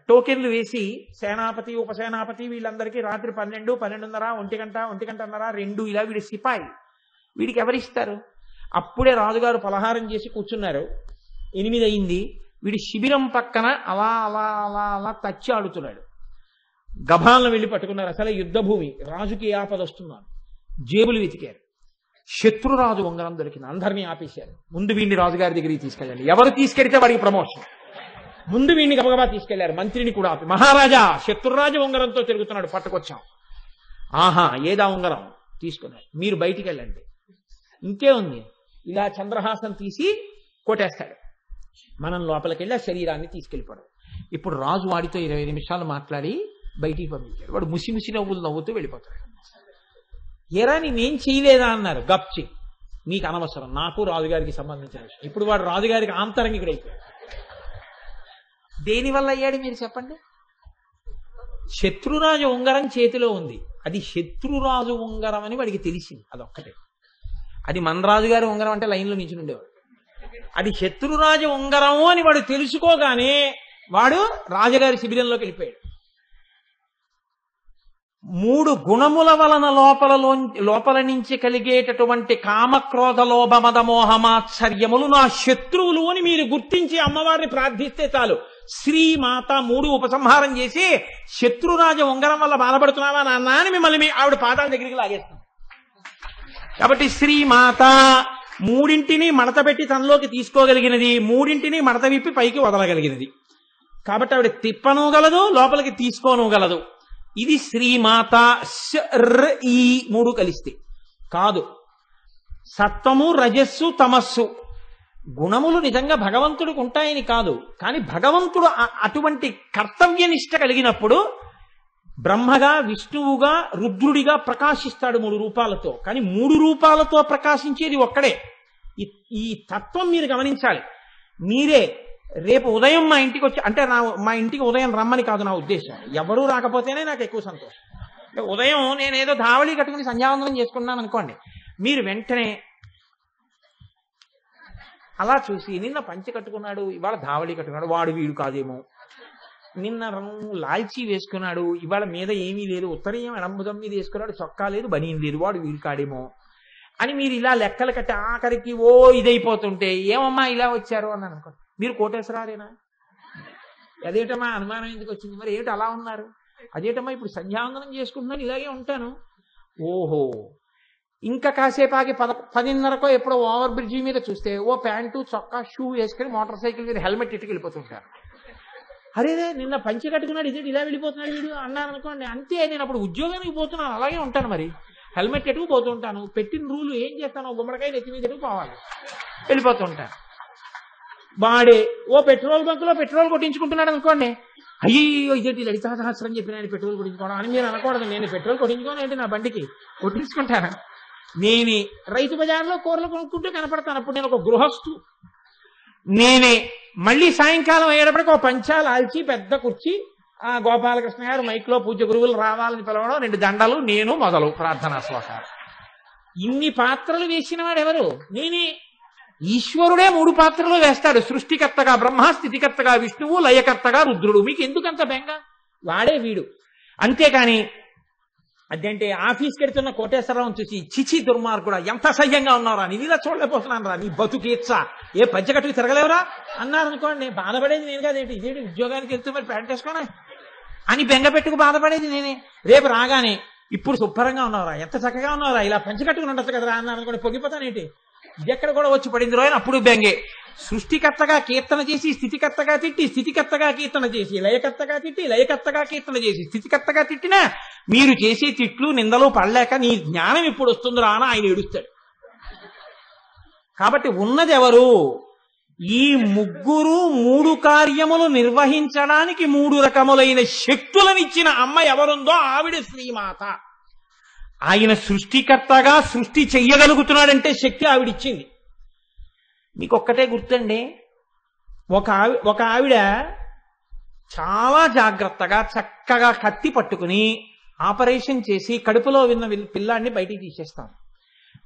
టోకెన్లు వేసి సేనాపతి, ఉపసేనాపతి వీళ్ళందరికీ రాత్రి 12, 12:30, 1 గంట, 2 ఇలా వీడి సిపాయి. వీడికి ఎవరిస్తారు? అప్పుడే రాజుగారు పలహారం చేసి కూర్చున్నారు. 8 అయింది. వీడి శిబిరం పక్కన అలా అలా అలా అలా తచ్చి ఆడుతున్నాడు. గభాలను వెళ్ళి పట్టుకున్నారు. అసలే యుద్ధభూమి, రాజుకి ఆపద వస్తున్నాను. జేబులు వెతికారు, శత్రురాజు ఉంగరం దొరికింది. అందరినీ ఆపేశారు. ముందు వీడిని రాజుగారి దగ్గరికి తీసుకెళ్ళండి, ఎవరు తీసుకెడితే వాడికి ప్రమోషన్. ముందు వీడిని గబగబా తీసుకెళ్లారు, మంత్రిని కూడా ఆపి, మహారాజా శత్రురాజు ఉంగరంతో తిరుగుతున్నాడు, పట్టుకొచ్చాం. ఆహా, ఏదా ఉంగరం తీసుకున్నారు, మీరు బయటికి వెళ్ళండి. ఇంకే ఉంది, ఇలా చంద్రహాసం తీసి కొట్టేస్తాడు. మనం లోపలికి వెళ్ళి ఆ శరీరాన్ని తీసుకెళ్ళిపోవడం. ఇప్పుడు రాజు వాడితో 20 నిమిషాలు మాట్లాడి బయటికి పంపించాడు. వాడు ముసి నవ్వులు నవ్వుతూ వెళ్ళిపోతాడు. ఎరా నేనేం చేయలేదా అన్నారు. గప్చి, నీకు అనవసరం, నాకు రాజుగారికి సంబంధించిన విషయం. ఇప్పుడు వాడు రాజుగారికి ఆంతరంగికుడైపోయాడు. దేనివల్ల అయ్యాడు మీరు చెప్పండి? శత్రురాజు ఉంగరం చేతిలో ఉంది, అది శత్రురాజు ఉంగరం అని వాడికి తెలిసింది. అదొక్కటే. అది మన రాజుగారి ఉంగరం అంటే లైన్లో నించుని ఉండేవాడు. అది శత్రురాజు ఉంగరము అని వాడు తెలుసుకోగానే వాడు రాజుగారి శిబిరంలోకి వెళ్ళిపోయాడు. 3 గుణముల వలన లోపల నుంచి కలిగేటటువంటి కామక్రోధ లోభ మద మోహమాత్సర్యములు నా శత్రువులు అని మీరు గుర్తించి అమ్మవారిని ప్రార్థిస్తే చాలు. శ్రీమాత 3 ఉపసంహారం చేసి, శత్రురాజ ఉంగరం వల్ల బాధపడుతున్నావా నాన్న అని మిమ్మల్ని ఆవిడ పాదాల దగ్గరికి లాగేస్తుంది. కాబట్టి శ్రీమాత 3 మడత పెట్టి తనలోకి తీసుకోగలిగినది, 3 మడత విప్పి పైకి వదలగలిగినది. కాబట్టి ఆవిడ తిప్పనూగలదు, లోపలికి తీసుకోనూగలదు. ఇది శ్రీమాత. ఈ 3 కలిస్తే కాదు. సత్వము, రజస్సు, తమస్సు గుణములు నిజంగా భగవంతుడికి ఉంటాయని కాదు, కానీ భగవంతుడు అటువంటి కర్తవ్యనిష్ట కలిగినప్పుడు బ్రహ్మగా, విష్ణువుగా, రుద్రుడిగా ప్రకాశిస్తాడు 3 రూపాలతో. కానీ 3 రూపాలతో ప్రకాశించేది ఒక్కడే. ఈ తత్వం మీరు గమనించాలి. మీరే రేపు ఉదయం మా ఇంటికి వచ్చి, అంటే మా ఇంటికి ఉదయం రమ్మని కాదు నా ఉద్దేశం, ఎవరూ రాకపోతేనే నాకు ఎక్కువ సంతోషం. ఉదయం నేనేదో ధావళి కట్టుకుని సంధ్యావందనం చేసుకున్నాను అనుకోండి, మీరు వెంటనే అలా చూసి, నిన్న పంచె కట్టుకున్నాడు, ఇవాళ ధావళి కట్టుకున్నాడు, వాడు వీడు కాదేమో, నిన్న లాల్చీ వేసుకున్నాడు, ఇవాళ మీద ఏమీ లేదు, ఉత్తరీయం ఎడంబుదం మీద వేసుకున్నాడు, చొక్కా లేదు, బనీన్ లేదు, వాడు వీడు కాడేమో అని మీరు ఇలా లెక్కలు కట్టి ఆఖరికి ఇదైపోతుంటే, ఏమమ్మా ఇలా వచ్చారు అన్నాను అనుకోండి, మీరు కోటేశ్వరారేనా? అదేటమ్మా అనుమానం ఎందుకు వచ్చింది? మరి ఏమిటి అలా ఉన్నారు? అదేటమ్మా ఇప్పుడు సంధ్యావందనం చేసుకుంటున్నాను, ఇలాగే ఉంటాను. ఓహో, ఇంకా కాసేపు ఆగి 10:30కో ఎప్పుడో ఓవర్ బ్రిడ్జి మీద చూస్తే ఓ ప్యాంటు, చొక్కా, షూ వేసుకుని మోటార్ సైకిల్ మీద హెల్మెట్ ఇట్టుకు వెళ్ళిపోతుంటారు. అరేదే నిన్న పంచె కట్టుకున్నాడు, ఇదే ఇలా వెళ్ళిపోతున్నాడు వీడు అన్నాను అనుకోండి. అంతే, నేను అప్పుడు ఉద్యోగానికి పోతున్నాను, అలాగే ఉంటాను. మరి హెల్మెట్ ఎటుకు పోతుంటాను, పెట్టిన రూలు ఏం చేస్తాను, గుమ్మడికాయ నెత్తి మీద ఎటుకు పోవాలి, వెళ్ళిపోతుంటాను. వాడే ఓ పెట్రోల్ బంక్ లో పెట్రోల్ కొట్టించుకుంటున్నాడు అనుకోండి, అయ్యో ఇదేంటి లలితా సహస్రం చెప్పిన ఆయన పెట్రోల్ కొట్టించుకోవడం అని మీరు అనకూడదు. నేను పెట్రోల్ కొట్టించుకోను ఏంటి, నా బండికి కొట్టించుకుంటాను. నేనే రైతు బజార్లో కూరలు కొనుక్కుంటూ కనపడతాను, అప్పుడు నేను ఒక గృహస్థు. నేనే మళ్ళీ సాయంకాలం అయ్యేటప్పటికి ఒక పంచాలు ఆల్చి పెద్ద కుర్చీ, ఆ గోపాలకృష్ణ గారు మైక్లో పూజ గురువులు రావాలని పిలవడం, 2 దండలు, నేను మొదలు ప్రార్థనా శ్లోకాలు. ఇన్ని పాత్రలు వేసిన వాడు ఎవరు? నేనే. ఈశ్వరుడే 3 పాత్రలు వేస్తాడు, సృష్టికర్తగా బ్రహ్మ, స్థితికర్తగా విష్ణువు, లయకర్తగా రుద్రుడు. మీకు ఎందుకంత బెంగ? వాడే వీడు. అంతేకాని అదేంటే ఆఫీస్కి వెళ్తున్న కోటేశ్వరరావు చూసి, చిచి దుర్మార్గుడా, ఎంత సహ్యంగా ఉన్నారా, నేను ఇలా చూడలేకపోతున్నాను రా, నీ బతుకేచ్చా, ఏ పంచకట్టుకు తిరగలేవురా అన్నారనుకోండి, బాధపడేది నేను కాదేంటి, ఇదేంటి ఉద్యోగానికి వెళ్తూ మరి ప్యాంట్ వేసుకోనా అని బెంగ పెట్టుకు బాధపడేది నేనే. రేపు రాగానే, ఇప్పుడు శుభ్రంగా ఉన్నారా, ఎంత చక్కగా ఉన్నారా, ఇలా పంచకట్టుకుని ఉండొచ్చు కదరా అన్నారనుకోండి, పొగిపోతానేంటి, ఇది ఎక్కడ కూడా వచ్చి పడింది రోజు అప్పుడు బెంగే. సృష్టికర్తగా కీర్తన చేసి స్థితికర్తగా తిట్టి, స్థితికర్తగా కీర్తన చేసి లయకర్తగా తిట్టి, లయకర్తగా కీర్తన చేసి స్థితికర్తగా తిట్టినా మీరు చేసే తిట్లు నిందలు పడలేక నీ జ్ఞానం ఇప్పుడు వస్తుందిరా అని ఆయన ఏడుస్తాడు. కాబట్టి ఉన్నది ఎవరు? ఈ ముగ్గురు 3 కార్యములు నిర్వహించడానికి 3 రకములైన శక్తులనిచ్చిన అమ్మ ఎవరుందో ఆవిడ శ్రీమాత. ఆయన సృష్టికర్తగా సృష్టి చెయ్యగలుగుతున్నాడంటే శక్తి ఆవిడిచ్చింది. మీకు ఒక్కటే గుర్తండి, ఒక ఆవిడ చాలా జాగ్రత్తగా చక్కగా కత్తి పట్టుకుని ఆపరేషన్ చేసి కడుపులో విన్న పిల్లాన్ని బయటికి తీసేస్తాం.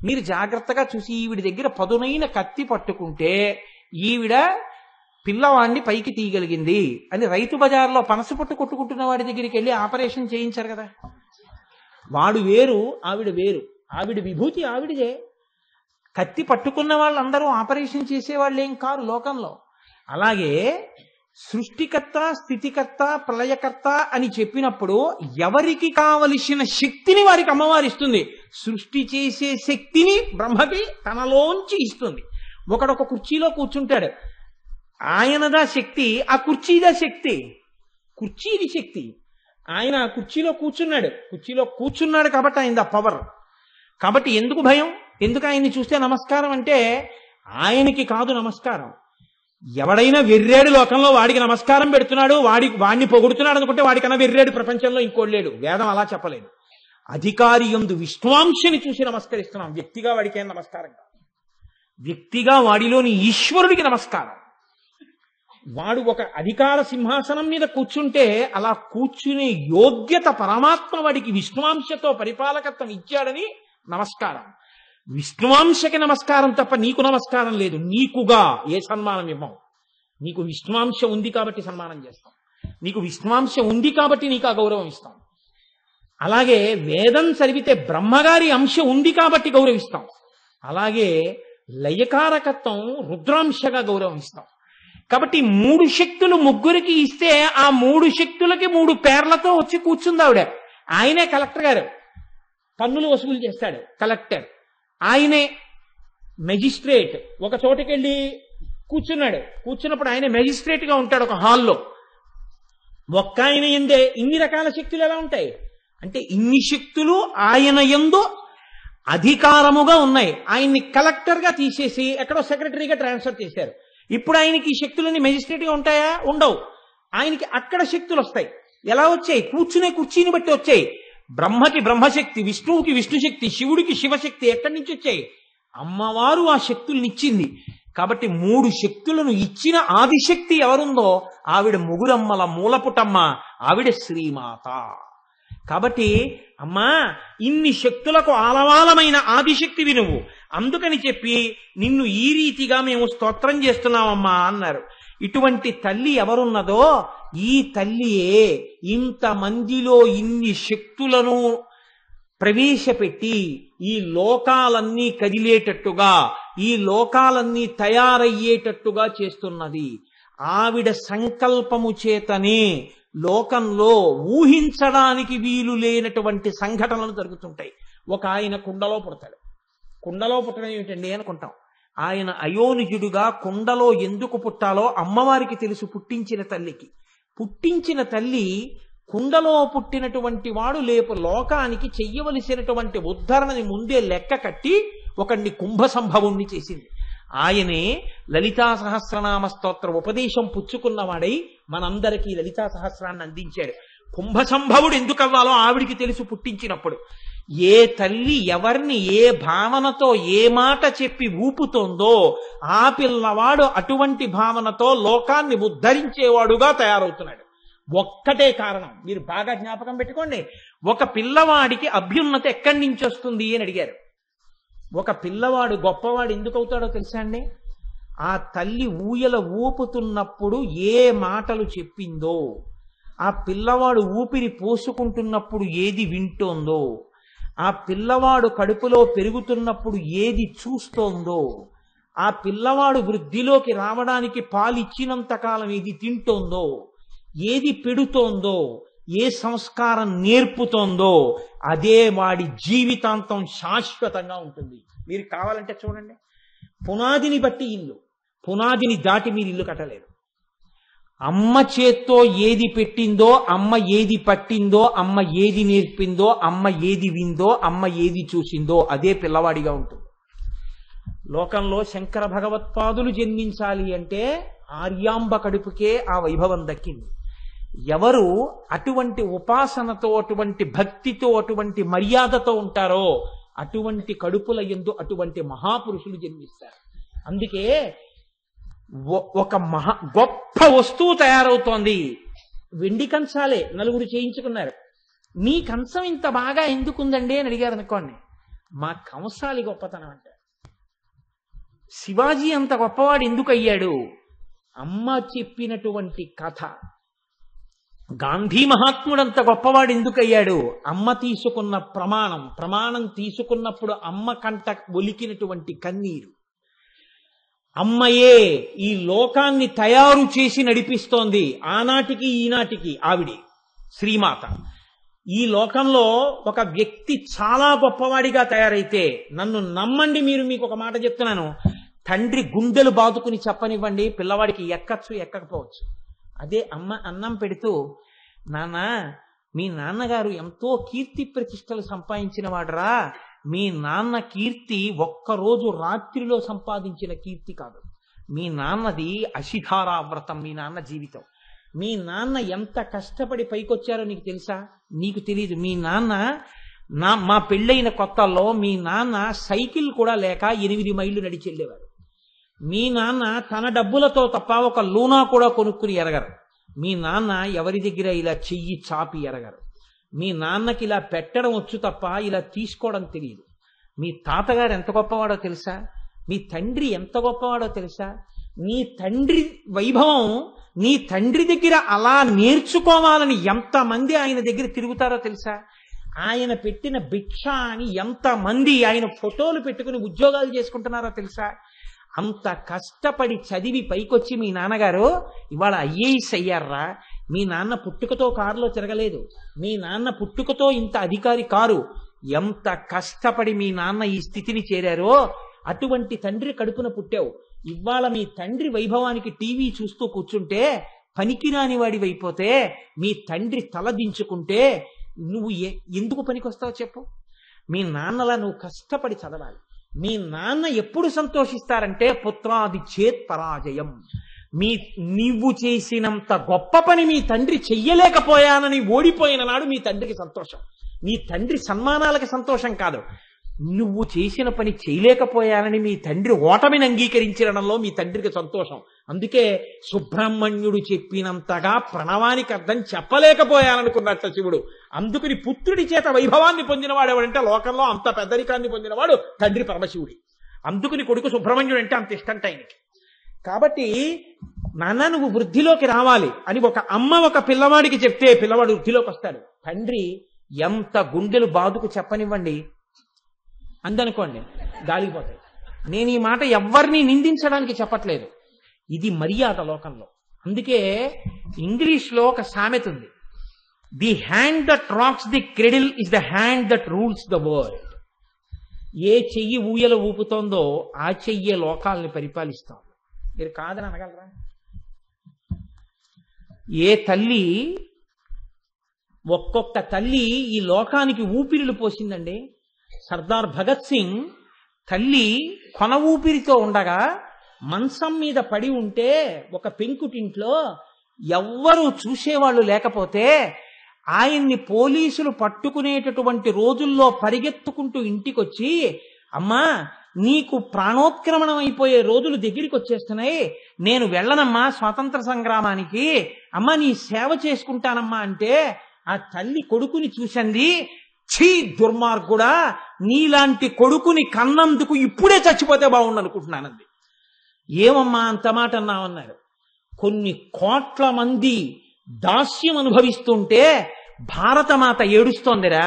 మీరు జాగ్రత్తగా చూసి ఈవిడ దగ్గర పదునైన కత్తి పట్టుకుంటే ఈవిడ పిల్లవాడిని పైకి తీయగలిగింది అని రైతు బజార్లో పనస పొట్టు కొట్టుకుంటున్న వాడి దగ్గరికి వెళ్ళి ఆపరేషన్ చేయించారు కదా. వాడు వేరు, ఆవిడ వేరు. ఆవిడ విభూతి ఆవిడదే. కత్తి పట్టుకున్న వాళ్ళందరూ ఆపరేషన్ చేసేవాళ్ళేం కారు లోకంలో. అలాగే సృష్టికర్త, స్థితికర్త, ప్రళయకర్త అని చెప్పినప్పుడు ఎవరికి కావలసిన శక్తిని వారికి అమ్మవారు ఇస్తుంది. సృష్టి చేసే శక్తిని బ్రహ్మకి తనలోంచి ఇస్తుంది. ఒకడొక కుర్చీలో కూర్చుంటాడు, ఆయనదా శక్తి, ఆ కుర్చీదా శక్తి. కుర్చీది శక్తి. ఆయన కుర్చీలో కూర్చున్నాడు కాబట్టి ఆయనది ఆ పవర్. కాబట్టి ఎందుకు భయం, ఎందుకు ఆయన్ని చూస్తే నమస్కారం అంటే ఆయనకి కాదు నమస్కారం. ఎవడైనా వెర్రేడు లోకంలో వాడికి నమస్కారం పెడుతున్నాడు, వాడిని పొగుడుతున్నాడు అనుకుంటే వాడికన్నా వెర్రేడు ప్రపంచంలో ఇంకోటి లేడు. వేదం అలా చెప్పలేదు. అధికారి యందు విష్ణువాంశని చూసి నమస్కరిస్తున్నాం. వ్యక్తిగా వాడికి ఏం నమస్కారం కాదు. వ్యక్తిగా వాడిలోని ఈశ్వరుడికి నమస్కారం. వాడు ఒక అధికార సింహాసనం మీద కూర్చుంటే అలా కూర్చునే యోగ్యత పరమాత్మ వాడికి విష్ణువాంశతో పరిపాలకత్వం ఇచ్చాడని నమస్కారం. విష్ణువాంశకి నమస్కారం తప్ప నీకు నమస్కారం లేదు. నీకుగా ఏ సన్మానం ఇవ్వం. నీకు విష్ణువాంశ ఉంది కాబట్టి సన్మానం చేస్తాం. నీకు విష్ణువాంశ ఉంది కాబట్టి నీకు ఆ గౌరవం ఇస్తాం. అలాగే వేదం చదివితే బ్రహ్మగారి అంశ ఉంది కాబట్టి గౌరవిస్తాం. అలాగే లయకారకత్వం రుద్రాంశగా గౌరవం ఇస్తాం. కాబట్టి 3 శక్తులు ముగ్గురికి ఇస్తే ఆ 3 శక్తులకి 3 పేర్లతో వచ్చి కూర్చుంది ఆవిడ. ఆయనే కలెక్టర్ గారు, పన్నులు వసూలు చేస్తాడు కలెక్టర్. ఆయనే మెజిస్ట్రేట్, ఒక చోటకెళ్ళి కూర్చున్నప్పుడు ఆయన మెజిస్ట్రేట్ గా ఉంటాడు ఒక హాల్లో. ఒక్క ఆయన ఎందే ఇన్ని రకాల శక్తులు ఎలా ఉంటాయి అంటే ఇన్ని శక్తులు ఆయన యందు అధికారముగా ఉన్నాయి. ఆయన్ని కలెక్టర్ గా తీసేసి ఎక్కడో సెక్రటరీగా ట్రాన్స్ఫర్ చేశారు. ఇప్పుడు ఆయనకి ఈ శక్తులన్నీ మెజిస్ట్రేట్ గా ఉంటాయా? ఉండవు. ఆయనకి అక్కడ శక్తులు వస్తాయి. ఎలా వచ్చాయి? కూర్చునే కుర్చీని బట్టి వచ్చాయి. బ్రహ్మకి బ్రహ్మశక్తి, విష్ణువుకి విష్ణుశక్తి, శివుడికి శివశక్తి ఎక్కడి నుంచి వచ్చాయి? అమ్మవారు ఆ శక్తుల్ని ఇచ్చింది. కాబట్టి 3 శక్తులను ఇచ్చిన ఆదిశక్తి ఎవరుందో ఆవిడ ముగురమ్మల మూలపుటమ్మ, ఆవిడ శ్రీమాత. కాబట్టి అమ్మా ఇన్ని శక్తులకు ఆలవాలమైన ఆదిశక్తివి నువ్వు, అందుకని చెప్పి నిన్ను ఈ రీతిగా మేము స్తోత్రం చేస్తున్నామమ్మా అన్నారు. ఇటువంటి తల్లి ఎవరున్నదో ఈ తల్లియే ఇంతమందిలో ఇన్ని శక్తులను ప్రవేశపెట్టి ఈ లోకాలన్నీ కదిలేటట్టుగా, ఈ లోకాలన్నీ తయారయ్యేటట్టుగా చేస్తున్నది. ఆవిడ సంకల్పము చేతనే లోకంలో ఊహించడానికి వీలు లేనటువంటి సంఘటనలు జరుగుతుంటాయి. ఒక ఆయన కుండలో పుడతాడు. కుండలో పుట్టడం ఏమిటండి అనుకుంటాం. ఆయన అయోనిజుడుగా కుండలో ఎందుకు పుట్టాలో అమ్మవారికి తెలుసు. పుట్టించిన తల్లి కుండలో పుట్టినటువంటి వాడు లేపు లోకానికి చెయ్యవలసినటువంటి ఉద్ధరణని ముందే లెక్క కట్టి ఒకడిని కుంభ సంభవుణ్ణి చేసింది. ఆయనే లలితా సహస్రనామ స్తోత్ర ఉపదేశం పుచ్చుకున్నవాడై మనందరికీ లలితా సహస్రాన్ని అందించాడు. కుంభ సంభవుడు ఎందుకు అవ్వాలో ఆవిడికి తెలుసు పుట్టించినప్పుడు. ఏ తల్లి ఎవరిని ఏ భావనతో ఏ మాట చెప్పి ఊపుతోందో ఆ పిల్లవాడు అటువంటి భావనతో లోకాన్ని ఉద్ధరించేవాడుగా తయారవుతున్నాడు. ఒక్కటే కారణం, మీరు బాగా జ్ఞాపకం పెట్టుకోండి. ఒక పిల్లవాడికి అభ్యున్నతి ఎక్కడి నుంచి వస్తుంది అని అడిగారు. ఒక పిల్లవాడు గొప్పవాడు ఎందుకు అవుతాడో తెలుసా అండి? ఆ తల్లి ఊయల ఊపుతున్నప్పుడు ఏ మాటలు చెప్పిందో, ఆ పిల్లవాడు ఊపిరి పోసుకుంటున్నప్పుడు ఏది వింటోందో, ఆ పిల్లవాడు కడుపులో పెరుగుతున్నప్పుడు ఏది చూస్తోందో, ఆ పిల్లవాడు వృద్ధిలోకి రావడానికి పాలిచ్చినంత కాలం ఏది తింటోందో, ఏది పెడుతోందో, ఏ సంస్కారం నేర్పుతోందో అదే వాడి జీవితాంతం శాశ్వతంగా ఉంటుంది. మీరు కావాలంటే చూడండి, పునాదిని బట్టి ఇల్లు, పునాదిని దాటి మీరు ఇల్లు కట్టలేరు. అమ్మ చేత్తో ఏది పెట్టిందో, అమ్మ ఏది పట్టిందో, అమ్మ ఏది నేర్పిందో, అమ్మ ఏది విందో, అమ్మ ఏది చూసిందో అదే పిల్లవాడిగా ఉంటుంది. లోకంలో శంకర భగవత్పాదులు జన్మించాలి అంటే ఆర్యాంబ కడుపుకే ఆ వైభవం దక్కింది. ఎవరు అటువంటి ఉపాసనతో, అటువంటి భక్తితో, అటువంటి మర్యాదతో ఉంటారో అటువంటి కడుపుల యందు అటువంటి మహాపురుషులు జన్మిస్తారు. అందుకే ఒక గొప్ప వస్తువు తయారవుతోంది. వెండి కంచాలే నలుగురు చేయించుకున్నారు. మీ కంచం ఇంత బాగా ఎందుకుందండి అని అడిగారు అనుకోండి. మా కంసాలి గొప్పతనం అంటే. శివాజీ అంత గొప్పవాడు ఎందుకు అయ్యాడు? అమ్మ చెప్పినటువంటి కథ. గాంధీ మహాత్ముడంత గొప్పవాడు ఎందుకు అయ్యాడు? అమ్మ తీసుకున్న ప్రమాణం తీసుకున్నప్పుడు అమ్మ కంట ఒలికినటువంటి కన్నీరు. అమ్మయే ఈ లోకాన్ని తయారు చేసి నడిపిస్తోంది. ఆనాటికి ఈనాటికి ఆవిడే శ్రీమాత. ఈ లోకంలో ఒక వ్యక్తి చాలా గొప్పవాడిగా తయారైతే, నన్ను నమ్మండి, మీకు ఒక మాట చెప్తున్నాను, తండ్రి గుండెలు బాదుకుని చెప్పనివ్వండి, పిల్లవాడికి ఎక్కచ్చు ఎక్కకపోవచ్చు. అదే అమ్మ అన్నం పెడుతూ, నాన్న మీ నాన్నగారు ఎంతో కీర్తి ప్రతిష్టలు సంపాదించిన వాడరా, మీ నాన్న కీర్తి ఒక్కరోజు రాత్రిలో సంపాదించిన కీర్తి కాదు, మీ నాన్నది అశిధారావ్రతం, మీ నాన్న జీవితం. మీ నాన్న ఎంత కష్టపడి పైకొచ్చారో నీకు తెలుసా? నీకు తెలియదు. మీ నాన్న మా పెళ్ళైన కొత్తల్లో మీ నాన్న సైకిల్ కూడా లేక 8 మైళ్ళు నడిచి వెళ్ళేవారు. మీ నాన్న తన డబ్బులతో తప్ప ఒక లూనా కూడా కొనుక్కుని ఎరగరు. మీ నాన్న ఎవరి దగ్గర ఇలా చెయ్యి చాపి ఎరగరు. మీ నాన్నకి ఇలా పెట్టడం వచ్చు తప్ప ఇలా తీసుకోవడం తెలియదు. మీ తాతగారు ఎంత గొప్పవాడో తెలుసా? మీ తండ్రి ఎంత గొప్పవాడో తెలుసా? నీ తండ్రి వైభవం నీ తండ్రి దగ్గర అలా నేర్చుకోవాలని ఎంతమంది ఆయన దగ్గర తిరుగుతారో తెలుసా? ఆయన పెట్టిన భిక్ష అని ఎంతమంది ఆయన ఫోటోలు పెట్టుకుని ఉద్యోగాలు చేసుకుంటున్నారో తెలుసా? అంత కష్టపడి చదివి పైకొచ్చి మీ నాన్నగారు ఇవాళ ఐఏఎస్ అయ్యారా. మీ నాన్న పుట్టుకతో కారులో తిరగలేదు. మీ నాన్న పుట్టుకతో ఇంత అధికారి కారు. ఎంత కష్టపడి మీ నాన్న ఈ స్థితిని చేరారో అటువంటి తండ్రి కడుపున పుట్టావు. ఇవాళ మీ తండ్రి వైభవానికి టీవీ చూస్తూ కూర్చుంటే పనికిరాని వాడివైపోతే, మీ తండ్రి తలదించుకుంటే నువ్వు ఎందుకు పనికొస్తావో చెప్పు? మీ నాన్నలా నువ్వు కష్టపడి చదవాలి. మీ నాన్న ఎప్పుడు సంతోషిస్తారంటే పుత్రాది చేత్ పరాజయం. నీవు చేసినంత గొప్ప పని మీ తండ్రి చెయ్యలేకపోయానని ఓడిపోయిన నాడు మీ తండ్రికి సంతోషం. మీ తండ్రి సన్మానాలకి సంతోషం కాదు, నువ్వు చేసిన పని చేయలేకపోయానని మీ తండ్రి ఓటమిని అంగీకరించడంలో మీ తండ్రికి సంతోషం. అందుకే సుబ్రహ్మణ్యుడు చెప్పినంతగా ప్రణవానికి అర్థం చెప్పలేకపోయాననుకున్నట్ట శివుడు. అందుకని పుత్రుడి చేత వైభవాన్ని పొందినవాడు ఎవడంటే లోకంలో అంత పెద్దరికాన్ని పొందినవాడు తండ్రి పరమశివుడి. అందుకని కొడుకు సుబ్రహ్మణ్యుడు అంటే అంత ఇష్టంట ఆయనకి. కాబట్టి నాన్న నువ్వు వృద్ధిలోకి రావాలి అని ఒక అమ్మ ఒక పిల్లవాడికి చెప్తే పిల్లవాడు వృద్ధిలోకి వస్తాడు. తండ్రి ఎంత గుండెలు బాదుకు చెప్పనివ్వండి అందనుకోండి, గాలిపోతాయి. నేను ఈ మాట ఎవరిని నిందించడానికి చెప్పట్లేదు, ఇది మర్యాద లోకంలో. అందుకే ఇంగ్లీష్లో ఒక సామెత ఉంది, the hand that rocks the cradle is the hand that rules the world. ఏ చెయ్యి ఊయల ఊపుతోందో ఆ చెయ్యే లోకాలని పరిపాలిస్తాం. మీరు కాదని అనగలరా? ఏ తల్లి, ఒక్కొక్క తల్లి ఈ లోకానికి ఊపిరిలు పోసిందండి. సర్దార్ భగత్ సింగ్ తల్లి కొన ఊపిరితో ఉండగా మంచం మీద పడి ఉంటే ఒక పెంకుటింట్లో ఎవ్వరూ చూసేవాళ్ళు లేకపోతే ఆయన్ని పోలీసులు పట్టుకునేటటువంటి రోజుల్లో పరిగెత్తుకుంటూ ఇంటికొచ్చి, అమ్మా నీకు ప్రాణోత్క్రమణం అయిపోయే రోజులు దగ్గరికి వచ్చేస్తున్నాయి, నేను వెళ్ళనమ్మా స్వాతంత్ర సంగ్రామానికి, అమ్మా నీ సేవ చేసుకుంటానమ్మా అంటే ఆ తల్లి కొడుకుని చూసింది, ఛీ దుర్మార్గుడా, నీలాంటి కొడుకుని కన్నందుకు ఇప్పుడే చచ్చిపోతే బాగుండు అనుకుంటున్నానంది. ఏమమ్మా అంత మాట అన్నామన్నారు. కొన్ని కోట్ల మంది దాస్యం అనుభవిస్తుంటే భారతమాత ఏడుస్తోందిరా,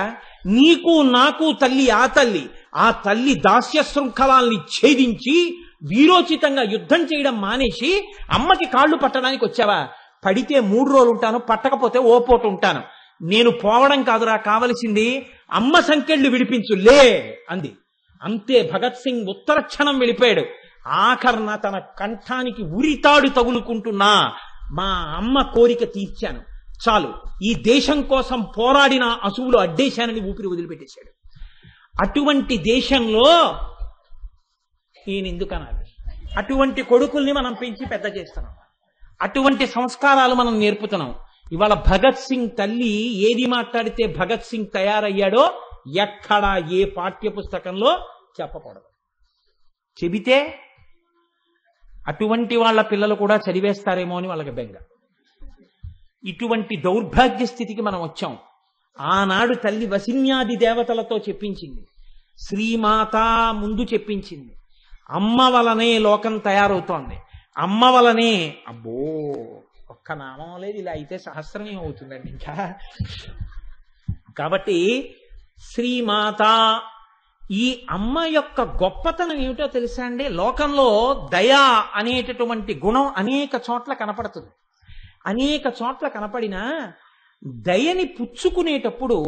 నీకు నాకు తల్లి ఆ తల్లి దాస్య శృంఖలాల్ని ఛేదించి వీరోచితంగా యుద్ధం చేయడం మానేసి అమ్మకి కాళ్ళు పట్టడానికి వచ్చావా? పడితే 3 రోజులు ఉంటాను, పట్టకపోతే ఓ పూట ఉంటాను. నేను పోవడం కాదురా కావలసింది, అమ్మ సంకెళ్ళు విడిపించు లే అంది. అంతే భగత్ సింగ్ ఉత్తర క్షణం వెళ్ళిపోయాడు. ఆఖరణ తన కంఠానికి ఉరితాడు తగులుకుంటున్నా మా అమ్మ కోరిక తీర్చాను చాలు, ఈ దేశం కోసం పోరాడిన అసువులు అడ్డేశానని ఊపిరి వదిలిపెట్టేశాడు. అటువంటి దేశంలో ఈయన ఎందుకనాలి? అటువంటి కొడుకుల్ని మనం పెంచి పెద్ద చేస్తున్నాం, అటువంటి సంస్కారాలు మనం నేర్పుతున్నాం. ఇవాళ భగత్ సింగ్ తల్లి ఏది మాట్లాడితే భగత్ సింగ్ తయారయ్యాడో ఎక్కడా ఏ పాఠ్య పుస్తకంలో చెప్పకూడదు. చెబితే అటువంటి వాళ్ళ పిల్లలు కూడా చదివేస్తారేమో అని వాళ్ళకి బెంగ. ఇటువంటి దౌర్భాగ్య స్థితికి మనం వచ్చాం. ఆనాడు తల్లి వసిన్యాది దేవతలతో చెప్పించింది, శ్రీమాత ముందు చెప్పించింది. అమ్మ వలనే లోకం తయారవుతోంది, అమ్మ వలనే. అబ్బో ఒక్క నామం లేదు, ఇలా అయితే సహస్రమే అవుతుందండి ఇంకా. కాబట్టి శ్రీమాత, ఈ అమ్మ యొక్క గొప్పతనం ఏమిటో తెలుసా అండి? లోకంలో దయా అనేటటువంటి గుణం అనేక చోట్ల కనపడుతుంది. అనేక చోట్ల కనపడినా దయని పుచ్చుకునేటప్పుడు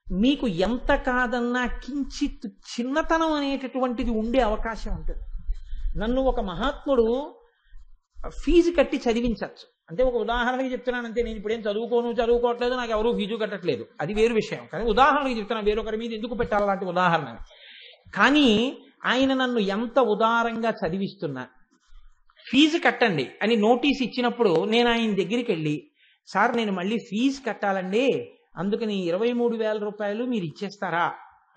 మీకు ఎంత కాదన్నా కించిత్ చిన్నతనం అనేటటువంటిది ఉండే అవకాశం ఉంటుంది. నన్ను ఒక మహాత్ముడు ఫీజు కట్టి చదివించచ్చు. అంటే ఒక ఉదాహరణకి చెప్తున్నానంటే, నేను ఇప్పుడేం చదువుకోవట్లేదు, నాకు ఎవరూ ఫీజు కట్టట్లేదు, అది వేరు విషయం. కానీ ఉదాహరణకి చెప్తున్నాను, వేరొకరి మీద ఎందుకు పెట్టాలి అలాంటి ఉదాహరణ. కానీ ఆయన నన్ను ఎంత ఉదారంగా చదివిస్తున్నా, ఫీజు కట్టండి అని నోటీస్ ఇచ్చినప్పుడు నేను ఆయన దగ్గరికి వెళ్ళి, సార్ నేను మళ్ళీ ఫీజు కట్టాలండి, అందుకని 23,000 రూపాయలు మీరు ఇచ్చేస్తారా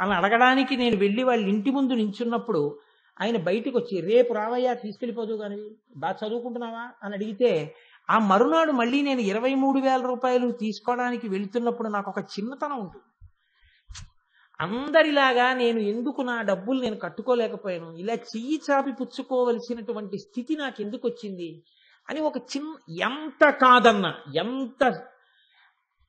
అని అడగడానికి నేను వెళ్ళి వాళ్ళ ఇంటి ముందు నించున్నప్పుడు ఆయన బయటకు వచ్చి, రేపు రావయ్యా తీసుకెళ్ళిపోదు కానీ, బాగా చదువుకుంటున్నావా అని అడిగితే, ఆ మరునాడు మళ్ళీ నేను 23,000 రూపాయలు తీసుకోవడానికి వెళుతున్నప్పుడు నాకు ఒక చిన్నతనం ఉంటుంది. అందరిలాగా నేను ఎందుకు నా డబ్బులు నేను కట్టుకోలేకపోయాను, ఇలా చెయ్యి చాపి పుచ్చుకోవలసినటువంటి స్థితి నాకు ఎందుకు వచ్చింది అని ఒక ఎంత కాదన్నా, ఎంత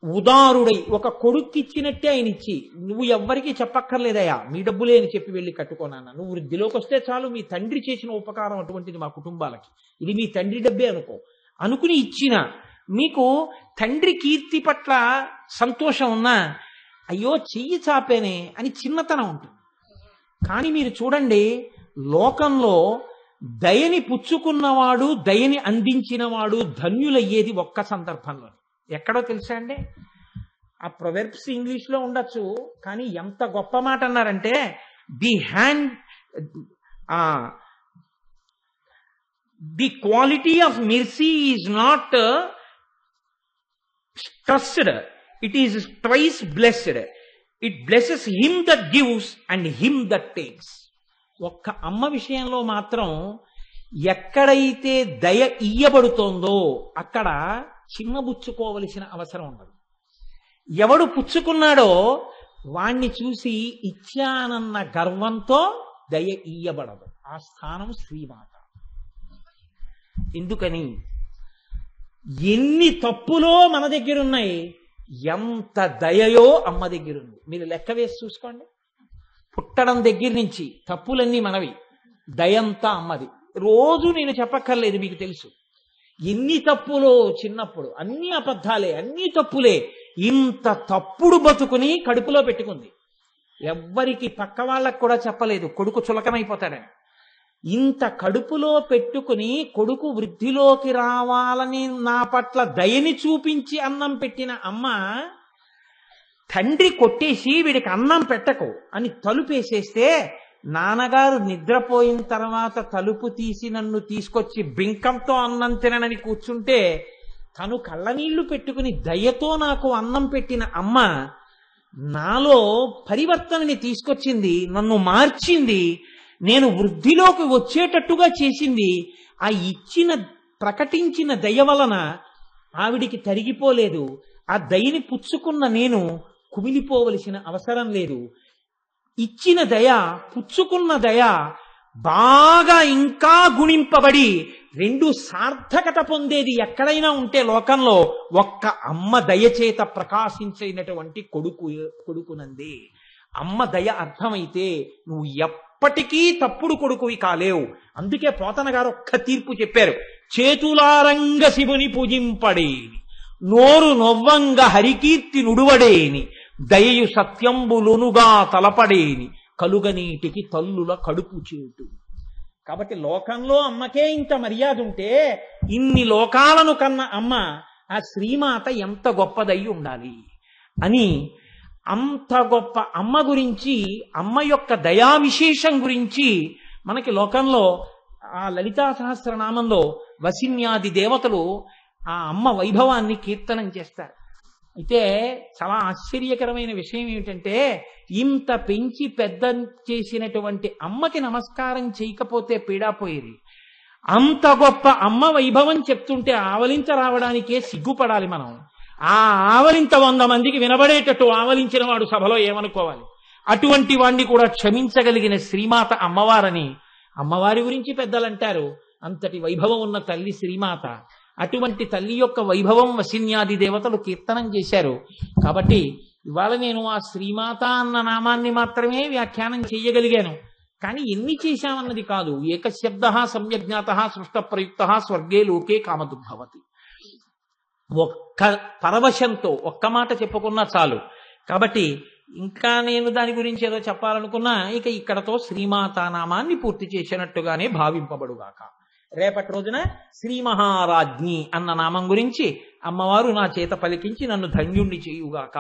ఉదారుడై ఒక కొడుక్కిచ్చినట్టే ఆయన ఇచ్చి, నువ్వు ఎవ్వరికీ చెప్పక్కర్లేదయా, మీ డబ్బులే అని చెప్పి వెళ్ళి కట్టుకోనన్నా, నువ్వు వృద్ధిలోకి వస్తే చాలు, మీ తండ్రి చేసిన ఉపకారం అటువంటిది మా కుటుంబాలకి, ఇది మీ తండ్రి డబ్బే అనుకుని ఇచ్చిన మీకు తండ్రి కీర్తి పట్ల సంతోషం ఉన్నా, అయ్యో చెయ్యి చాపేనే అని చిన్నతనం ఉంటుంది. కానీ మీరు చూడండి, లోకంలో దయని పుచ్చుకున్నవాడు, దయని అందించినవాడు ధన్యులయ్యేది ఒక్క సందర్భంలో. ఎక్కడో తెలుసా అండి? ఆ ప్రొవెర్బ్స్ ఇంగ్లీష్లో ఉండొచ్చు, కానీ ఎంత గొప్ప మాట అన్నారంటే, the quality of mercy is not trusted, it is twice blessed, it blesses him that gives and him that takes. ఒక్క అమ్మ విషయంలో మాత్రం ఎక్కడైతే దయ ఇయ్యబడుతోందో అక్కడ చిన్నబుచ్చుకోవలసిన అవసరం ఉండదు. ఎవడు పుచ్చుకున్నాడో వాణ్ణి చూసి ఇచ్చానన్న గర్వంతో దయ ఇయ్యబడదు. ఆ స్థానం శ్రీమాత. ఎందుకని? ఎన్ని తప్పులో మన దగ్గర ఉన్నాయి, ఎంత దయయో అమ్మ దగ్గర ఉంది. మీరు లెక్క వేసి చూసుకోండి. పుట్టడం దగ్గర నుంచి తప్పులన్నీ మనవి, దయంతా అమ్మది. రోజు నేను చెప్పక్కర్లేదు, మీకు తెలుసు. ఎన్ని తప్పులో చిన్నప్పుడు, అన్ని అబద్ధాలే, అన్ని తప్పులే. ఇంత తప్పుడు బతుకుని కడుపులో పెట్టుకుంది. ఎవ్వరికి పక్క వాళ్ళకు కూడా చెప్పలేదు, కొడుకు చులకనైపోతాడని. ఇంత కడుపులో పెట్టుకుని కొడుకు వృద్ధిలోకి రావాలని నా పట్ల దయని చూపించి అన్నం పెట్టిన అమ్మ, తండ్రి కొట్టేసి వీడికి అన్నం పెట్టకు అని తలుపేసేస్తే, నాన్నగారు నిద్రపోయిన తర్వాత తలుపు తీసి నన్ను తీసుకొచ్చి బింకంతో అన్నం తిననని కూర్చుంటే, తను కళ్ళనీళ్లు పెట్టుకుని దయతో నాకు అన్నం పెట్టిన అమ్మ నాలో పరివర్తనని తీసుకొచ్చింది, నన్ను మార్చింది, నేను వృద్ధిలోకి వచ్చేటట్టుగా చేసింది. ఆ ప్రకటించిన దయ వలన ఆవిడికి తరిగిపోలేదు. ఆ దయని పుచ్చుకున్న నేను కుమిలిపోవలసిన అవసరం లేదు. ఇచ్చిన దయ, పుచ్చుకున్న దయ బాగా ఇంకా గుణింపబడి రెండు సార్థకత పొందేది ఎక్కడైనా ఉంటే లోకంలో ఒక్క అమ్మ దయచేత ప్రకాశించినటువంటి కొడుకునందే. అమ్మ దయ అర్థమైతే నువ్వు ఎప్పటికీ తప్పుడు కొడుకువి కాలేవు. అందుకే పోతన గారు ఒక్క తీర్పు చెప్పారు, చేతులారంగ శివుని పూజింపడేని, నోరు నొవ్వంగ హరికీర్తి నుడువడేని, దయయు సత్యంబులునుగా తలపడేని, కలుగనీటికి తల్లుల కడుపు చేటు. కాబట్టి లోకంలో అమ్మకే ఇంత మర్యాద ఉంటే, ఇన్ని లోకాలను కన్న అమ్మ ఆ శ్రీమాత ఎంత గొప్పదై ఉండాలి అని, అంత గొప్ప అమ్మ గురించి, అమ్మ యొక్క దయా విశేషం గురించి మనకి లోకంలో ఆ లలితా సహస్రనామంలో వసిన్యాది దేవతలు ఆ అమ్మ వైభవాన్ని కీర్తనం చేస్తారు. అయితే చాలా ఆశ్చర్యకరమైన విషయం ఏమిటంటే, ఇంత పెంచి పెద్ద చేసినటువంటి అమ్మకి నమస్కారం చేయకపోతే పీడాపోయేది. అంత గొప్ప అమ్మ వైభవం చెప్తుంటే ఆవలింత రావడానికే సిగ్గుపడాలి మనం. ఆ ఆవలింత 100 మందికి వినబడేటట్టు ఆవలించిన వాడు సభలో ఏమనుకోవాలి? అటువంటి వాణ్ణి కూడా క్షమించగలిగిన శ్రీమాత అమ్మవారని అమ్మవారి గురించి పెద్దలు అంటారు. అంతటి వైభవం ఉన్న తల్లి శ్రీమాత. అటువంటి తల్లి యొక్క వైభవం వసిన్యాది దేవతలు కీర్తనం చేశారు. కాబట్టి ఇవాళ నేను ఆ శ్రీమాత అన్న నామాన్ని మాత్రమే వ్యాఖ్యానం చేయగలిగాను. కానీ ఎన్ని చేశామన్నది కాదు. ఏకశబ్ద సమ్యజ్ఞాత సృష్ట ప్రయుక్త స్వర్గే లోకే కామదుర్భవతి. ఒక్క పరవశంతో ఒక్క మాట చెప్పుకున్నా చాలు. కాబట్టి ఇంకా నేను దాని గురించి ఏదో చెప్పాలనుకున్నా ఇక ఇక్కడతో శ్రీమాతా నామాన్ని పూర్తి చేసినట్టుగానే భావింపబడుగాక. రేపటి రోజున శ్రీ మహారాజ్ఞి అన్న నామం గురించి అమ్మవారు నా చేత పలికించి నన్ను ధన్యుణ్ణి చేయుగాక